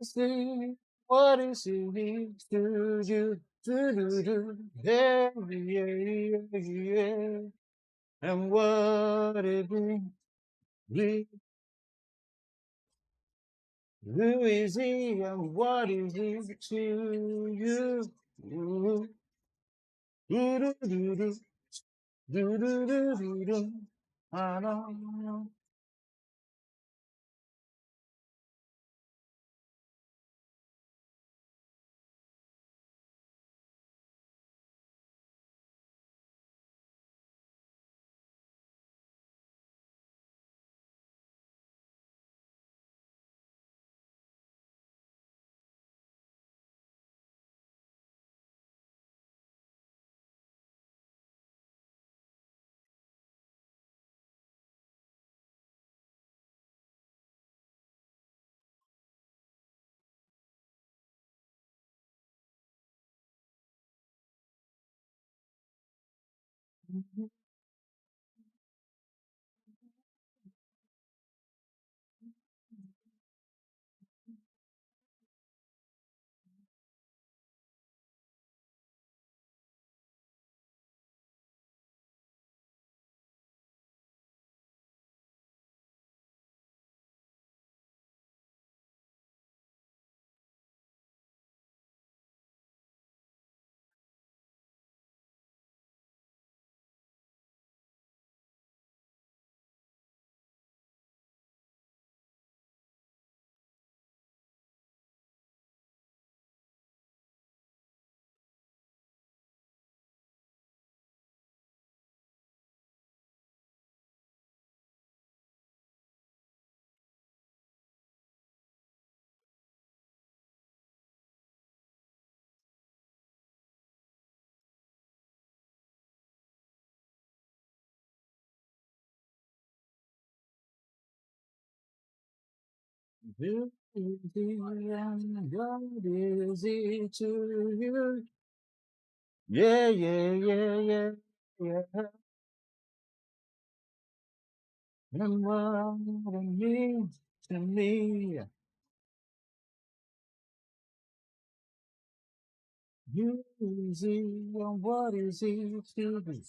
Speaker 2: is he? What is he to you? Do. Yeah, yeah, yeah. And what it be? Who is he and what is he to you? Do, do, do, do, do, do, do, do, do. I don't know. Who is he and what is he to you? Yeah, yeah, yeah, yeah, yeah. And what it means to me. Who is he and what is he to me?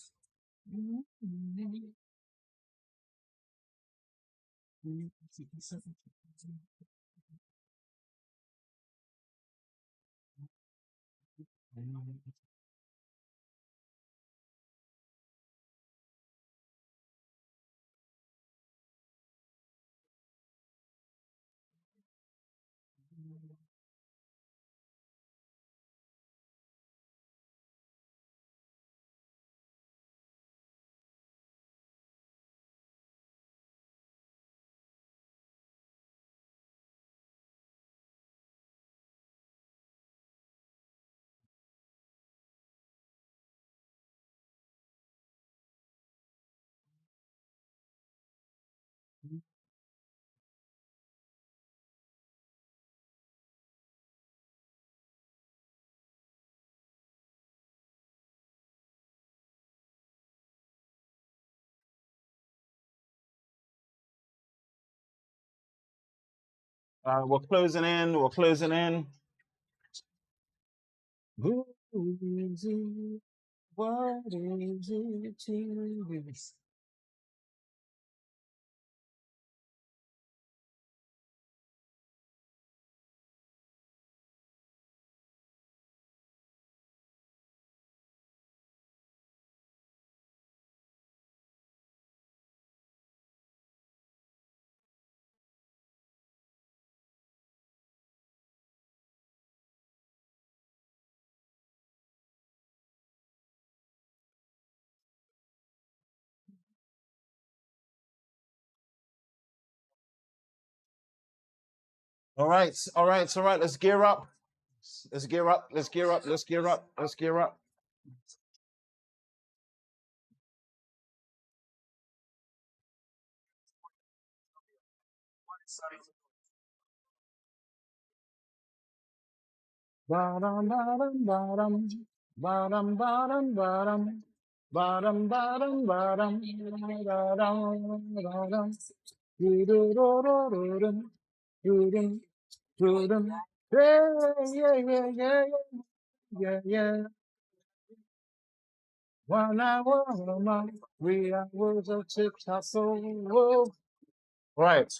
Speaker 2: We're closing in. We're closing in. Who is he? What is it to you? All right, all right, all right. Let's gear up. Let's gear up. Let's gear up. Let's gear up. Let's gear up. Bottom, bottom, bottom, bottom, bottom, bottom, bottom, bottom, bottom, bottom, bottom. Do-dum, do-dum. Yeah, yeah, yeah, yeah, yeah, yeah. 1 hour a month, 3 hours of TikTok. Oh, right.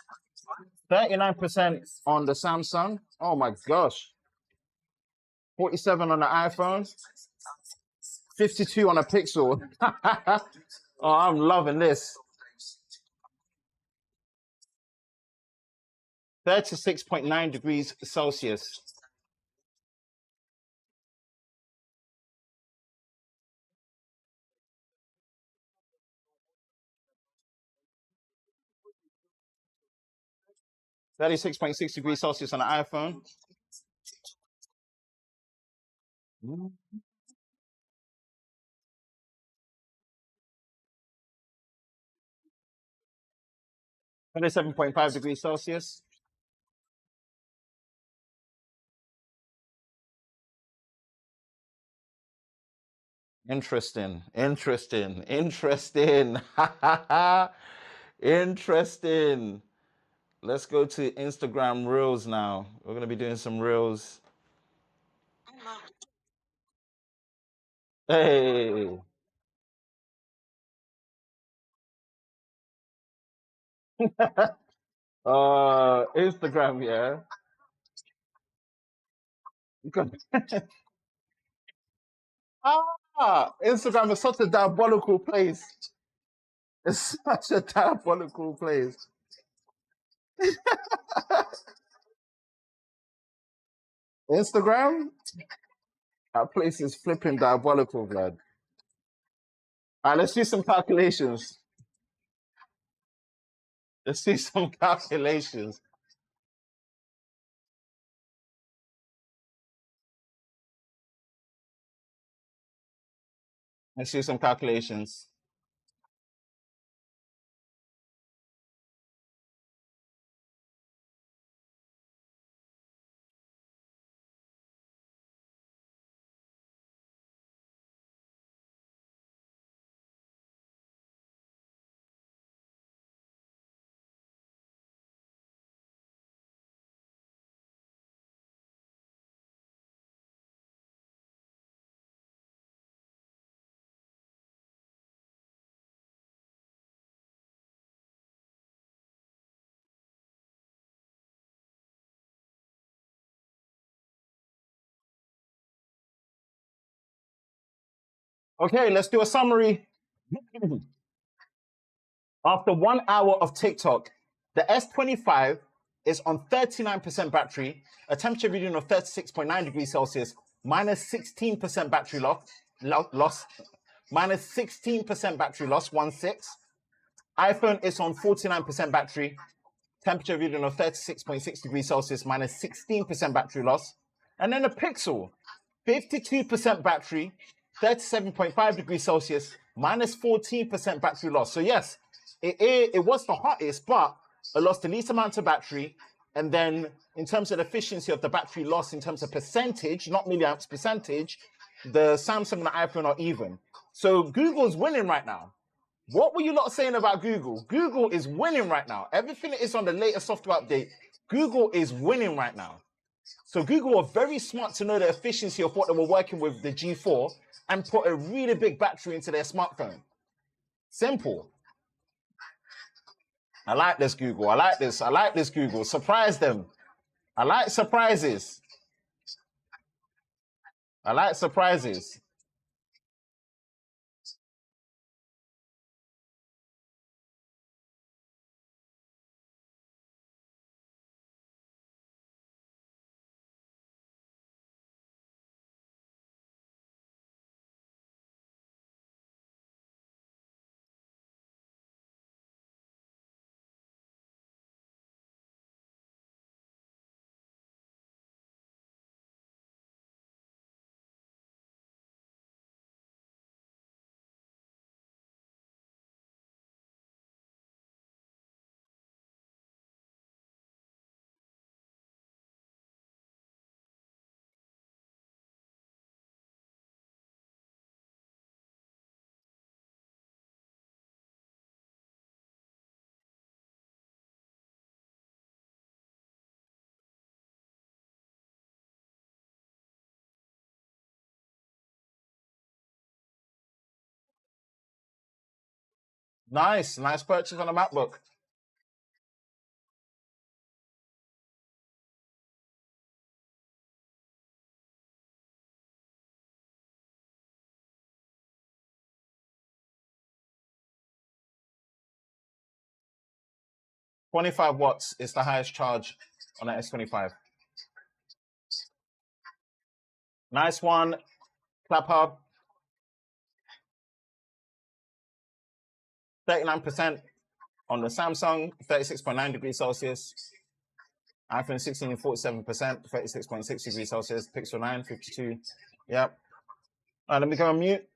Speaker 2: 39% on the Samsung. Oh my gosh. 47 on the iPhone. 52 on a Pixel. Oh, I'm loving this. 36.9 degrees Celsius. $36.6 degrees Celsius on the iPhone. Mm. 27.5 degrees Celsius. Interesting. Interesting. Interesting. Interesting. Let's go to Instagram Reels now. We're going to be doing some Reels. Hey. Instagram, yeah. Good. Instagram is such a diabolical place. It's such a diabolical place. Instagram, that place is flipping diabolical, blood. All right, let's do some calculations. Let's do some calculations. Let's do some calculations. Okay, let's do a summary. After 1 hour of TikTok, the S25 is on 39% battery, a temperature reading of 36.9 degrees Celsius, minus 16% battery loss, minus 16% battery loss, 1.6. iPhone is on 49% battery, temperature reading of 36.6 degrees Celsius, minus 16% battery loss. And then the Pixel, 52% battery, 37.5 degrees Celsius, minus 14% battery loss. So yes, it was the hottest, but it lost the least amount of battery. And then in terms of the efficiency of the battery loss, in terms of percentage, not milliamps, percentage, the Samsung and the iPhone are even. So Google's winning right now. What were you lot saying about Google? Google is winning right now. Everything that is on the latest software update, Google is winning right now. So Google are very smart to know the efficiency of what they were working with the G4 and put a really big battery into their smartphone. Simple. I like this, Google. I like this. I like this, Google. Surprise them. I like surprises. I like surprises. Nice purchase on a MacBook. $25 is the highest charge on the S25. Nice one, Clap Hub. 39% on the Samsung, 36.9 degrees Celsius. iPhone 16, 47%, 36.6 degrees Celsius. Pixel 9, 52. Yep. Let me go on mute.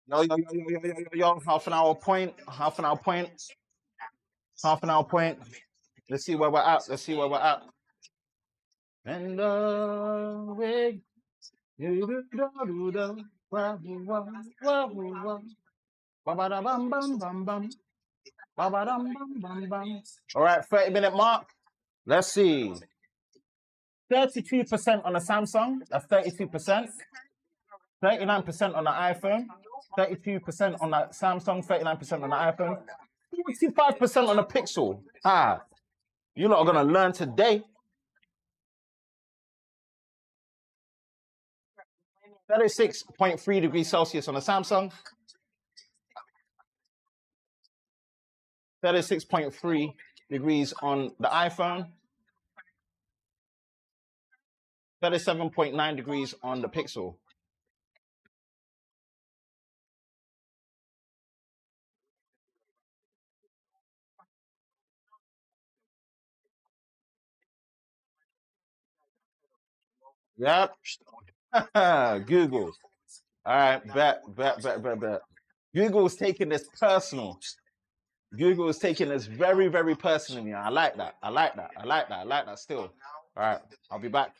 Speaker 1: Yo, yo, yo, yo, yo, yo, yo, yo. Half an hour point. Half an hour point. Half an hour point. Let's see where we're at. Let's see where we're at. And way. Ba-ba-da-bum, bum, bum, bum. Ba-ba-dum, bum, bum, bum. All right, 30-minute mark. Let's see. 32% on the Samsung. That's 32%. 39% on the iPhone. 32% on the Samsung. 39% on the iPhone. 45% on the Pixel. Ah, you lot are gonna learn today. 36.3 degrees Celsius on the Samsung. 36.3 degrees on the iPhone. 37.9 degrees on the Pixel. Yep. Google. All right, bet. Google's taking this personal. Google is taking this very, very personally. I like that. I like that still. All right, I'll be back.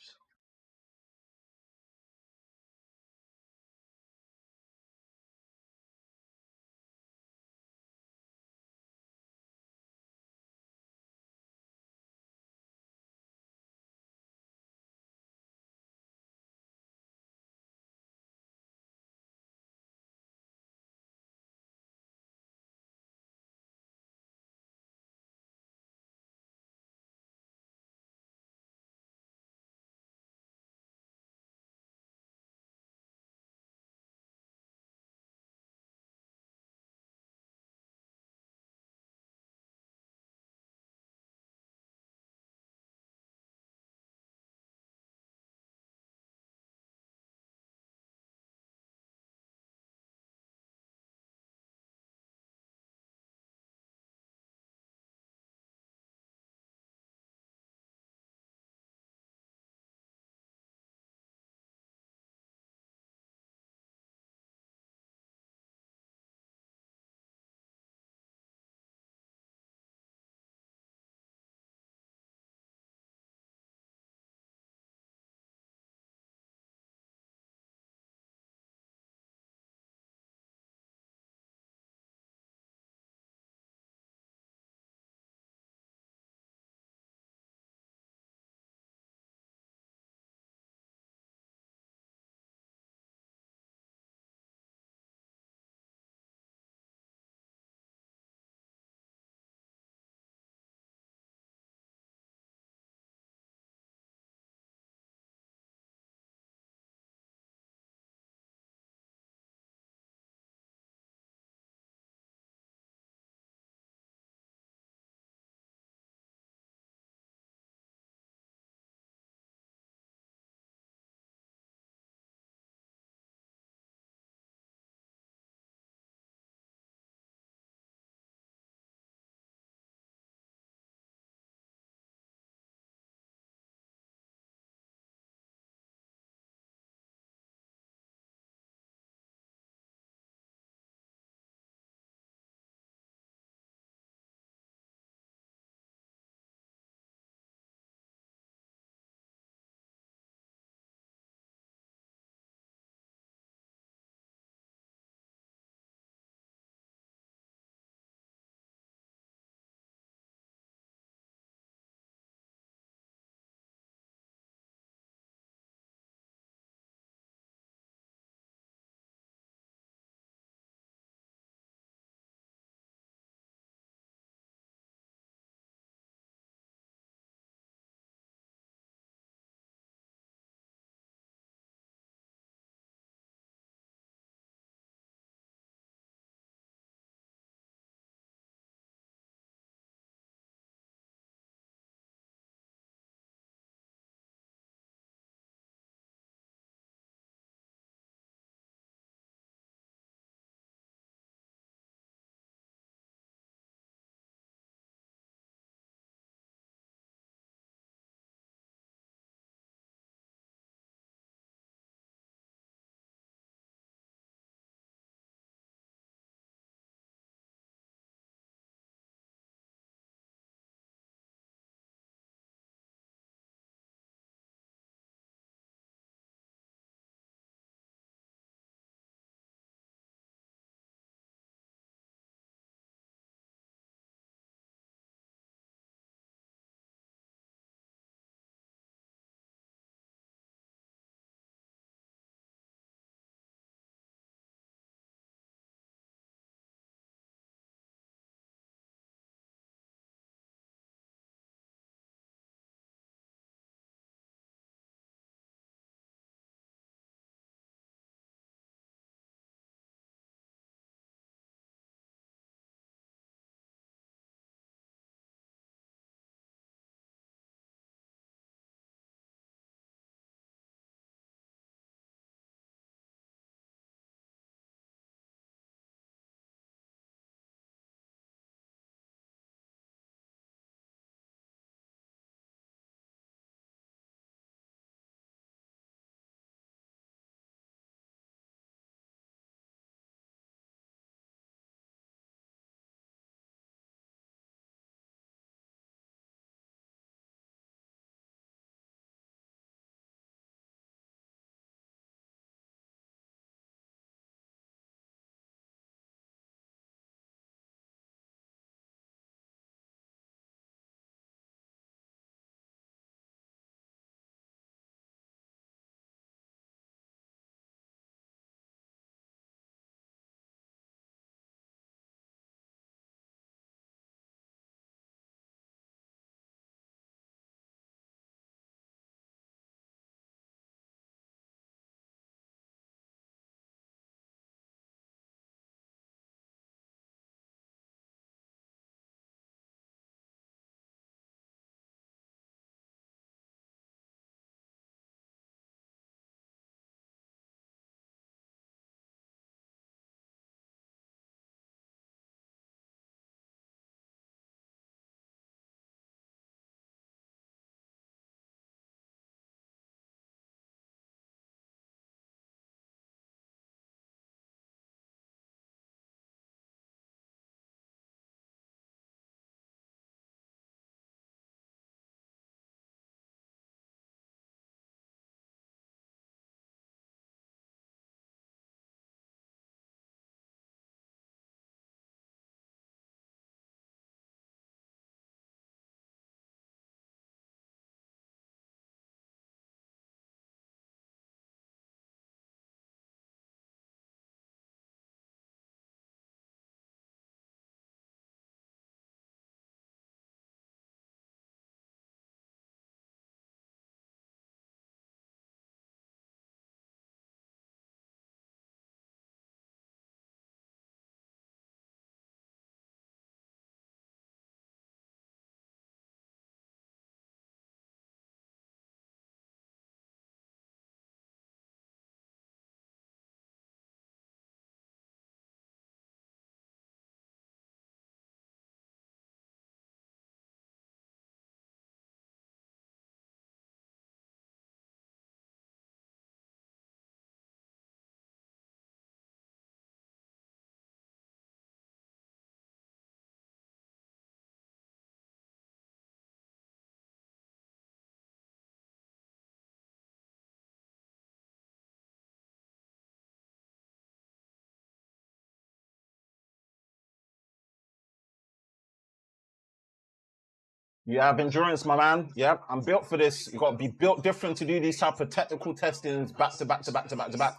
Speaker 2: You have endurance, my man. Yep, I'm built for this. You got to be built different to do these type of technical testings back to back to back to back to back.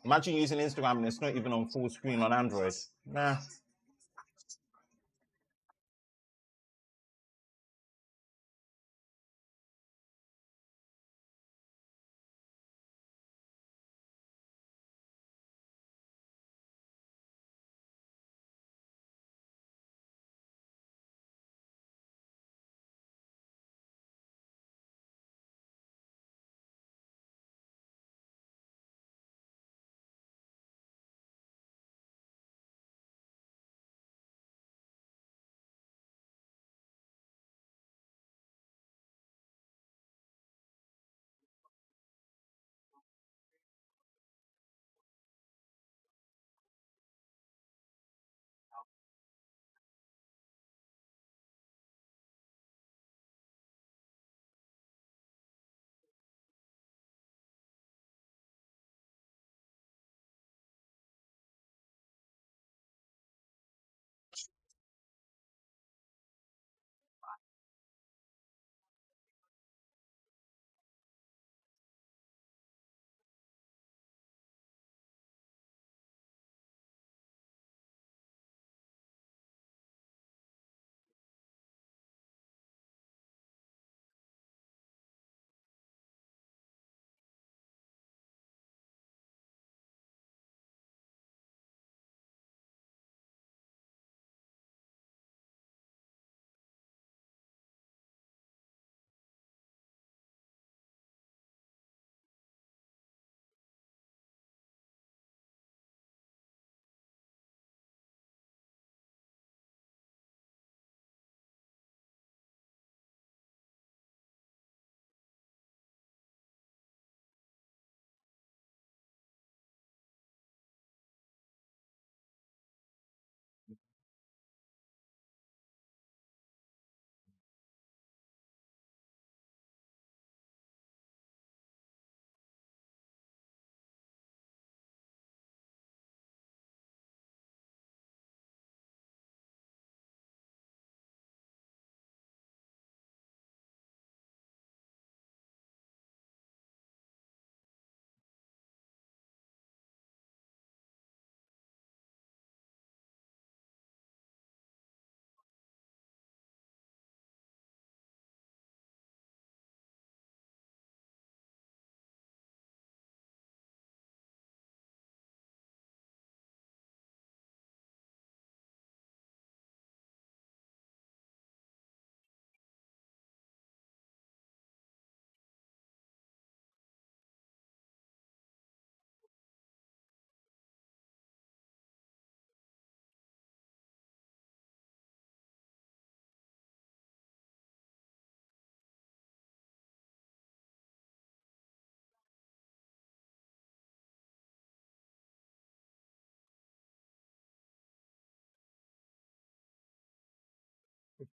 Speaker 2: Imagine using Instagram and it's not even on full screen on Android. Nah.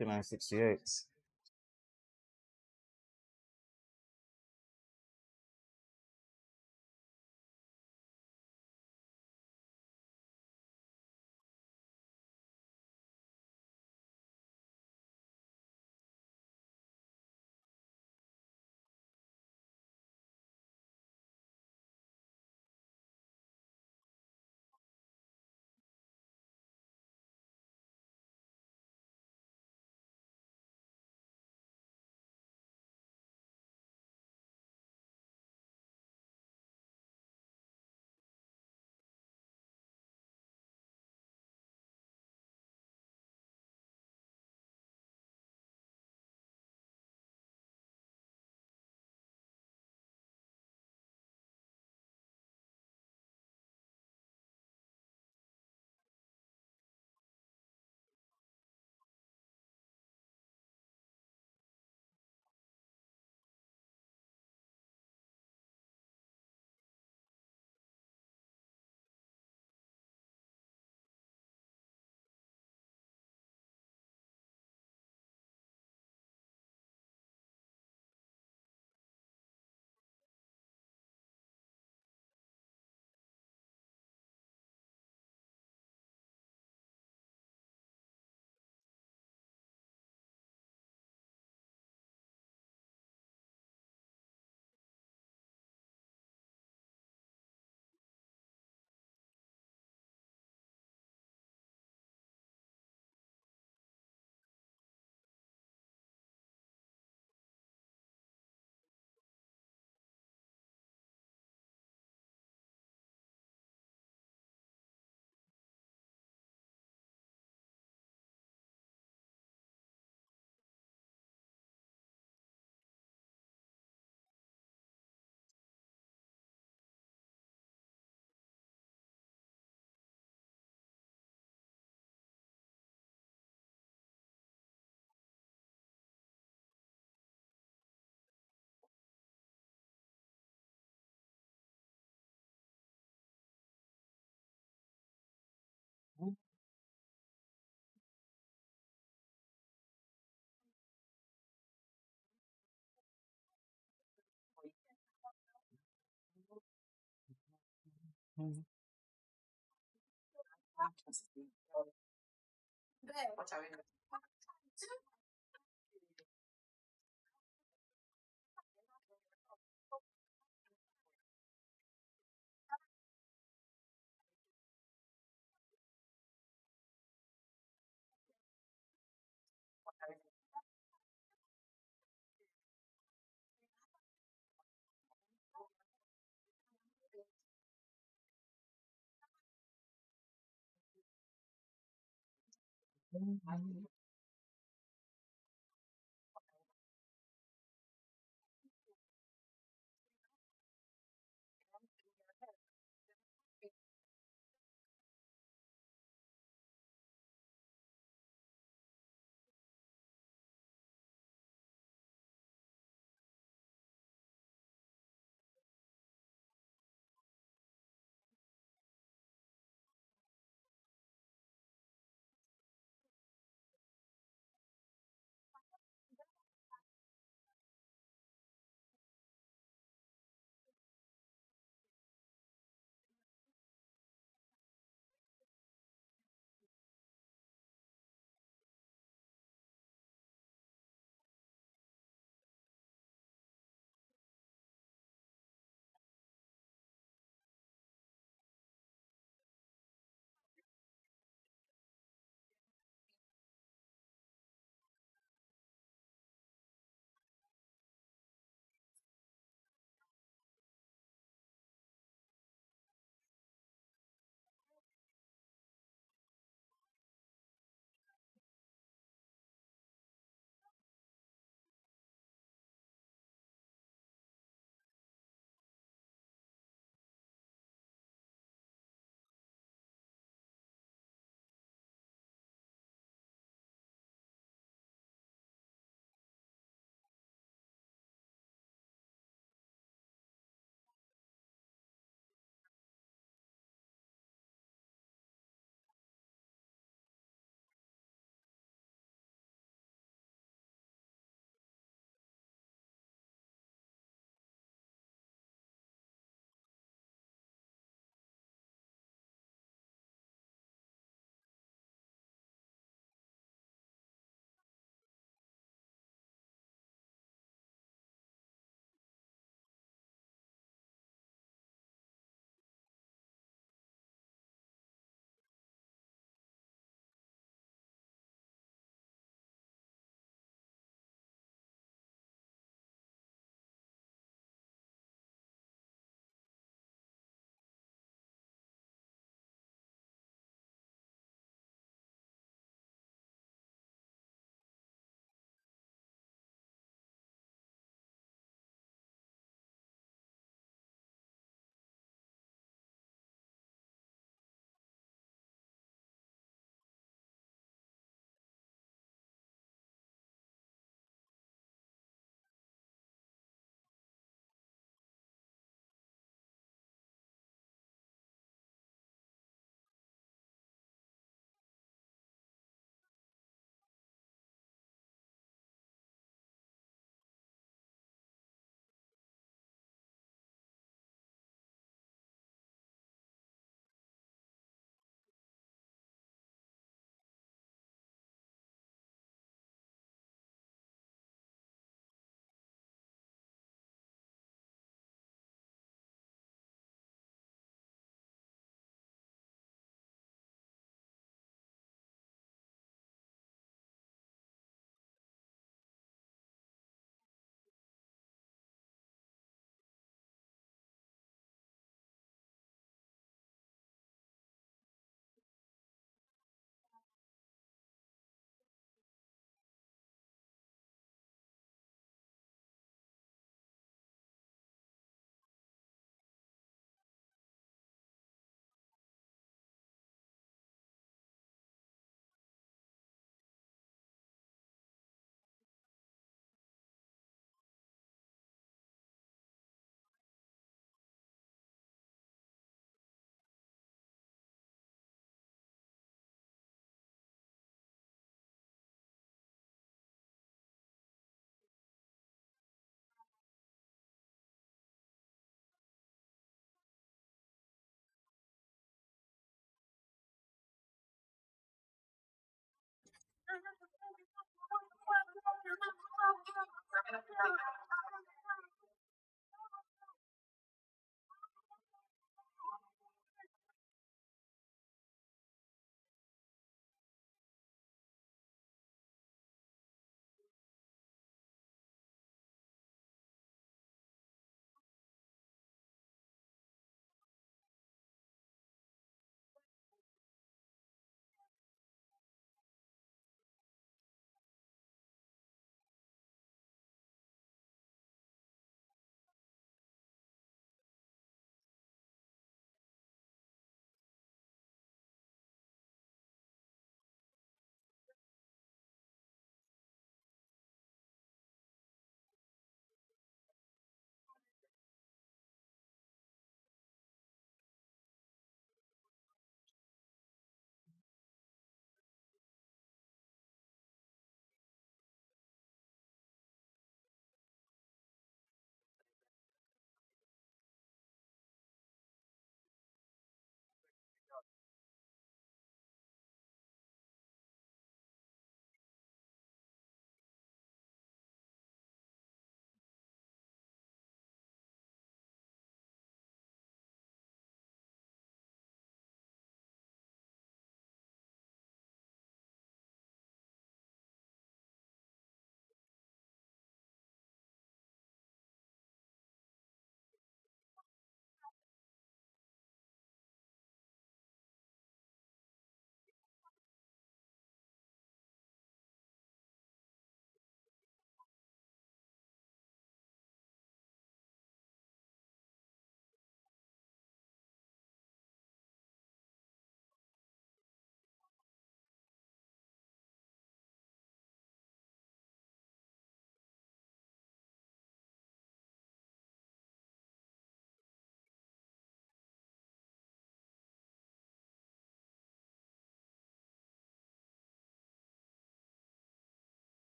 Speaker 2: $59.68.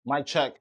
Speaker 2: Mic check.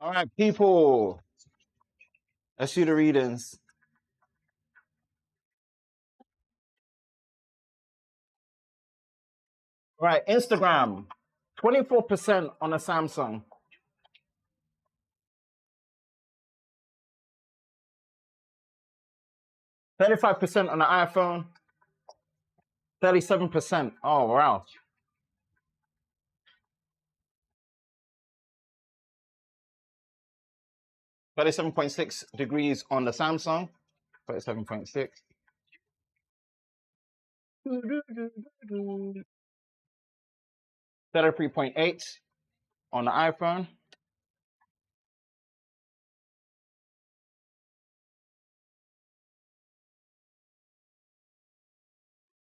Speaker 2: All right, people. Let's do the readings. All right, Instagram, 24% on a Samsung. 35% on the iPhone. 37%. Oh, wow. 37.6 degrees on the Samsung. 37.6. 33.8 on the iPhone.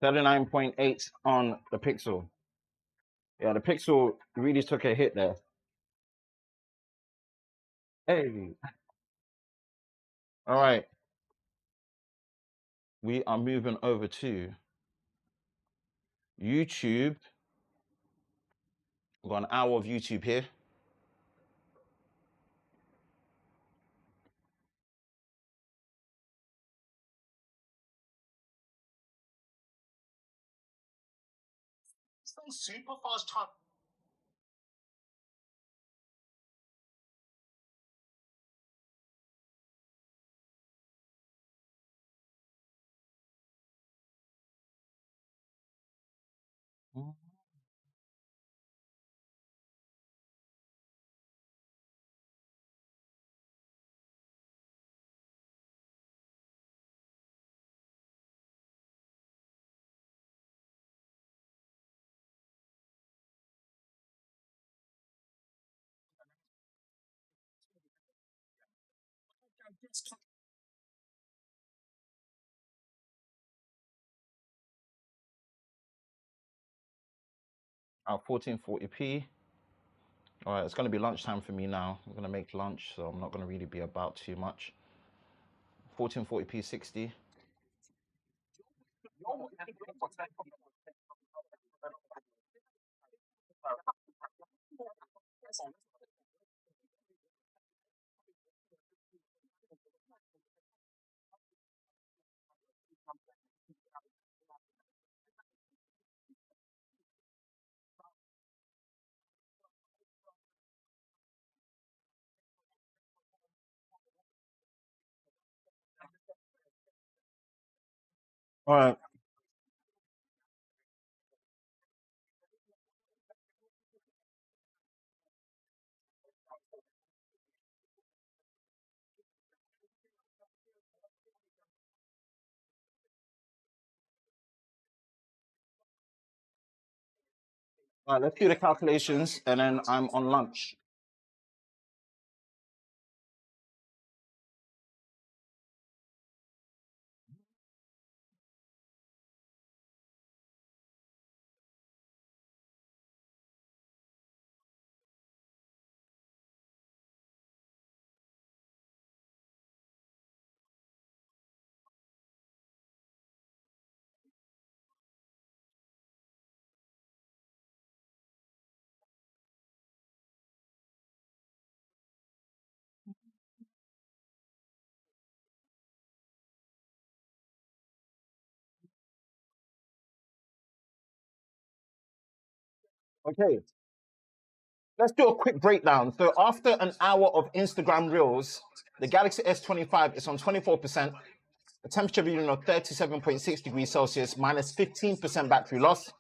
Speaker 2: 39.8 on the Pixel. Yeah, the Pixel really took a hit there. Hey. All right. We are moving over to YouTube. We've got an hour of YouTube here. Super fast time. At 1440p. All right, it's going to be lunchtime for me now. I'm going to make lunch, so I'm not going to really be about too much. 1440p 60. All right. All right, let's do the calculations, and then I'm on lunch. Okay, let's do a quick breakdown. So after an hour of Instagram Reels, the Galaxy S25 is on 24%, a temperature reading of 37.6 degrees Celsius, minus 15% battery loss.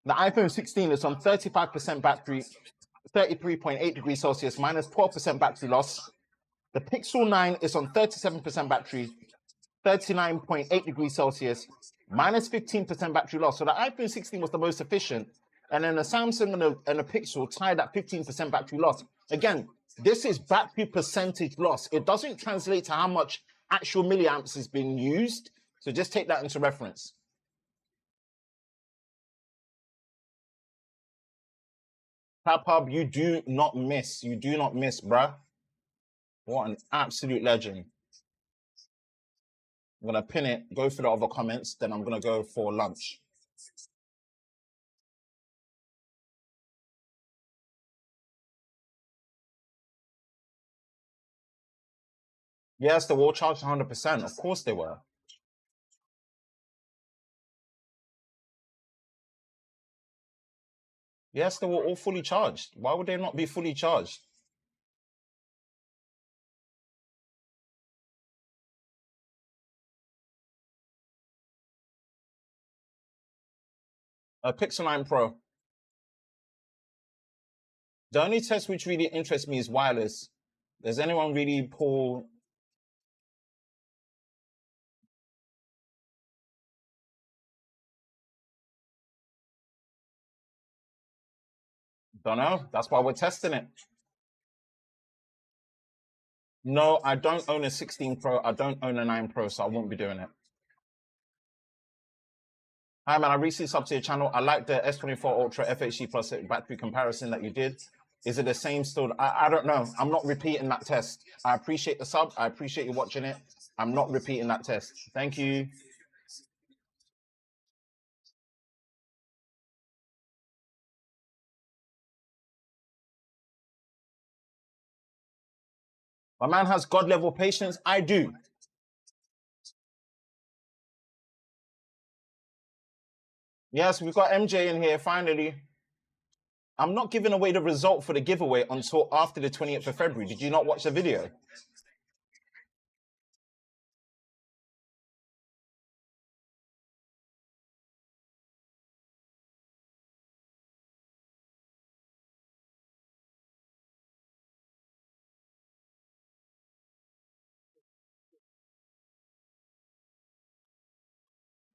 Speaker 2: The iPhone 16 is on 35% battery, 33.8 degrees Celsius, minus 12% battery loss. The Pixel 9 is on 37% battery, 39.8 degrees Celsius, minus 15% battery loss. So the iPhone 16 was the most efficient. And then the Samsung and the Pixel tied at 15% battery loss. Again, this is battery percentage loss. It doesn't translate to how much actual milliamps is being used. So just take that into reference. Tapub, you do not miss. You do not miss, bruh. What an absolute legend. I'm going to pin it, go through the other comments, then I'm going to go for lunch. Yes, they were all charged 100%. Of course they were. Yes, they were all fully charged. Why would they not be fully charged? Pixel 9 Pro. The only test which really interests me is wireless. Does anyone really pull? Don't know. That's why we're testing it. No, I don't own a 16 Pro. I don't own a 9 Pro, so I won't be doing it. Hi, man. I recently subbed to your channel. I like the S24 Ultra FHD Plus battery comparison that you did. Is it the same still? I don't know. I'm not repeating that test. I appreciate the sub. I appreciate you watching it. I'm not repeating that test. Thank you. My man has God level patience. I do. Yes, we've got MJ in here finally. I'm not giving away the result for the giveaway until after the 20th of February. Did you not watch the video?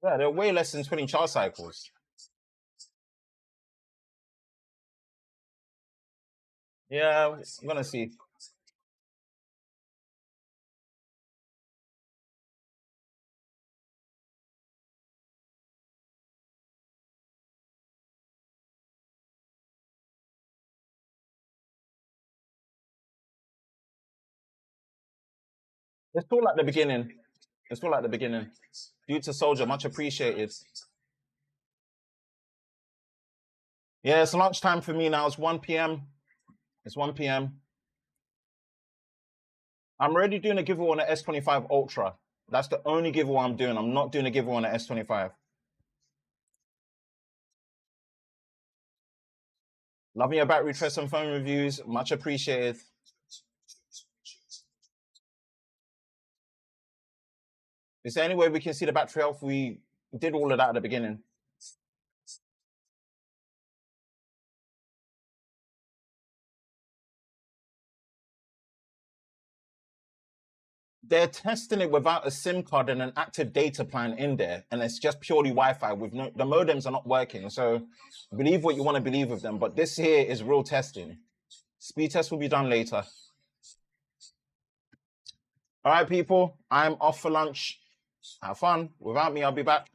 Speaker 2: Yeah, they're way less than 20 charge cycles. Yeah, I'm gonna see. It's all at the beginning. It's all at the beginning. Due to Soldier, much appreciated. Yeah, it's lunchtime for me now. It's 1 p.m. It's 1 p.m. I'm already doing a giveaway on the S25 Ultra. That's the only giveaway I'm doing. I'm not doing a giveaway on the S25. Loving your battery tests and phone reviews. Much appreciated. Is there any way we can see the battery health? We did all of that at the beginning. They're testing it without a SIM card and an active data plan in there, and it's just purely Wi-Fi with no. The modems are not working, so believe what you want to believe of them. But this here is real testing. Speed test will be done later. All right, people, I'm off for lunch. Have fun. Without me, I'll be back.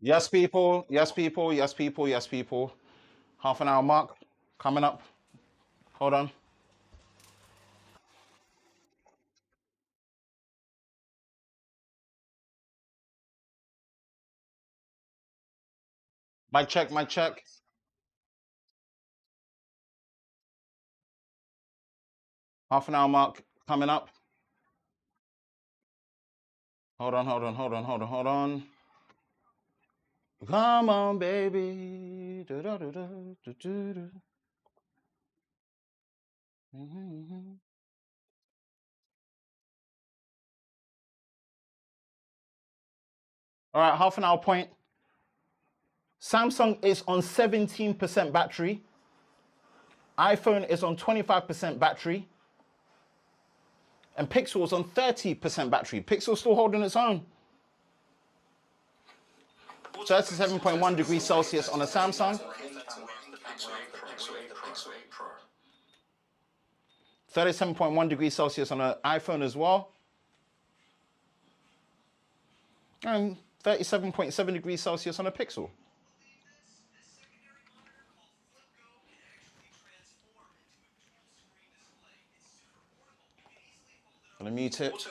Speaker 1: Yes, people. Yes, people. Yes, people. Yes, people. Half an hour mark coming up. Hold on. Mic check, mic check. Half an hour mark coming up. Hold on, hold on, hold on, hold on, hold on. Come on, baby. Do-do-do-do, do-do-do. Mhm. All right, half an hour point. Samsung is on 17% battery. iPhone is on 25% battery. And Pixel is on 30% battery. Pixel still holding its own. 37.1 degrees Celsius on a Samsung. 37.1 degrees Celsius on an iPhone as well. And 37.7 degrees Celsius on a Pixel. Gonna mute it.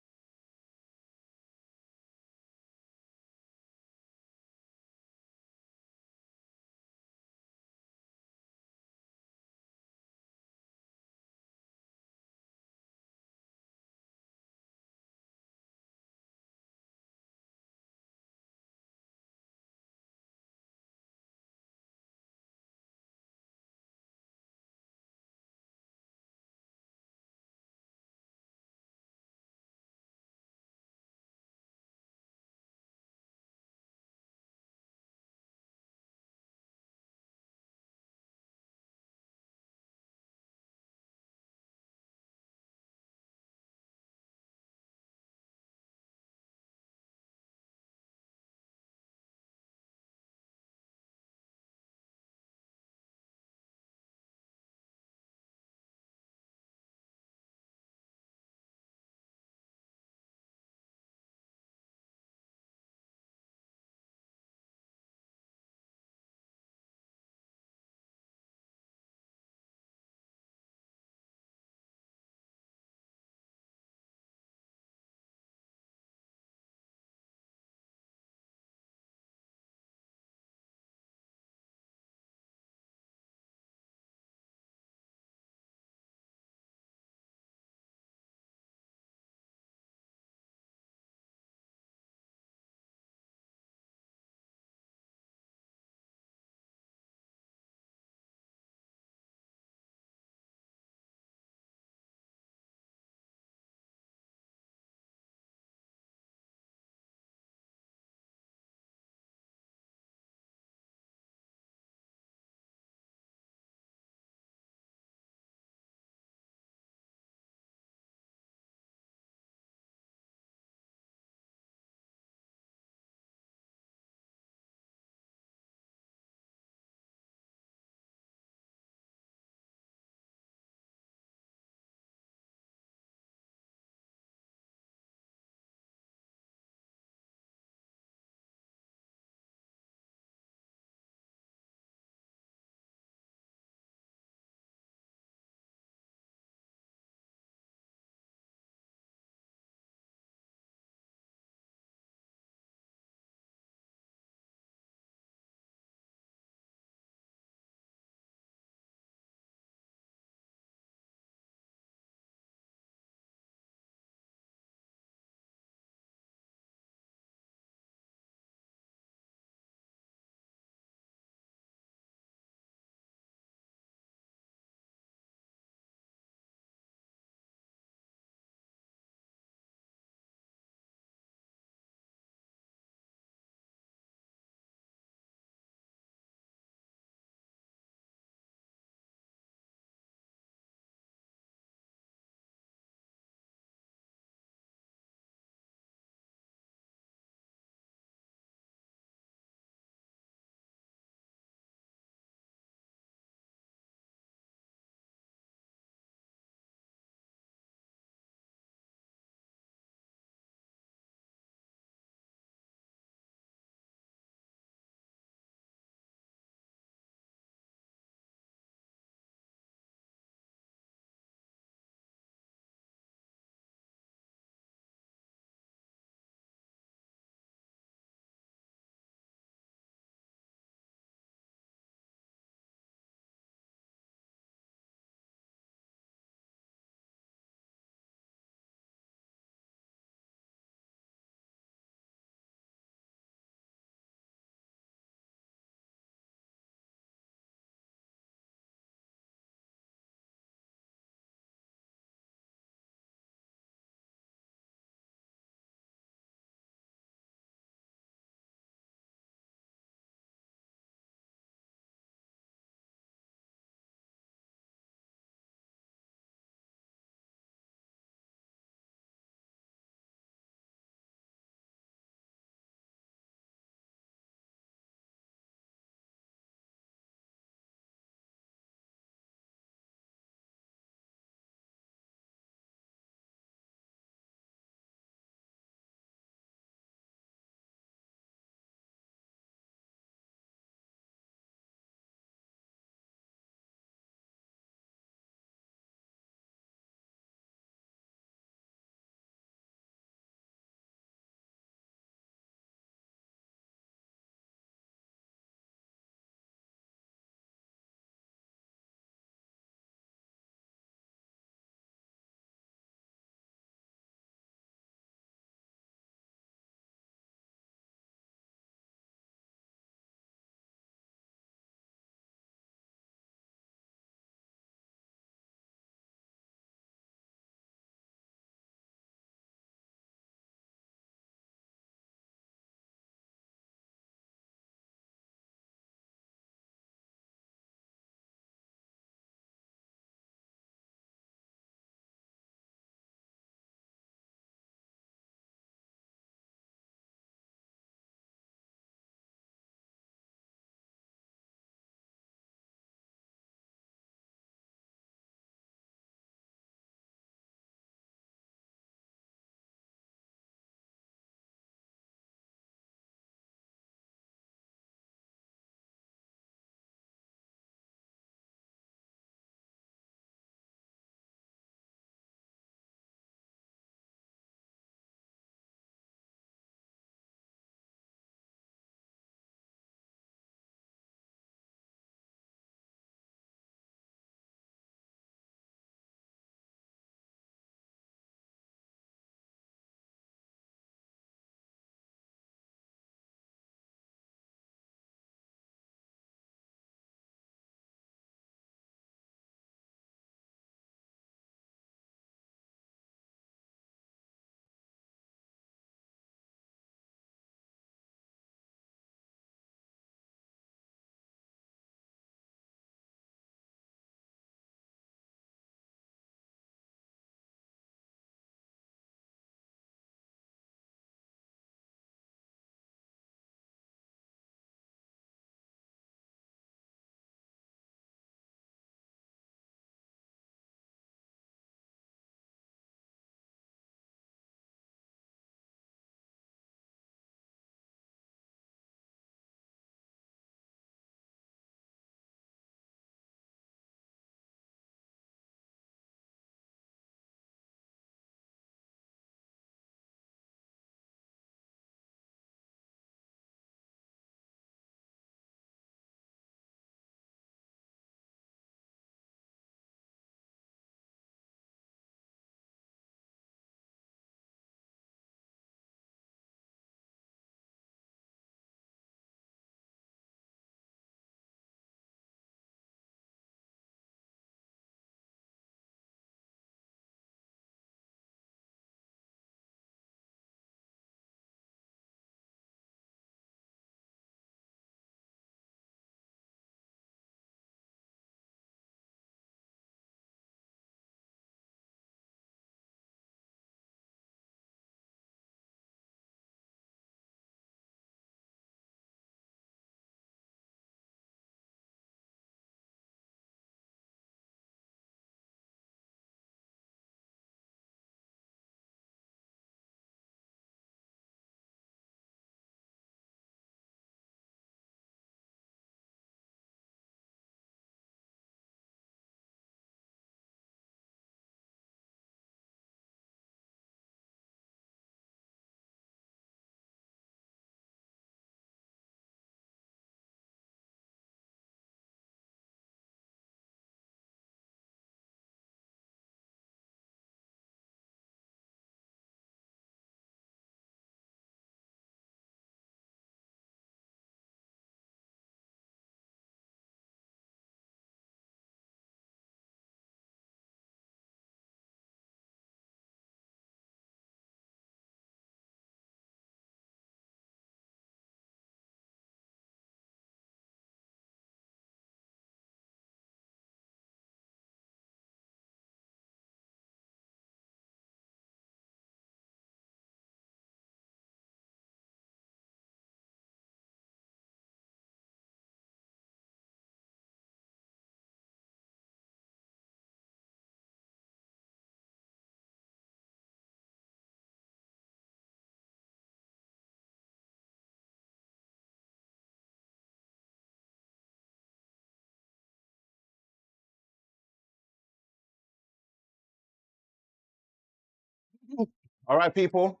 Speaker 2: All right, people.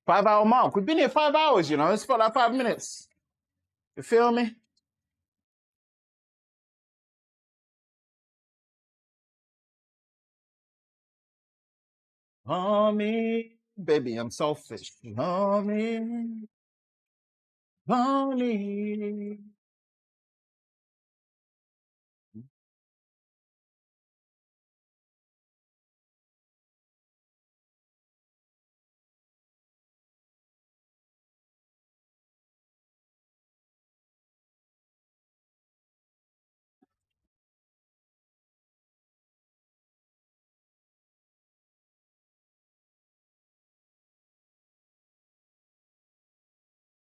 Speaker 2: 5 hour mark. We've been here 5 hours, you know. It's felt like 5 minutes. You feel me? Honey, baby, I'm selfish. Honey, honey.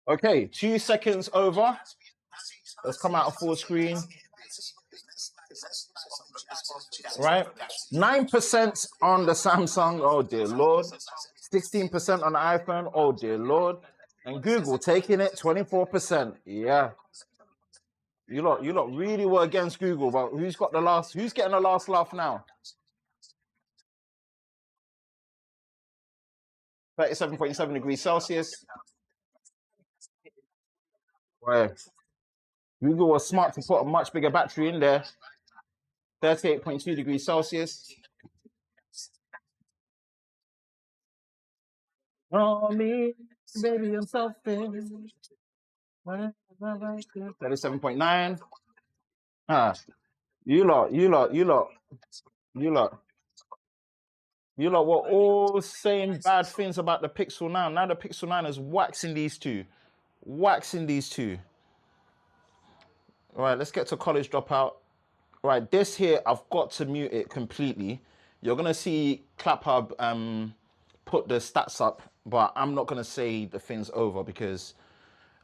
Speaker 2: Okay, 2 seconds over. Let's come out of full screen. Right? 9% on the Samsung. Oh dear Lord. 16% on the iPhone. Oh dear Lord. And Google taking it 24%. Yeah. You lot really were against Google, but who's getting the last laugh now? 37.7 degrees Celsius. Where Google was smart to put a much bigger battery in there. 38.2 degrees Celsius. Oh, me, baby, I'm selfish. 37.9. Ah, you lot, you lot, you lot, you lot. You lot were all saying bad things about the Pixel 9. Now the Pixel 9 is waxing these two. Waxing these two. All right, let's get to college dropout. Right, this here, I've got to mute it completely. You're going to see ClapHub put the stats up, but I'm not going to say the things over because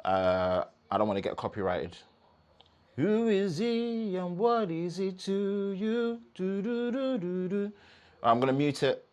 Speaker 2: I don't want to get copyrighted. Who is he and what is he to you? Do, do, do, do, do. I'm going to mute it.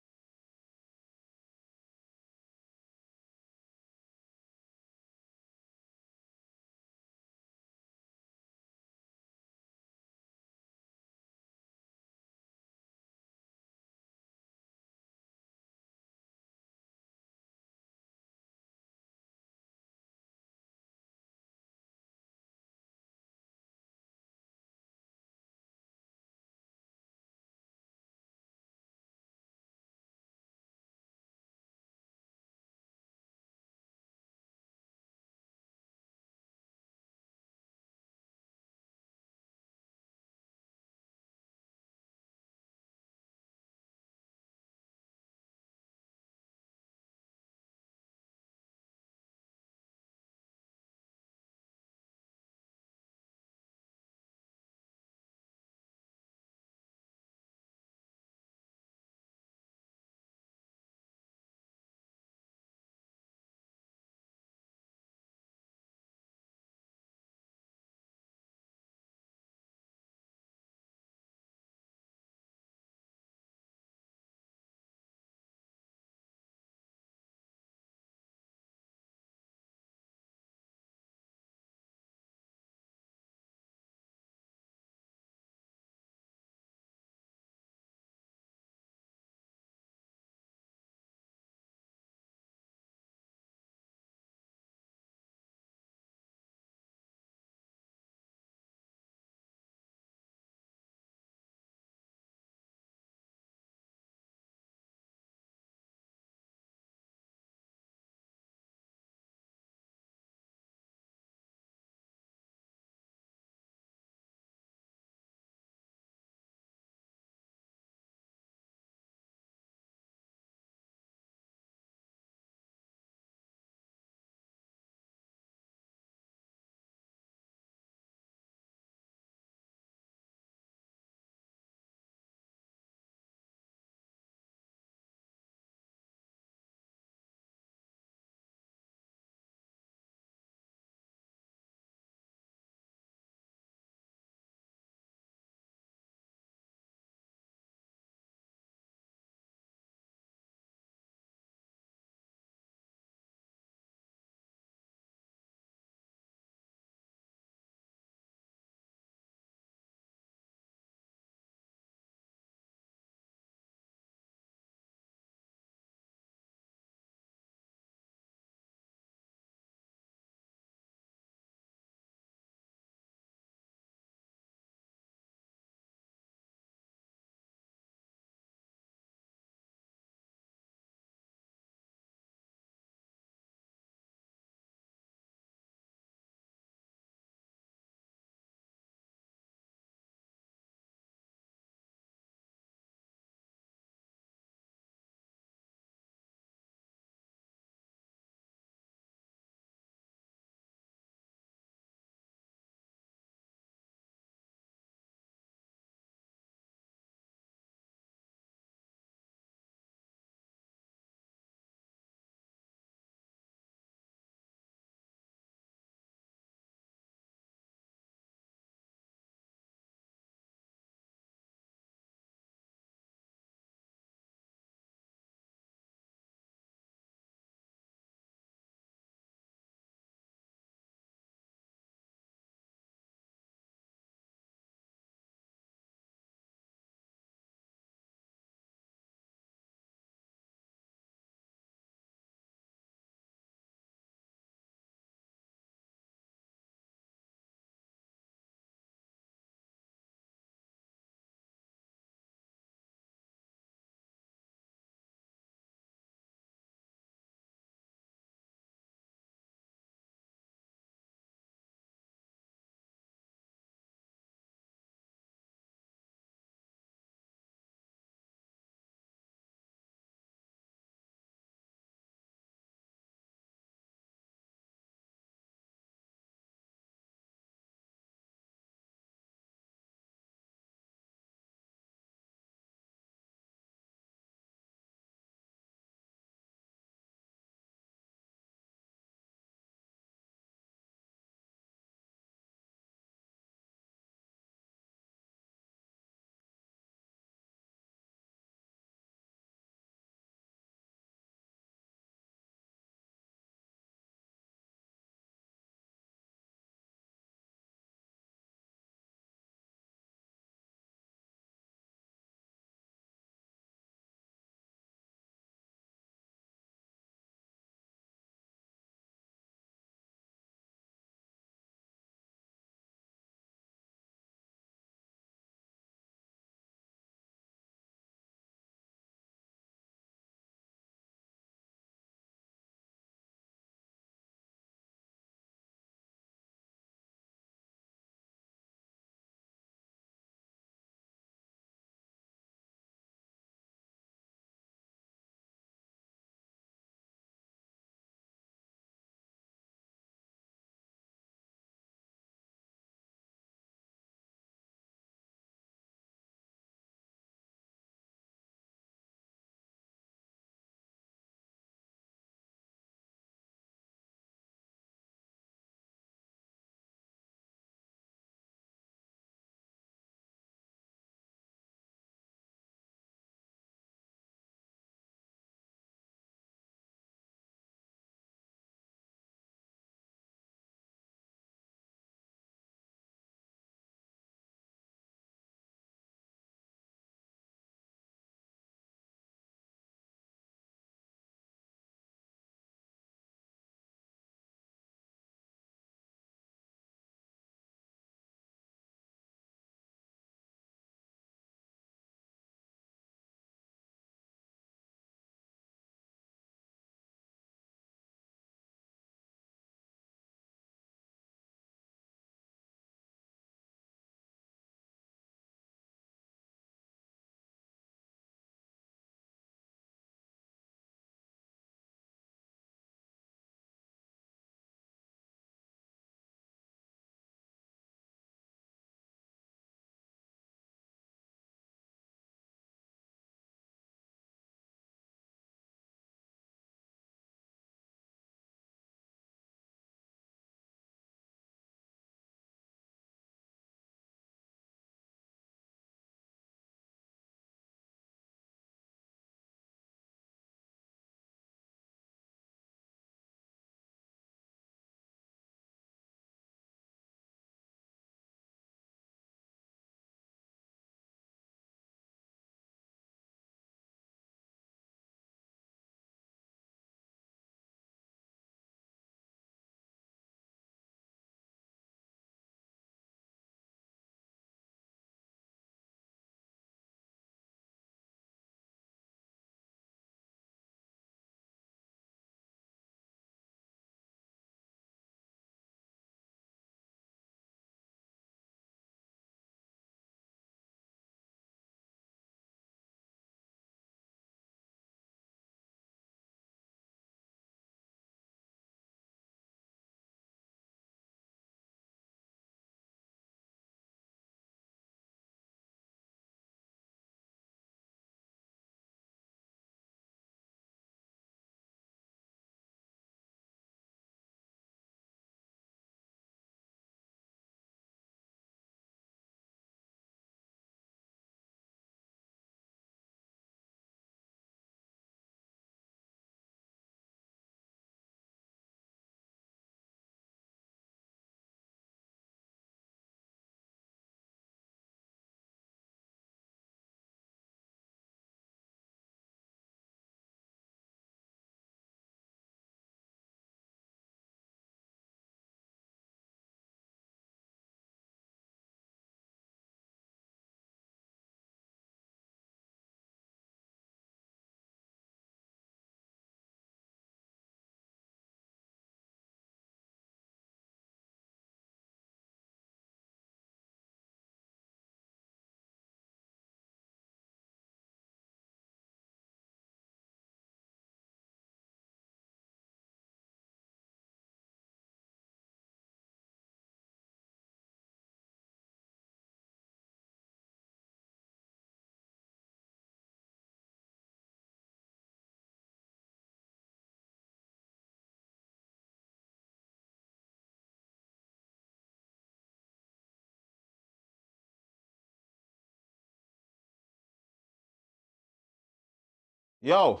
Speaker 1: Yo.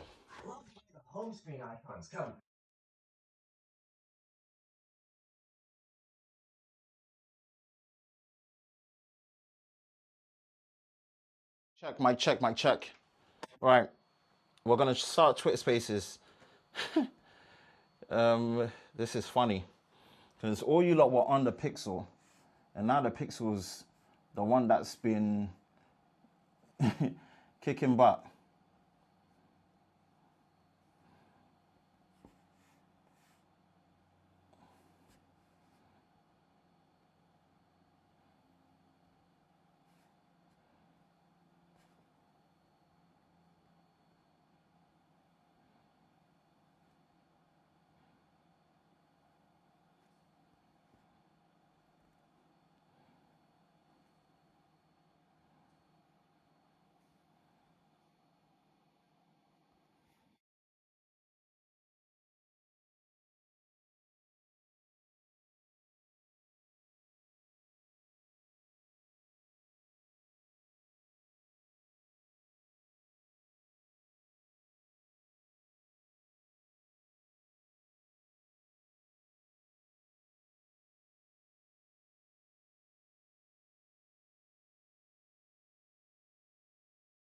Speaker 3: Home screen icons come.
Speaker 1: Check, mic check, mic check. Right. We're gonna start Twitter Spaces. This is funny. Because all you lot were on the Pixel. And now the Pixel's the one that's been kicking butt.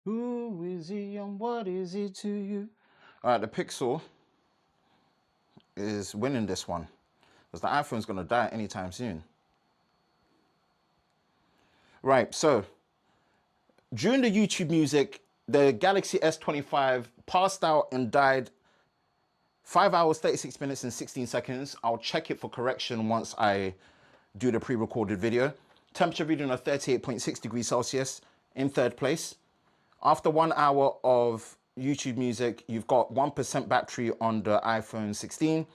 Speaker 1: Who is he and what is he to you? All right, the Pixel is winning this one because the iPhone's going to die anytime soon. Right, so during the YouTube music, the Galaxy S25 passed out and died 5 hours, 36 minutes, and 16 seconds. I'll check it for correction once I do the pre-recorded video. Temperature reading of 38.6 degrees Celsius in third place. After 1 hour of YouTube music, you've got 1% battery on the iPhone 16,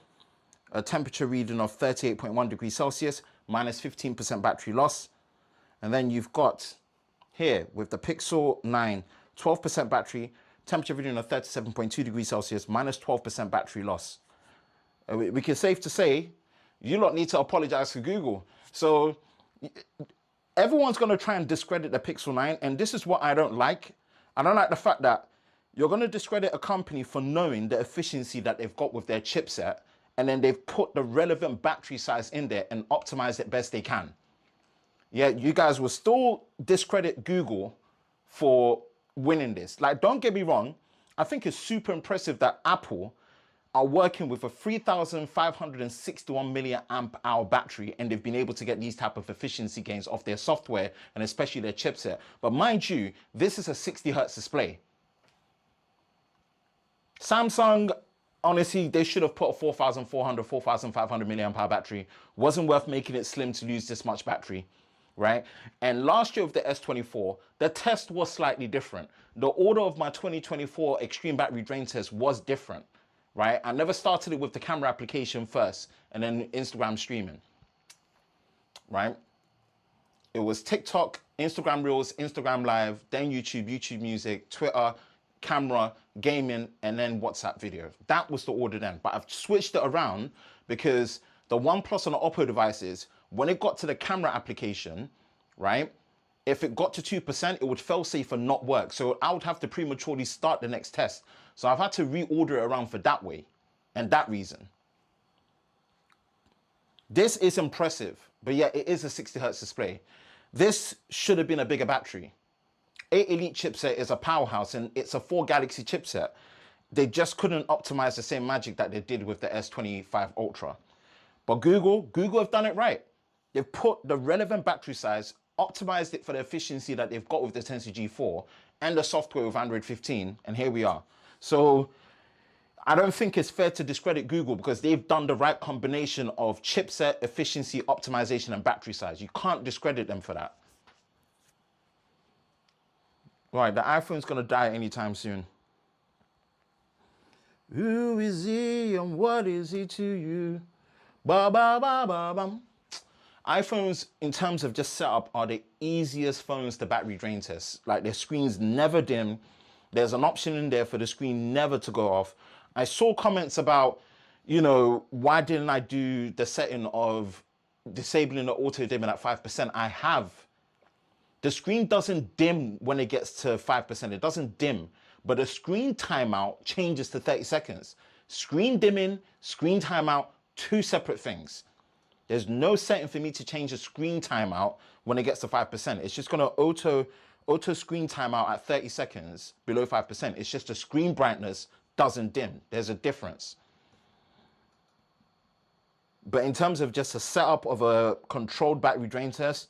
Speaker 1: a temperature reading of 38.1 degrees Celsius, minus 15% battery loss. And then you've got here with the Pixel 9, 12% battery, temperature reading of 37.2 degrees Celsius, minus 12% battery loss. We can safe to say, you lot need to apologize to Google. So everyone's going to try and discredit the Pixel 9, and this is what I don't like. I don't like the fact that you're going to discredit a company for knowing the efficiency that they've got with their chipset, and then they've put the relevant battery size in there and optimized it best they can. Yeah, you guys will still discredit Google for winning this. Like, don't get me wrong. I think it's super impressive that Apple are working with a 3,561 milliamp hour battery, and they've been able to get these type of efficiency gains off their software and especially their chipset. But mind you, this is a 60 hertz display. Samsung, honestly, they should have put a 4,400, 4,500 milliamp hour battery. Wasn't worth making it slim to lose this much battery, right? And last year with the S24, the test was slightly different. The order of my 2024 extreme battery drain test was different, right? I never started it with the camera application first and then Instagram streaming, right? It was TikTok, Instagram Reels, Instagram Live, then YouTube, YouTube Music, Twitter, camera, gaming, and then WhatsApp video. That was the order then. But I've switched it around because the OnePlus and the Oppo devices, when it got to the camera application, right, if it got to 2%, it would fail safe and not work. So I would have to prematurely start the next test. So I've had to reorder it around for that way and that reason. This is impressive, but yeah, it is a 60 hertz display. This should have been a bigger battery. 8 Elite chipset is a powerhouse and it's a 4 Galaxy chipset. They just couldn't optimize the same magic that they did with the S25 Ultra. But Google have done it right. They've put the relevant battery size, optimized it for the efficiency that they've got with the Tensor G4 and the software with Android 15, and here we are. So I don't think it's fair to discredit Google because they've done the right combination of chipset, efficiency, optimization, and battery size. You can't discredit them for that. Right, the iPhone's gonna die anytime soon. Who is he and what is he to you? Ba ba ba ba bum. iPhones, in terms of just setup, are the easiest phones to battery drain test. Like their screens never dim. There's an option in there for the screen never to go off. I saw comments about, you know, why didn't I do the setting of disabling the auto dimming at 5%? I have. The screen doesn't dim when it gets to 5%. It doesn't dim. but the screen timeout changes to 30 seconds. Screen dimming, screen timeout, two separate things. There's no setting for me to change the screen timeout when it gets to 5%. It's just gonna auto screen timeout at 30 seconds below 5%. It's just the screen brightness doesn't dim. There's a difference. But in terms of just a setup of a controlled battery drain test,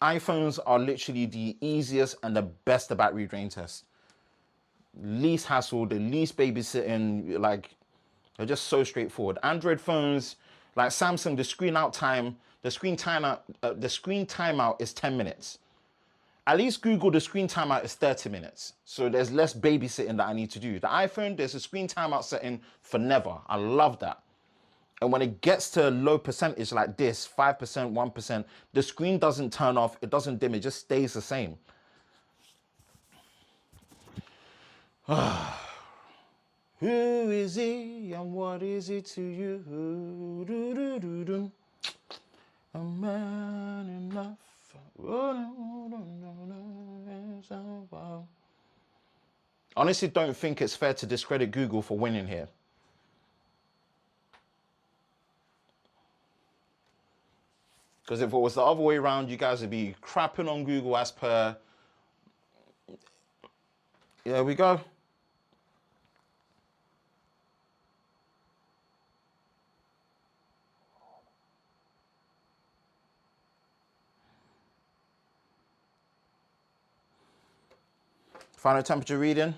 Speaker 1: iPhones are literally the easiest and the best battery drain test. Least hassle, the least babysitting, like they're just so straightforward. Android phones, like Samsung, the screen timeout is 10 minutes. At least Google, the screen timeout is 30 minutes. So there's less babysitting that I need to do. The iPhone, there's a screen timeout setting for never. I love that. And when it gets to a low percentage like this, 5%, 1%, the screen doesn't turn off, it doesn't dim, it just stays the same. Who is he and what is he to you? A man enough. Honestly, don't think it's fair to discredit Google for winning here. Because if it was the other way around, you guys would be crapping on Google as per. Here we go. Final temperature reading.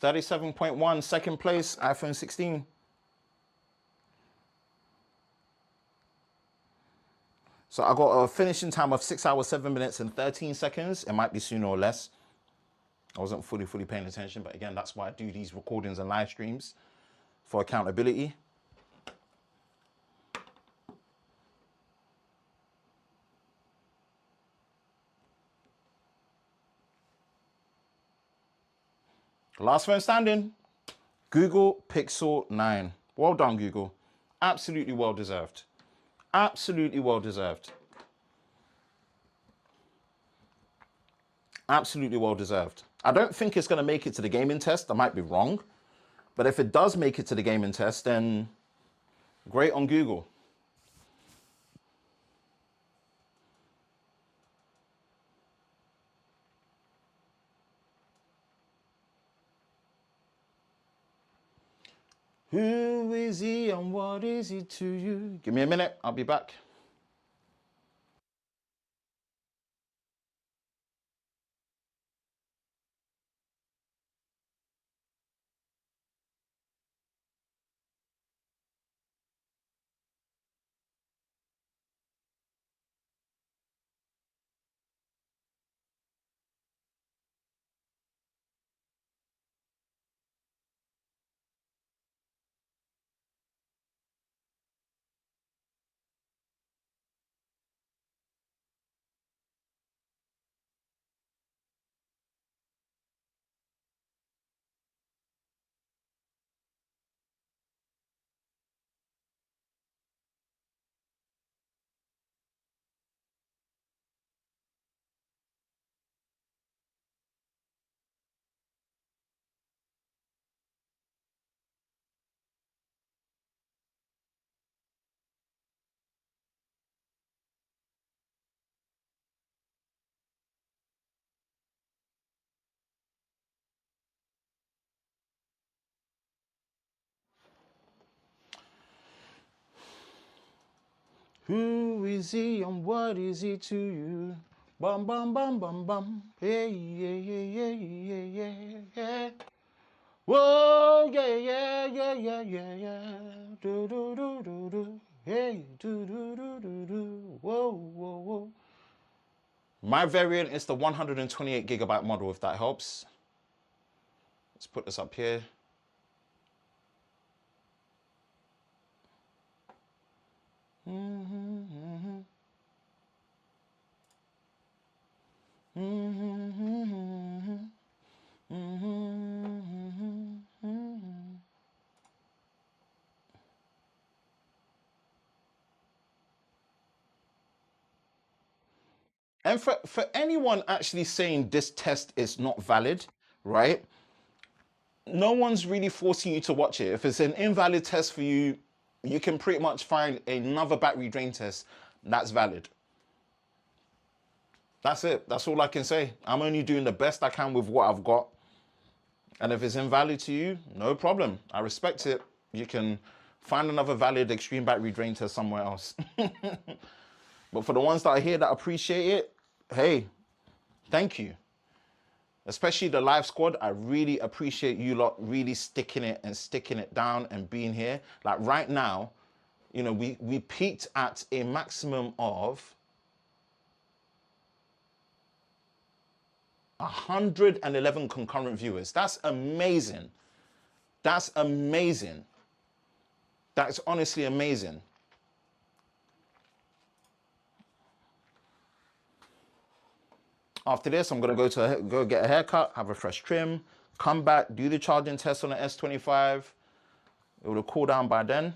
Speaker 1: 37.1, second place, iPhone 16. So I got a finishing time of 6 hours, 7 minutes and 13 seconds. It might be sooner or less. I wasn't fully paying attention, but again, that's why I do these recordings and live streams for accountability. Last phone standing, Google Pixel 9. Well done, Google. Absolutely well deserved. Absolutely well deserved. Absolutely well deserved. I don't think it's going to make it to the gaming test. I might be wrong. But if it does make it to the gaming test, then great on Google. Who is he and what is he to you? Give me a minute, I'll be back. Who is he and what is he to you? Bum bum bum bum bum. Hey yeah yeah yeah yeah yeah yeah. Whoa yeah yeah yeah yeah yeah yeah. Do do do do do. Hey do do do do do. Whoa whoa whoa. My variant is the 128 gigabyte model, if that helps. Let's put this up here. And for anyone actually saying this test is not valid, right? No one's really forcing you to watch it. If it's an invalid test for you, you can pretty much find another battery drain test that's valid. That's it. That's all I can say. I'm only doing the best I can with what I've got. And if it's invalid to you, no problem. I respect it. You can find another valid extreme battery drain test somewhere else. But for the ones that are here that appreciate it, hey, thank you. Especially the live squad, I really appreciate you lot really sticking it down and being here. Like right now, you know, we peaked at a maximum of 111 concurrent viewers. That's amazing. That's amazing. That's honestly amazing. After this, I'm gonna go get a haircut, have a fresh trim, come back, do the charging test on the S25. It will cool down by then.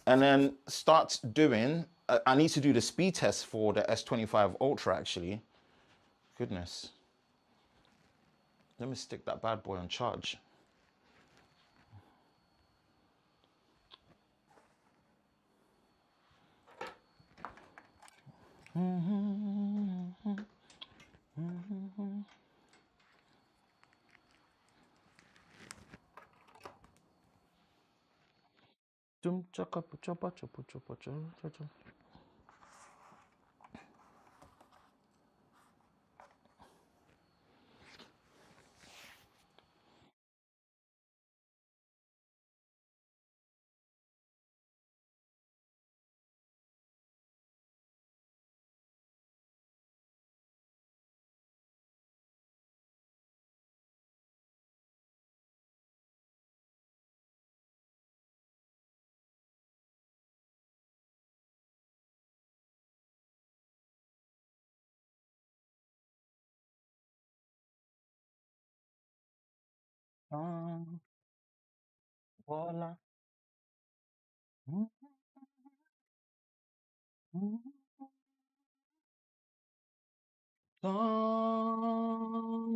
Speaker 1: And then start doing, I need to do the speed test for the S25 Ultra actually. Goodness. Let me stick that bad boy on charge. Voila.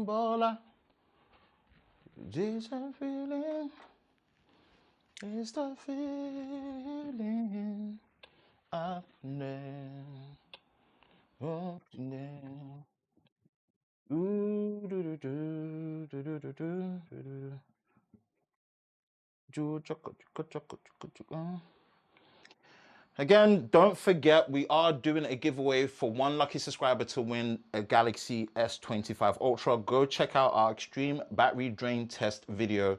Speaker 1: Bola. This a feeling, it's the feeling I've never. Oh, yeah. Ooh, do, do, do, do, do, do, do, do, do. Choo, chocka, chocka, chocka, chocka, chocka. Again, don't forget we are doing a giveaway for one lucky subscriber to win a Galaxy S25 Ultra. Go check out our extreme battery drain test video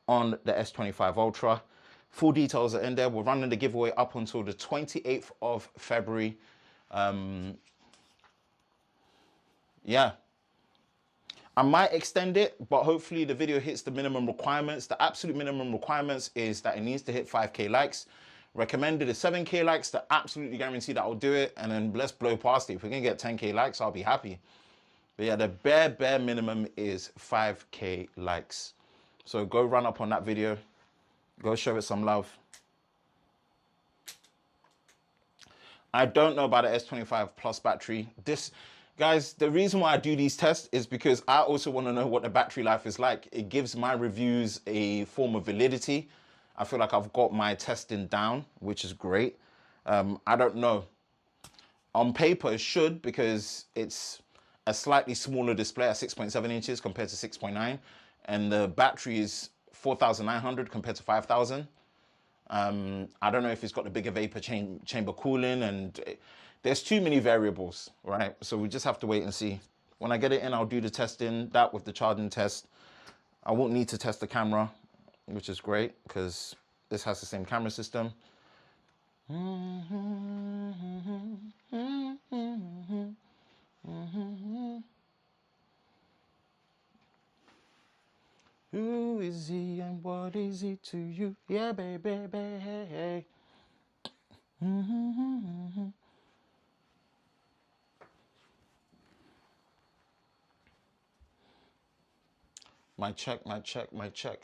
Speaker 1: on the S25 Ultra. Full details are in there. We're running the giveaway up until the 28th of February. Yeah. I might extend it, but hopefully the video hits the minimum requirements. The absolute minimum requirements is that it needs to hit 5K likes. Recommended is 7K likes to absolutely guarantee that I'll do it. And then let's blow past it. If we can get 10K likes, I'll be happy. But yeah, the bare minimum is 5K likes. So go run up on that video. Go show it some love. I don't know about the S25 Plus battery. Guys, the reason why I do these tests is because I also want to know what the battery life is like. It gives my reviews a form of validity. I feel like I've got my testing down, which is great. I don't know. On paper, it should, because it's a slightly smaller display at 6.7 inches compared to 6.9. And the battery is 4,900 compared to 5,000. I don't know if it's got the bigger vapor chamber cooling, and there's too many variables, right? So we just have to wait and see. When I get it in, I'll do the testing, that with the charging test. I won't need to test the camera, which is great because this has the same camera system. Who is he and what is he to you? Yeah, baby, baby. My check, my check, my check.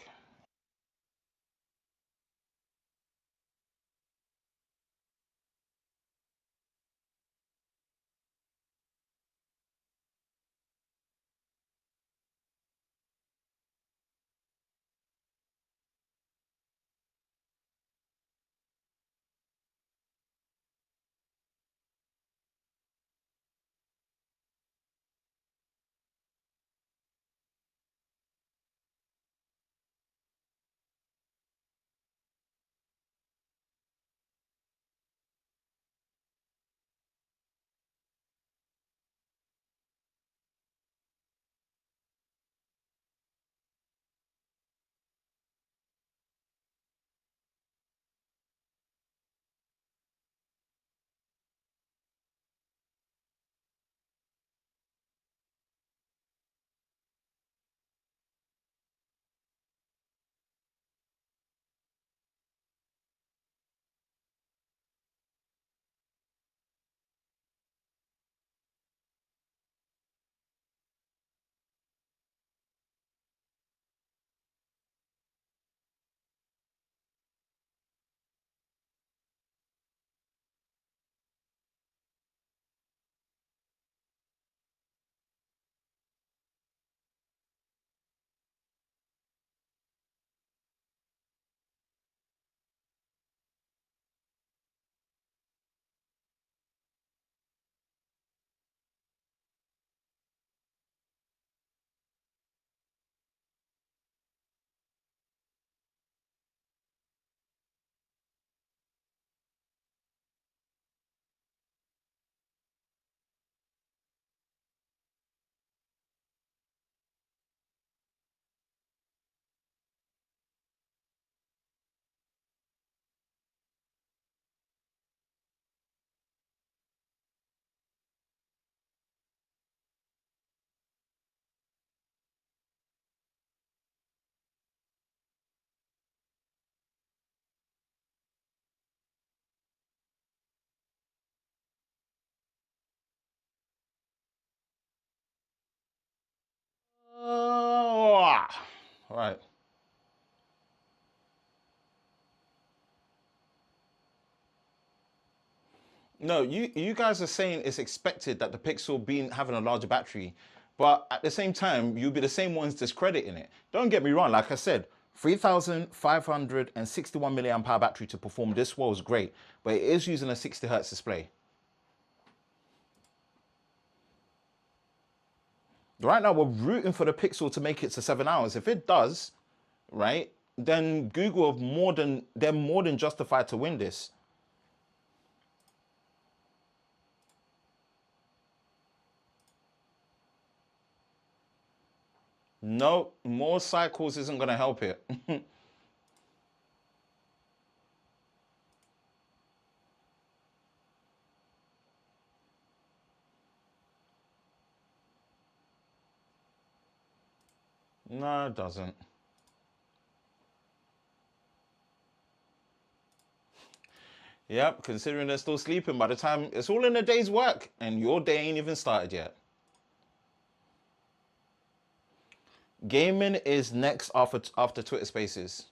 Speaker 1: Right. No, you guys are saying it's expected that the Pixel being having a larger battery, but at the same time, you'll be the same ones discrediting it. Don't get me wrong, like I said, 3,561 milliamp hour battery to perform this well is great, but it is using a 60 hertz display. Right now, we're rooting for the Pixel to make it to 7 hours. If it does, right, then Google have they're more than justified to win this. No, more cycles isn't going to help it. No, it doesn't. Yep, considering they're still sleeping by the time it's all in a day's work and your day ain't even started yet. Gaming is next after Twitter Spaces.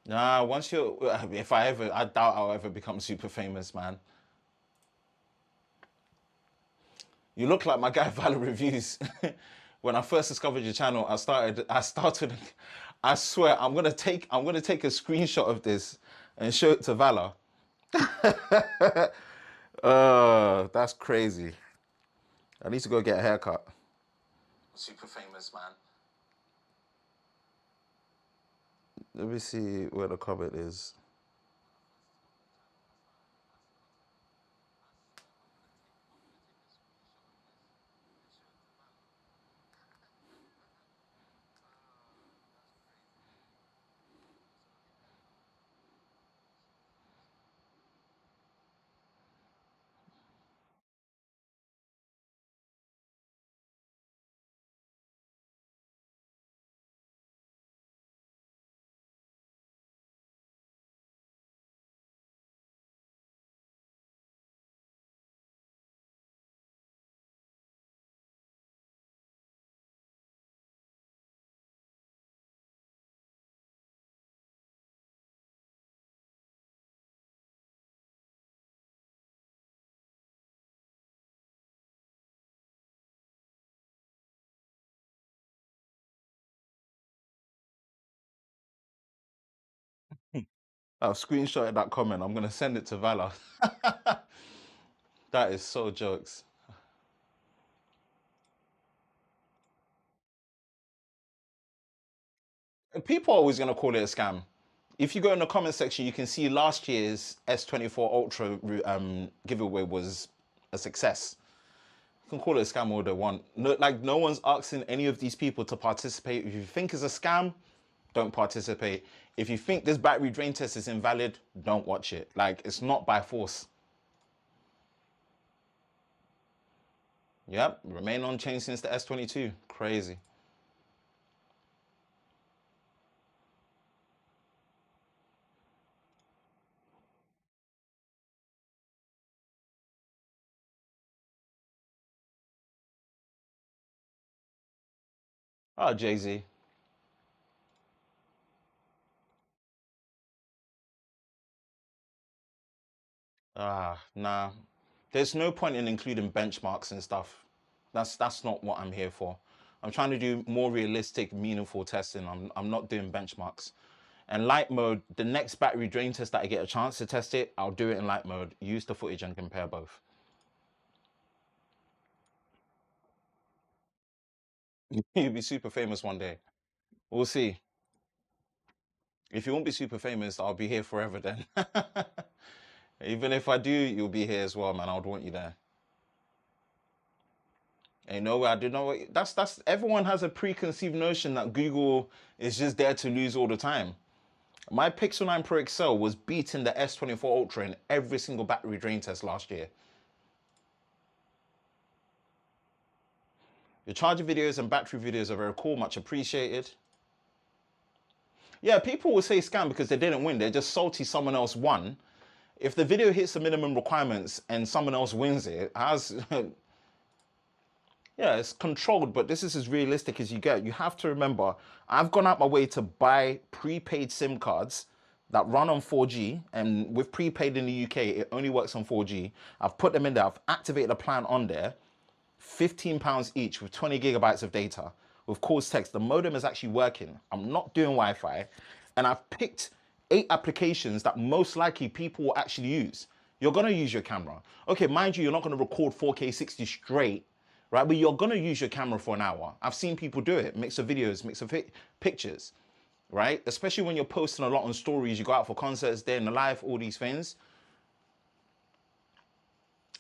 Speaker 1: Nah, once you're, if I ever, I doubt I'll ever become super famous, man. You look like my guy Valor Reviews. When I first discovered your channel, I started, I swear, I'm gonna take a screenshot of this and show it to Valor. That's crazy. I need to go get a haircut. Super famous, man. Let me see where the comment is. I've screenshotted that comment. I'm gonna send it to Valor. That is so jokes. People are always gonna call it a scam. If you go in the comment section, you can see last year's S24 Ultra giveaway was a success. You can call it a scam all they want. No, like no one's asking any of these people to participate. If you think it's a scam, don't participate. If you think this battery drain test is invalid, don't watch it. Like it's not by force. Yep, remain on chain since the S22. Crazy. Oh, Jay-Z. Nah. There's no point in including benchmarks and stuff. That's not what I'm here for. I'm trying to do more realistic, meaningful testing. I'm not doing benchmarks. And light mode, the next battery drain test that I get a chance to test it, I'll do it in light mode, use the footage and compare both. You'll be super famous one day. We'll see. If you won't be super famous, I'll be here forever then. Even if I do, you'll be here as well, man. I would want you there. You know, I do know that's everyone has a preconceived notion that Google is just there to lose all the time. My Pixel 9 Pro XL was beating the S24 Ultra in every single battery drain test last year. Your charger videos and battery videos are very cool, much appreciated. Yeah, people will say scam because they didn't win. They're just salty someone else won. If the video hits the minimum requirements and someone else wins it, how's yeah, it's controlled, but this is as realistic as you get. You have to remember, I've gone out my way to buy prepaid SIM cards that run on 4G, and with prepaid in the UK, it only works on 4G. I've put them in there, I've activated a plan on there, £15 each with 20 gigabytes of data with calls text. The modem is actually working. I'm not doing Wi-Fi, and I've picked 8 applications that most likely people will actually use. You're gonna use your camera. Okay, mind you, you're not gonna record 4K 60 straight, right? But you're gonna use your camera for an hour. I've seen people do it, mix of videos, mix of pictures, right? Especially when you're posting a lot on stories, you go out for concerts, day in the life, all these things.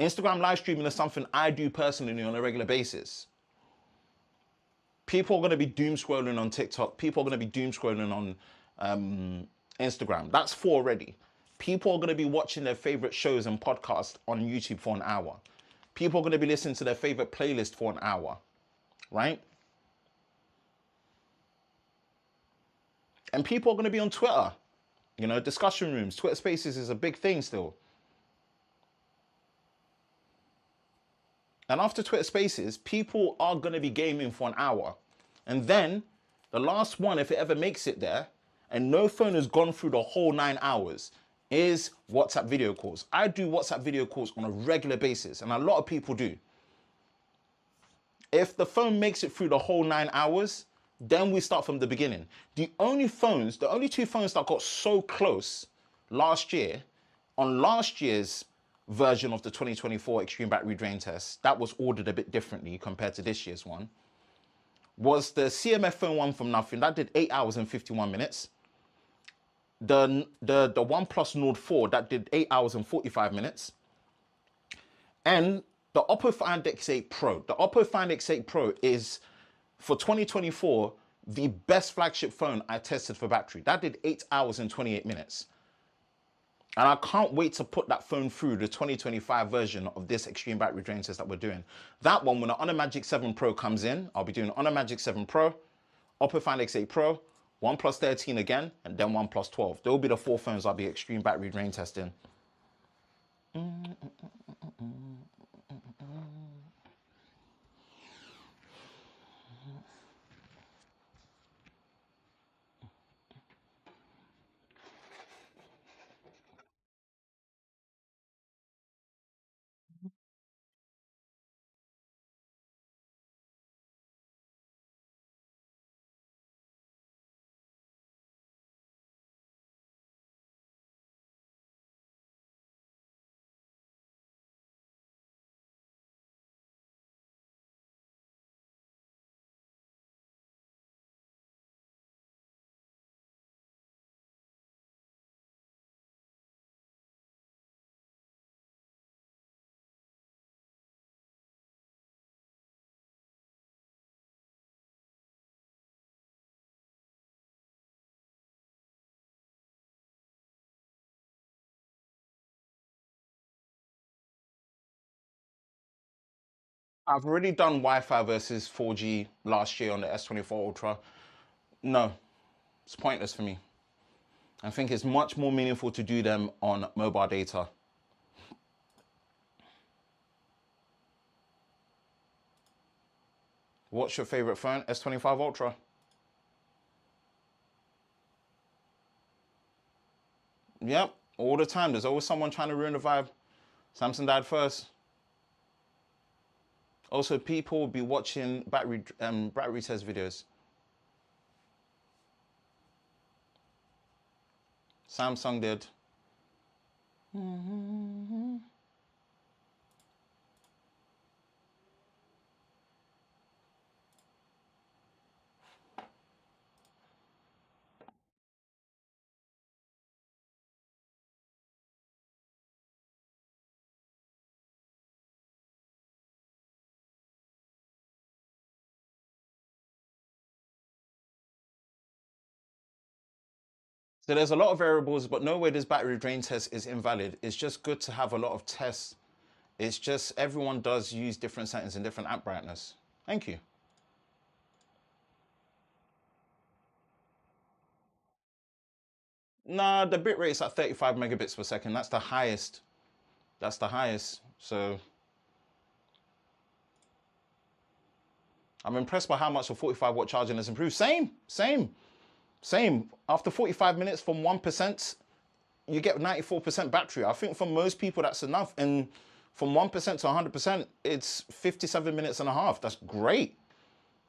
Speaker 1: Instagram live streaming is something I do personally on a regular basis. People are going to be doom scrolling on TikTok. People are going to be doom scrolling on Instagram. That's 4 already. People are going to be watching their favorite shows and podcasts on YouTube for an hour. People are going to be listening to their favorite playlist for an hour, right? And people are going to be on Twitter, you know, discussion rooms. Twitter Spaces is a big thing still. And after Twitter Spaces, people are going to be gaming for an hour. And then the last one, if it ever makes it there, and no phone has gone through the whole 9 hours, is WhatsApp video calls. I do WhatsApp video calls on a regular basis, and a lot of people do. If the phone makes it through the whole 9 hours, then we start from the beginning. The only 2 phones that got so close last year, on last year's version of the 2024 extreme battery drain test, that was ordered a bit differently compared to this year's one, was the CMF phone one from Nothing. That did 8 hours and 51 minutes. The OnePlus Nord 4, that did 8 hours and 45 minutes. And the Oppo Find X8 Pro. The Oppo Find X8 Pro is, for 2024, the best flagship phone I tested for battery. That did 8 hours and 28 minutes. And I can't wait to put that phone through the 2025 version of this extreme battery drain test that we're doing. That one, when the Honor Magic 7 Pro comes in, I'll be doing Honor Magic 7 Pro, Oppo Find X8 Pro, OnePlus 13 again, and then OnePlus 12. They'll be the 4 phones I'll be extreme battery drain testing. I've already done Wi-Fi versus 4G last year on the S24 Ultra. No, it's pointless for me. I think it's much more meaningful to do them on mobile data. What's your favorite phone? S25 Ultra. Yep, all the time. There's always someone trying to ruin the vibe. Samsung died first. Also, people will be watching battery test videos. Samsung did. So there's a lot of variables, but no way this battery drain test is invalid. It's just good to have a lot of tests. It's just everyone does use different settings and different app brightness. Thank you. Nah, the bit rate's at 35 megabits per second. That's the highest. That's the highest. So I'm impressed by how much the 45-watt charging has improved. Same. After 45 minutes from 1%, you get 94% battery. I think for most people that's enough. And from 1% to 100%, it's 57 minutes and a half. That's great.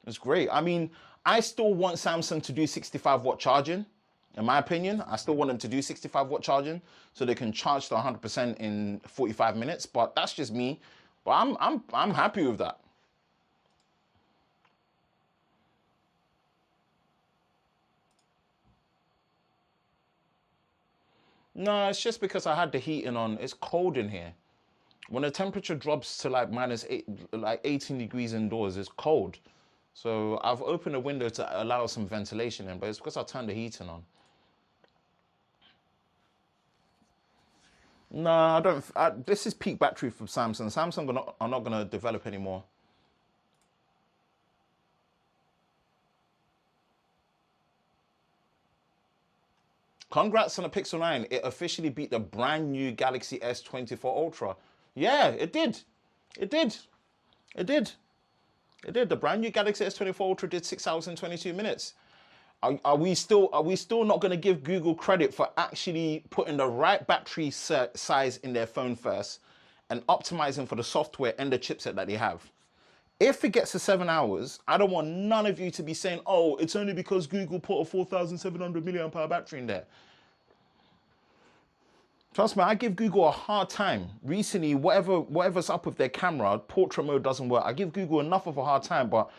Speaker 1: It's great. I mean, I still want Samsung to do 65-watt charging. In my opinion, I still want them to do 65-watt charging so they can charge to 100% in 45 minutes. But that's just me. But I'm happy with that. No, it's just because I had the heating on. It's cold in here. When the temperature drops to like like 18 degrees indoors, it's cold. So I've opened a window to allow some ventilation in, but it's because I turned the heating on. No, I don't. This is peak battery from Samsung. Samsung are not going to develop anymore. Congrats on the Pixel 9. It officially beat the brand new Galaxy S24 Ultra. Yeah, it did. It did. It did. It did. The brand new Galaxy S24 Ultra did 6 hours and 22 minutes. Are we still not going to give Google credit for actually putting the right battery size in their phone first and optimizing for the software and the chipset that they have? If it gets to 7 hours, I don't want none of you to be saying, oh, it's only because Google put a 4,700 milliamp hour battery in there. Trust me, I give Google a hard time. Recently, whatever's up with their camera, portrait mode doesn't work. I give Google enough of a hard time, but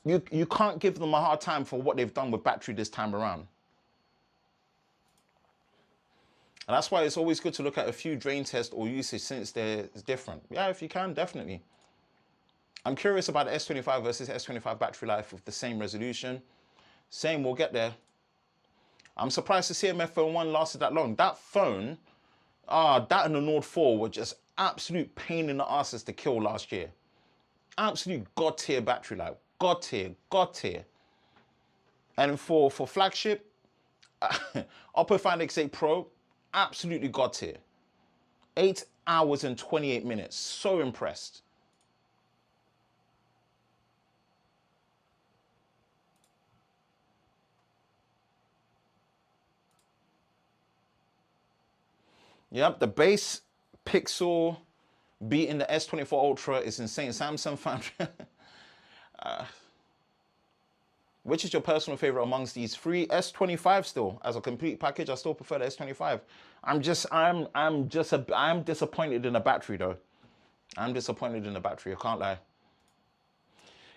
Speaker 1: you can't give them a hard time for what they've done with battery this time around. And that's why it's always good to look at a few drain tests or usage since they're different. Yeah, if you can, definitely. I'm curious about the S25 versus S25 battery life with the same resolution. Same, we'll get there. I'm surprised the CMF phone 1 lasted that long. That phone, that and the Nord 4 were just absolute pain in the asses to kill last year. Absolute god tier battery life. God tier. And for flagship, Oppo Find X8 Pro, absolutely god tier. 8 hours and 28 minutes. So impressed. Yep, the base Pixel beating the S24 Ultra is insane. Samsung found. Which is your personal favorite amongst these three? S25 still, as a complete package, I still prefer the S25. I'm disappointed in the battery though. I'm disappointed in the battery, I can't lie.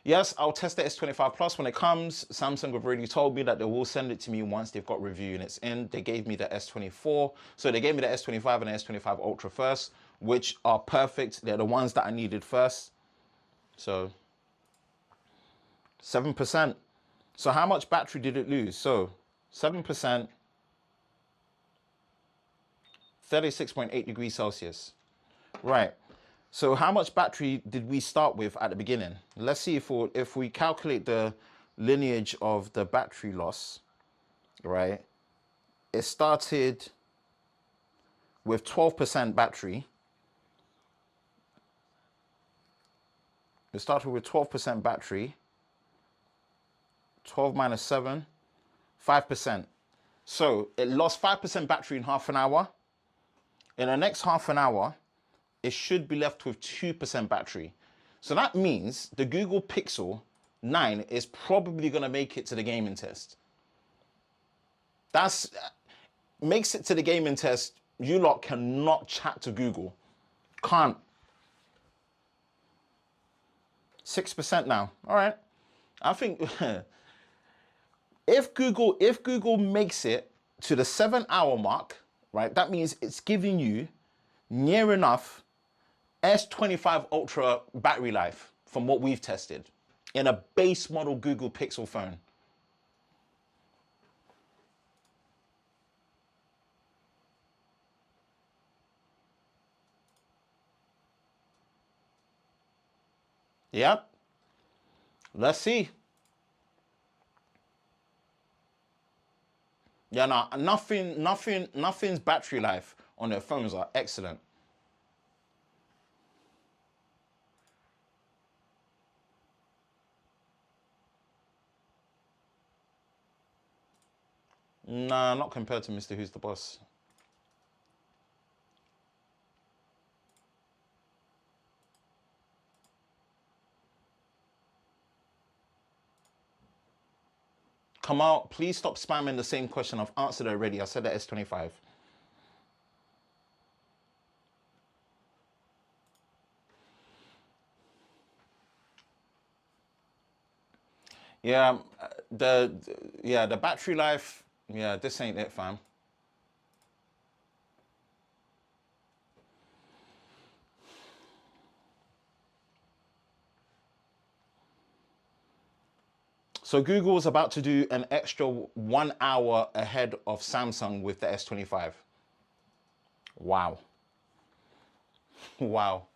Speaker 1: Yes, I'll test the S25 Plus when it comes. Samsung have already told me that they will send it to me once they've got review units in. They gave me the S24. So they gave me the S25 and the S25 Ultra first, which are perfect. They're the ones that I needed first. So 7%. So how much battery did it lose? So 7%, 36.8 degrees Celsius. Right. So how much battery did we start with at the beginning? Let's see if we calculate the lineage of the battery loss, right? It started with 12% battery. It started with 12% battery. 12 minus 7, 5%. So it lost 5% battery in half an hour. In the next half an hour, it should be left with 2% battery. So that means the Google Pixel 9 is probably going to make it to the gaming test. Makes it to the gaming test. You lot cannot chat to Google. Can't. 6% now. All right. I think if Google makes it to the 7-hour mark, right, that means it's giving you near enough S25 Ultra battery life from what we've tested in a base model Google Pixel phone. Yep. Let's see. Yeah, no, nothing's battery life on their phones are excellent. Nah, not compared to Mr. Who's the Boss. Come out, please stop spamming the same question. I've answered it already. I said the S25. Yeah, the battery life. Yeah, this ain't it, fam. So Google's about to do an extra 1 hour ahead of Samsung with the S25. Wow. Wow.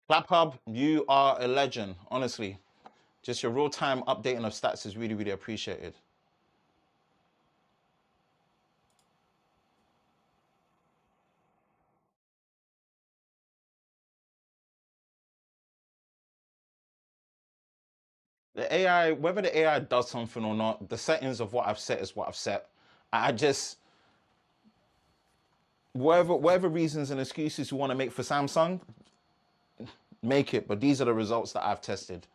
Speaker 1: Clap Hub, you are a legend, honestly. Just your real time updating of stats is really, really appreciated. The AI, whether the AI does something or not, the settings of what I've set is what I've set. I just, whatever reasons and excuses you want to make for Samsung, make it. But these are the results that I've tested.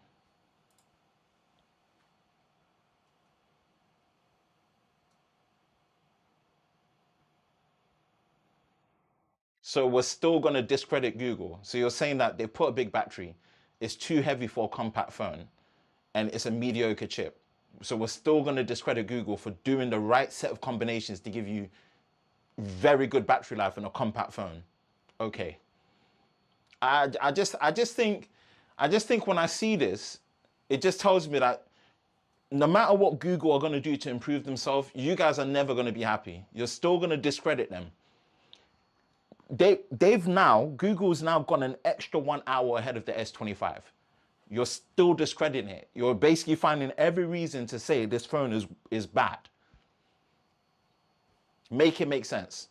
Speaker 1: So we're still going to discredit Google. So you're saying that they put a big battery, it's too heavy for a compact phone, and it's a mediocre chip. So we're still going to discredit Google for doing the right set of combinations to give you very good battery life in a compact phone. Okay. I just think when I see this, it just tells me that no matter what Google are going to do to improve themselves, you guys are never going to be happy. You're still going to discredit them. Google's now gone an extra 1 hour ahead of the S25. You're still discrediting it. You're basically finding every reason to say this phone is bad. Make it make sense.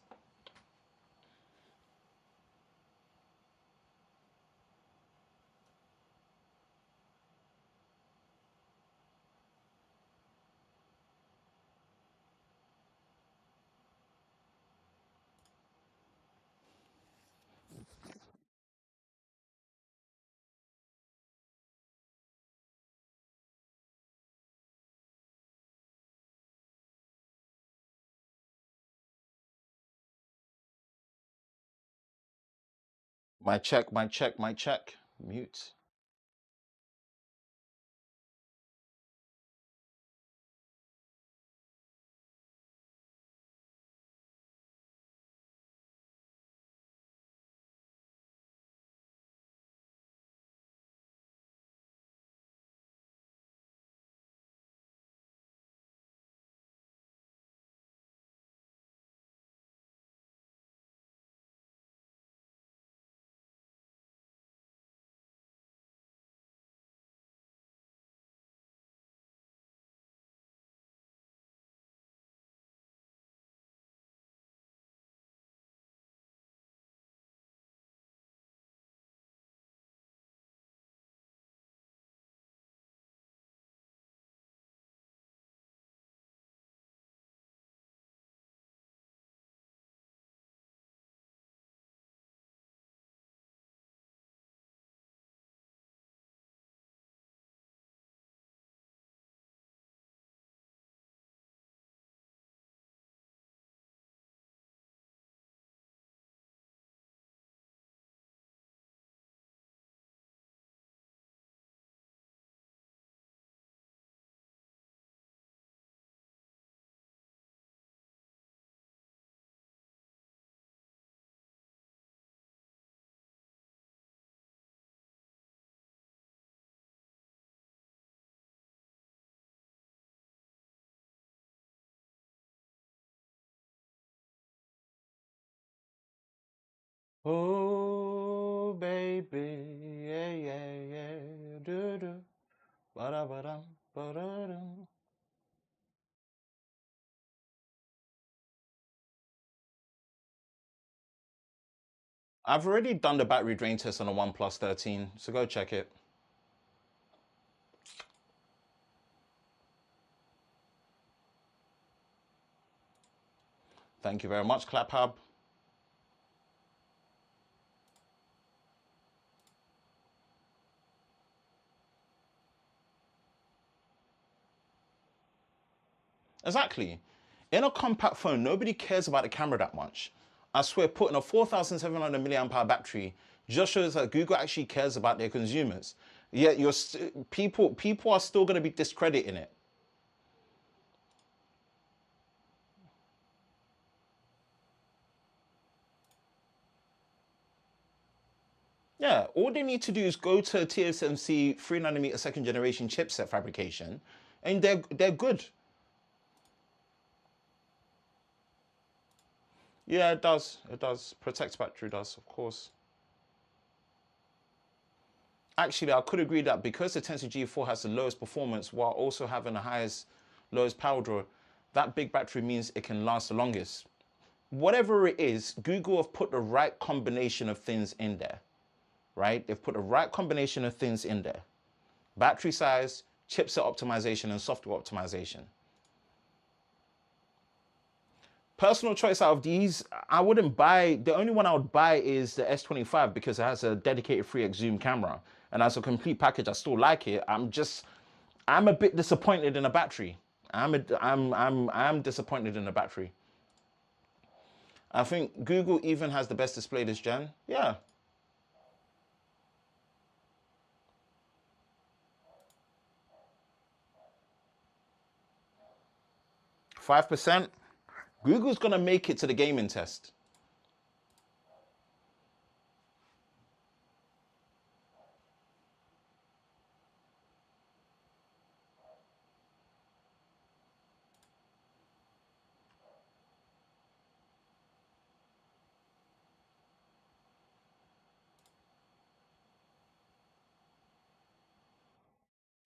Speaker 1: My check, my check, my check. Mute.
Speaker 2: Oh, baby, yeah, yeah, yeah, do do, ba da ba dum, ba da dum. I've already done the battery drain test on a OnePlus 13, so go check it. Thank you very much, ClapHub. Exactly. In a compact phone, nobody cares about the camera that much. I swear, putting a 4,700 milliamp hour battery just shows that Google actually cares about their consumers. Yet people are still going to be discrediting it. Yeah, all they need to do is go to TSMC 3nm second generation chipset fabrication, and they're good. Yeah, it does. It does. Protects battery does, of course. Actually, I could agree that because the Tensor G4 has the lowest performance while also having the lowest power draw, that big battery means it can last the longest. Whatever it is, Google have put the right combination of things in there, right? They've put the right combination of things in there. Battery size, chipset optimization, and software optimization. Personal choice out of these, I wouldn't buy. The only one I would buy is the S25 because it has a dedicated 3x zoom camera, and as a complete package, I still like it. I'm a bit disappointed in the battery. I'm disappointed in the battery. I think Google even has the best display this gen. Yeah. 5%. Google's gonna make it to the gaming test.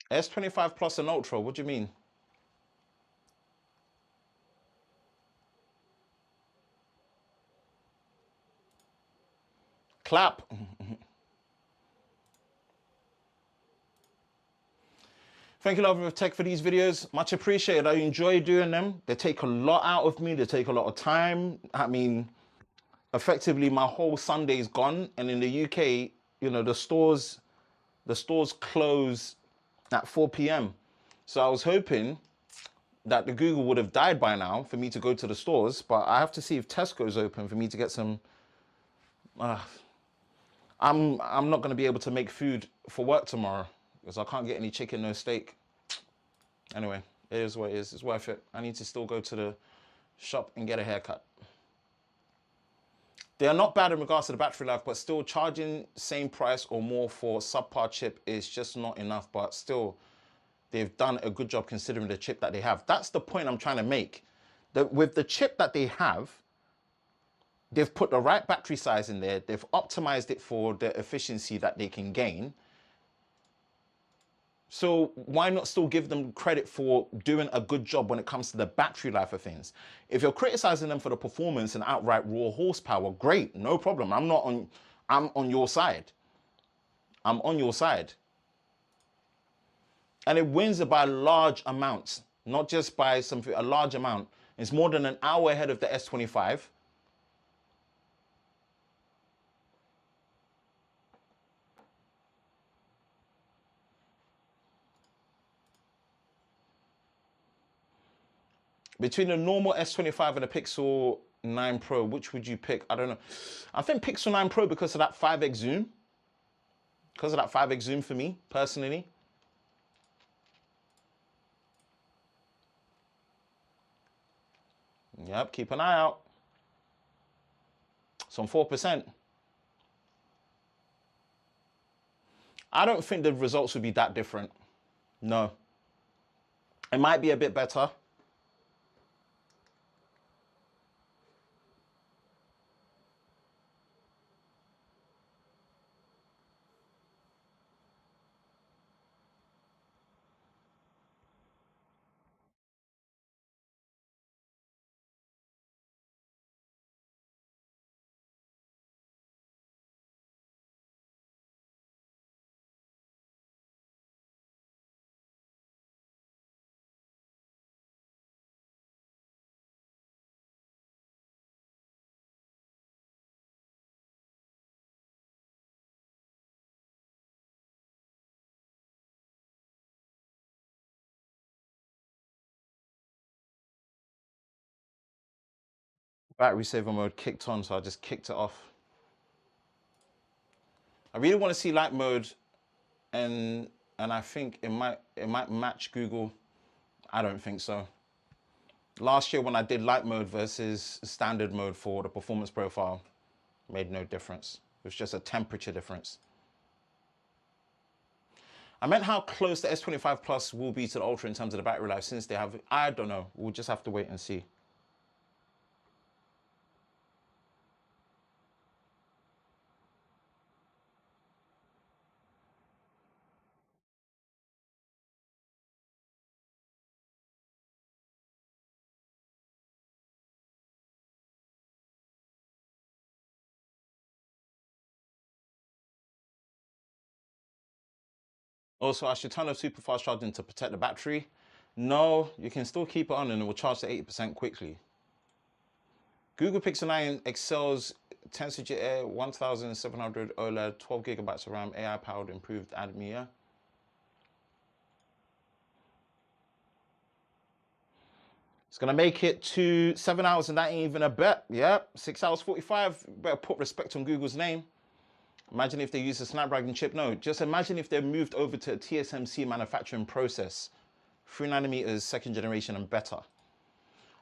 Speaker 2: S25 Plus and Ultra, what do you mean? Clap. Thank you, Love of Tech, for these videos. Much appreciated. I enjoy doing them. They take a lot out of me. They take a lot of time. I mean, effectively, my whole Sunday is gone. And in the UK, the stores close at 4 p.m. So I was hoping that the Google would have died by now for me to go to the stores, but I have to see if Tesco's open for me to get some. I'm not going to be able to make food for work tomorrow because I can't get any chicken, no steak. Anyway, it is what it is. It's worth it. I need to still go to the shop and get a haircut. They are not bad in regards to the battery life, but still charging same price or more for subpar chip is just not enough. But still, they've done a good job considering the chip that they have. That's the point I'm trying to make. That with the chip that they have, they've put the right battery size in there. They've optimized it for the efficiency that they can gain. So why not still give them credit for doing a good job when it comes to the battery life of things? If you're criticizing them for the performance and outright raw horsepower, great, no problem. I'm on your side. I'm on your side. And it wins by large amounts, not just by something, a large amount. It's more than an hour ahead of the S25. Between the normal S25 and the Pixel 9 Pro, which would you pick? I don't know. I think Pixel 9 Pro because of that 5x zoom. Because of that 5x zoom for me, personally. Yep, keep an eye out. It's on 4%. I don't think the results would be that different. No. It might be a bit better.
Speaker 1: Battery saver mode kicked on, so I just kicked it off. I really want to see light mode, and I think it might match Google. I don't think so. Last year when I did light mode versus standard mode for the performance profile, made no difference. It was just a temperature difference. I meant how close the S25 Plus will be to the Ultra in terms of the battery life, since they have, I don't know. We'll just have to wait and see. Also, I should turn off super fast charging to protect the battery. No, you can still keep it on and it will charge to 80% quickly. Google Pixel 9 excels Tensor Air 1700 OLED, 12 gigabytes of RAM, AI powered, improved ADMIA. It's gonna make it to 7 hours, and that ain't even a bet. Yep, 6 hours 45. Better put respect on Google's name. Imagine if they use a Snapdragon chip. No, just imagine if they moved over to a TSMC manufacturing process. 3 nanometers, second generation and better.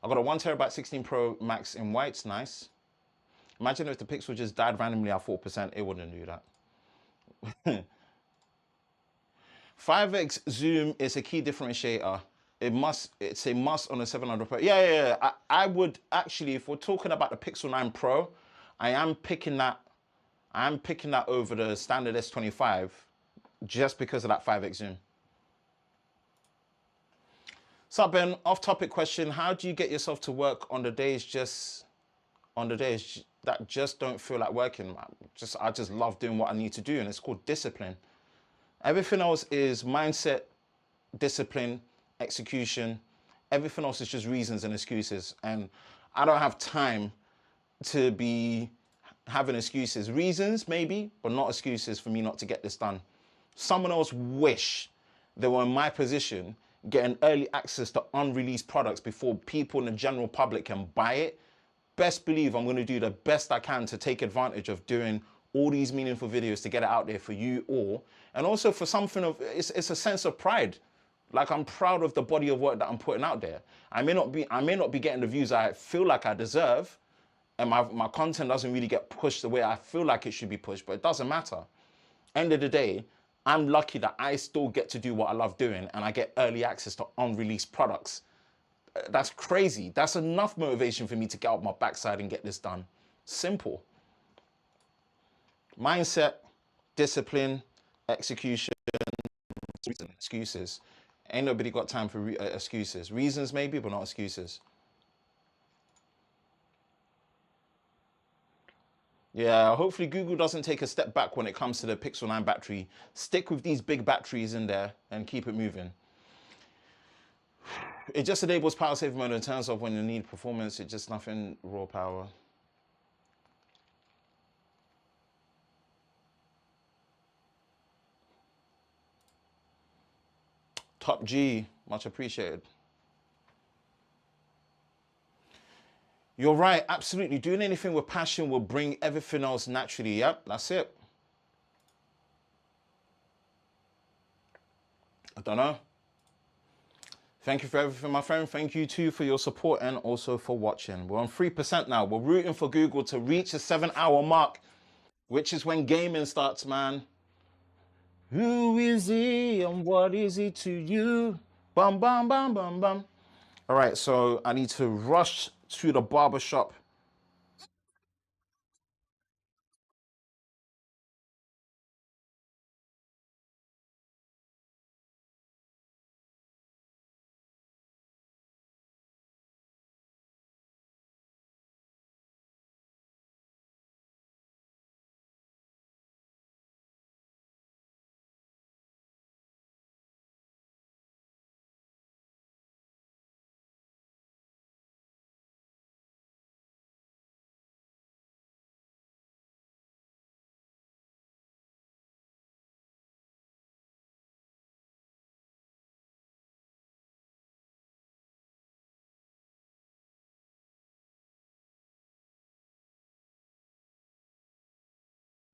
Speaker 1: I got a 1TB 16 Pro Max in white, nice. Imagine if the Pixel just died randomly at 4%, it wouldn't do that. 5x zoom is a key differentiator. It's a must on a 700 Pro. Yeah. I would actually, if we're talking about the Pixel 9 Pro, I am picking that over the standard S25 just because of that 5x zoom. So Ben, off-topic question: how do you get yourself to work on the days that just don't feel like working? I just love doing what I need to do, and it's called discipline. Everything else is mindset, discipline, execution. Everything else is just reasons and excuses, and I don't have time to be having excuses. Reasons maybe, but not excuses for me not to get this done. Someone else wish they were in my position, getting early access to unreleased products before people in the general public can buy it. Best believe I'm going to do the best I can to take advantage of doing all these meaningful videos to get it out there for you all, and also for something of it's a sense of pride. Like, I'm proud of the body of work that I'm putting out there. I may not be getting the views I feel like I deserve, and my content doesn't really get pushed the way I feel like it should be pushed, but it doesn't matter. End of the day, I'm lucky that I still get to do what I love doing, and I get early access to unreleased products. That's crazy. That's enough motivation for me to get out my backside and get this done. Simple. Mindset, discipline, execution, excuses. Ain't nobody got time for excuses. Reasons maybe, but not excuses. Yeah, hopefully Google doesn't take a step back when it comes to the Pixel 9 battery. Stick with these big batteries in there and keep it moving. It just enables power saving mode in terms of when you need performance. It's just nothing raw power. Top G, much appreciated. You're right, absolutely. Doing anything with passion will bring everything else naturally. Yep, that's it. I don't know. Thank you for everything, my friend. Thank you too for your support and also for watching. We're on 3% now. We're rooting for Google to reach the 7-hour mark, which is when gaming starts, man. Who is he and what is he to you? Bum, bum, bum, bum, bum. All right, so I need to rush to the barber shop.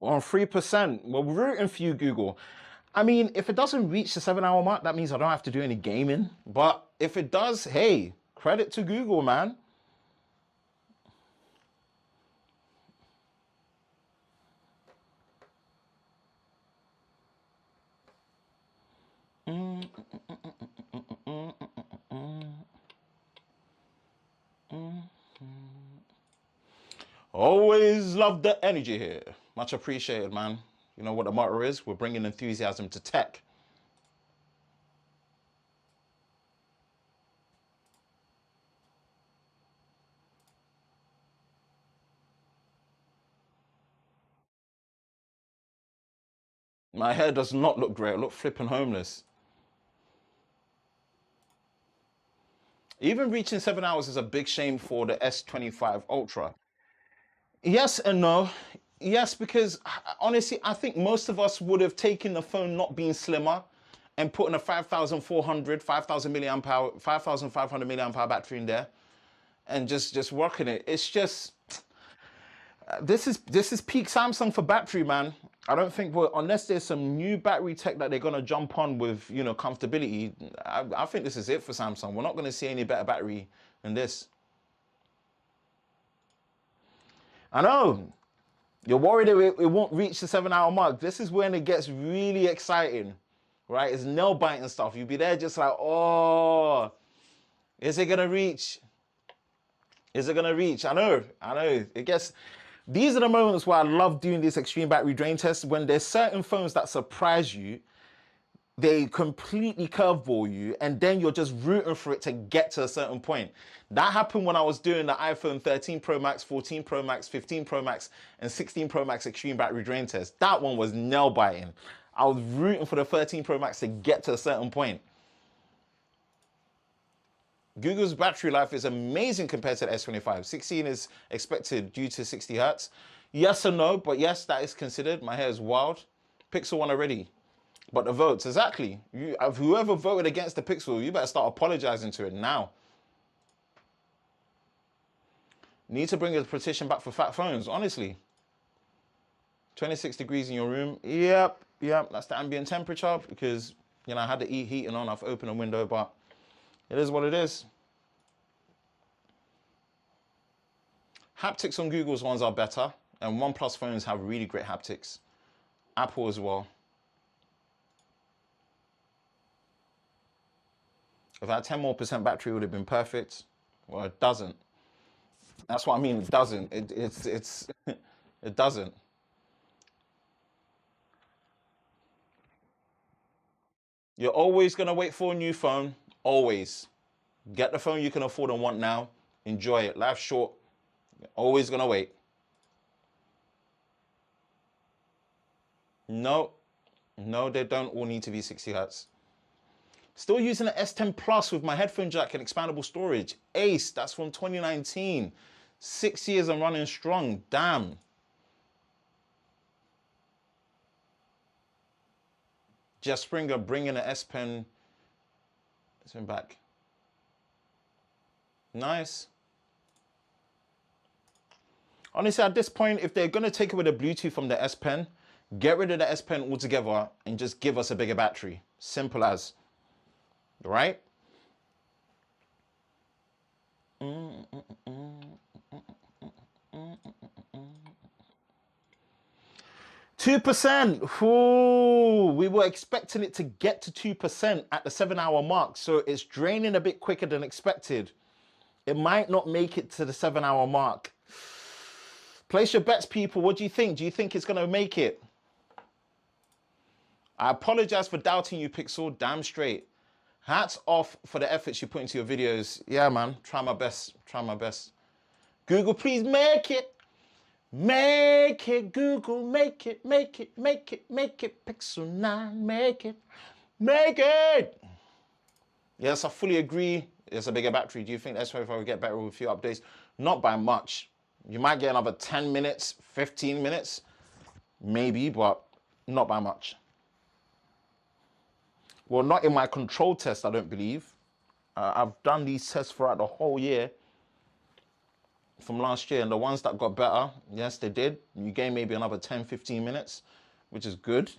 Speaker 1: On 3%. We're rooting for you, Google. I mean, if it doesn't reach the 7-hour mark, that means I don't have to do any gaming. But if it does, hey, credit to Google, man. Always love the energy here. Much appreciated, man. You know what the motto is? We're bringing enthusiasm to tech. My hair does not look great. I look flipping homeless. Even reaching 7 hours is a big shame for the S25 Ultra. Yes and no. Yes, because honestly, I think most of us would have taken the phone not being slimmer and putting a 5,400, 5,000 milliamp hour, 5,500 milliamp hour battery in there and just working it. It's just, this is peak Samsung for battery, man. I don't think unless there's some new battery tech that they're gonna jump on with, you know, comfortability. I think this is it for Samsung. We're not gonna see any better battery than this. I know you're worried it won't reach the 7-hour mark. This is when it gets really exciting, right? It's nail biting stuff. You'll be there just like, oh, is it gonna reach? Is it gonna reach? I know. It gets. These are the moments where I love doing these extreme battery drain tests, when there's certain phones that surprise you, they completely curveball you, and then you're just rooting for it to get to a certain point. That happened when I was doing the iPhone 13 Pro Max, 14 Pro Max, 15 Pro Max, and 16 Pro Max extreme battery drain test. That one was nail biting. I was rooting for the 13 Pro Max to get to a certain point. Google's battery life is amazing compared to the S25. 16 is expected due to 60 hertz. Yes or no, but yes, that is considered. My hair is wild. Pixel 1 already. But the votes, exactly. Whoever voted against the Pixel, you better start apologizing to it now. Need to bring a petition back for fat phones, honestly. 26 degrees in your room. Yep, that's the ambient temperature because, you know, I had the heating on. I've opened a window, but it is what it is. Haptics on Google's ones are better, and OnePlus phones have really great haptics. Apple as well. If I had 10% more battery, it would have been perfect. Well, it doesn't. That's what I mean. It doesn't. It doesn't. You're always gonna wait for a new phone. Always. Get the phone you can afford and want now. Enjoy it. Life's short. You're always gonna wait. No, they don't all need to be 60 hertz. Still using the S10 Plus with my headphone jack and expandable storage. Ace, that's from 2019. 6 years and running strong. Damn. Jeff Springer bringing the S Pen. It's been back. Nice. Honestly, at this point, if they're going to take away the Bluetooth from the S Pen, get rid of the S Pen altogether and just give us a bigger battery. Simple as. Right? 2%. Ooh, we were expecting it to get to 2% at the 7-hour mark, so it's draining a bit quicker than expected. It might not make it to the 7-hour mark. Place your bets, people. What do you think? Do you think it's going to make it? I apologize for doubting you, Pixel. Damn straight. Hats off for the efforts you put into your videos. Yeah, man. Try my best. Try my best. Google, please make it. Make it, Google. Make it, make it, make it, make it. Pixel 9, make it. Make it. Yes, I fully agree. It's a bigger battery. Do you think the S25 will get better with a few updates? Not by much. You might get another 10 minutes, 15 minutes. Maybe, but not by much. Well, not in my control test, I don't believe. I've done these tests throughout the whole year. from last year, and the ones that got better, yes, they did. You gain maybe another 10, 15 minutes, which is good.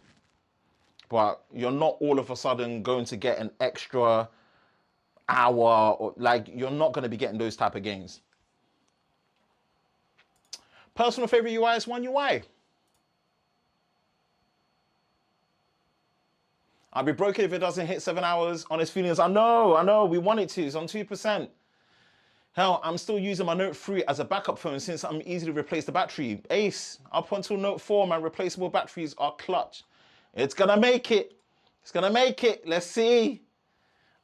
Speaker 1: But you're not all of a sudden going to get an extra hour, or like, you're not going to be getting those type of gains. Personal favorite UI is One UI. I'll be broken if it doesn't hit 7 hours. Honest feelings, I know, we want it to. It's on 2%. Hell, I'm still using my Note 3 as a backup phone since I'm easily replace the battery. Ace, up until Note 4, my replaceable batteries are clutch. It's gonna make it. It's gonna make it. Let's see.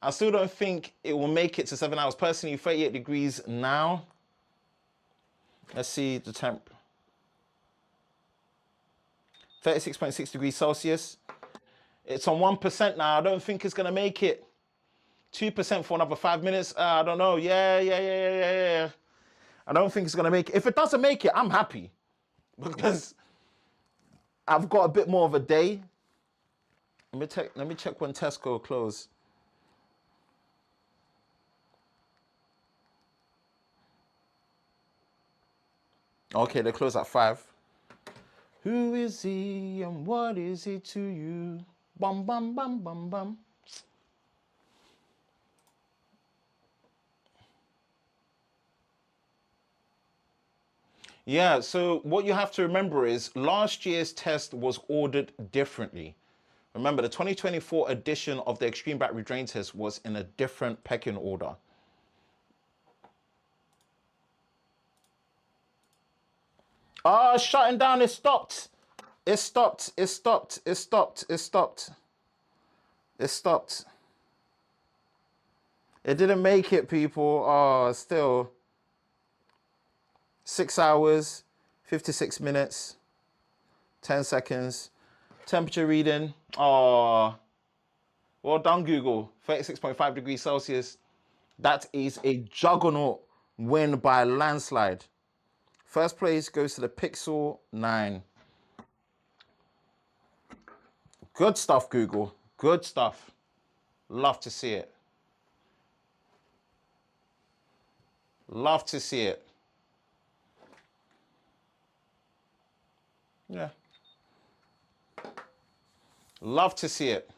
Speaker 1: I still don't think it will make it to 7 hours. Personally, 38 degrees now. Let's see the temp. 36.6 degrees Celsius. It's on 1% now. I don't think it's gonna make it. 2% for another 5 minutes. I don't know. Yeah. I don't think it's gonna make it. If it doesn't make it, I'm happy because I've got a bit more of a day. Let me check when Tesco close. Okay, they close at 5. Who is he and what is he to you? Bum bum bum bum bum. Yeah, so what you have to remember is last year's test was ordered differently. Remember, the 2024 edition of the Extreme Battery Drain Test was in a different pecking order. Ah, shutting down, it stopped. It stopped. It didn't make it, people. Oh, still. 6 hours, 56 minutes, 10 seconds. Temperature reading. Oh, well done, Google. 36.5 degrees Celsius. That is a juggernaut win by a landslide. First place goes to the Pixel 9. Good stuff, Google. Good stuff. Love to see it. Love to see it. Yeah. Love to see it.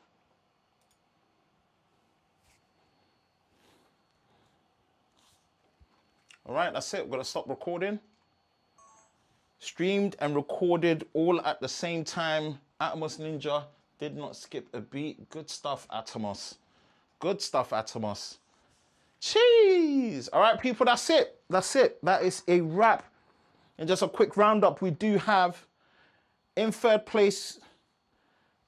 Speaker 1: All right, that's it. We're going to stop recording. Streamed and recorded all at the same time. Atomos Ninja did not skip a beat. Good stuff, Atomos. Good stuff, Atomos. Cheese. All right, people, that's it. That's it. That is a wrap. And just a quick roundup, we do have in third place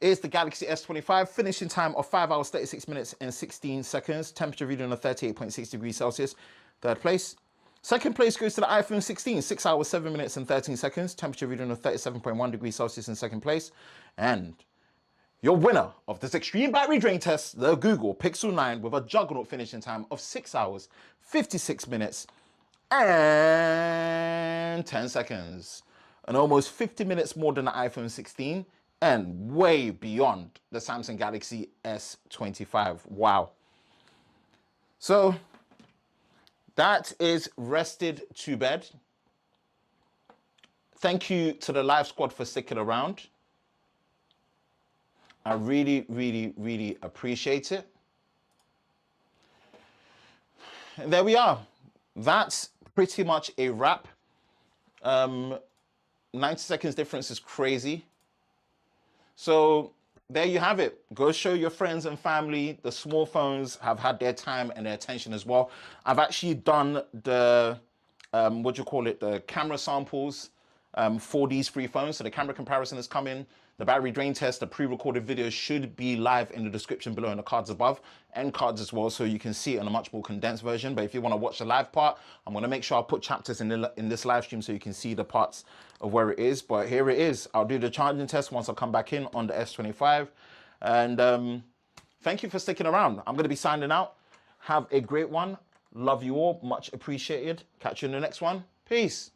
Speaker 1: is the Galaxy S25, finishing time of 5 hours, 36 minutes and 16 seconds. Temperature reading of 38.6 degrees Celsius. Third place. Second place goes to the iPhone 16, 6 hours, 7 minutes and 13 seconds. Temperature reading of 37.1 degrees Celsius in second place. And your winner of this extreme battery drain test, the Google Pixel 9, with a juggernaut finishing time of 6 hours, 56 minutes and 10 seconds. And almost 50 minutes more than the iPhone 16 and way beyond the Samsung Galaxy S25. Wow. So that is rested to bed. Thank you to the live squad for sticking around. I really, really, really appreciate it. And there we are. That's pretty much a wrap. 90 seconds difference is crazy. So there you have it. Go show your friends and family. The small phones have had their time and their attention as well. I've actually done the, the camera samples for these three phones. So the camera comparison is coming. The battery drain test, the pre-recorded video should be live in the description below and the cards above, and cards as well, so you can see it in a much more condensed version. But if you want to watch the live part, I'm going to make sure I put chapters in this live stream so you can see the parts of where it is. But here it is. I'll do the charging test once I come back in on the S25. And thank you for sticking around. I'm going to be signing out. Have a great one. Love you all. Much appreciated. Catch you in the next one. Peace.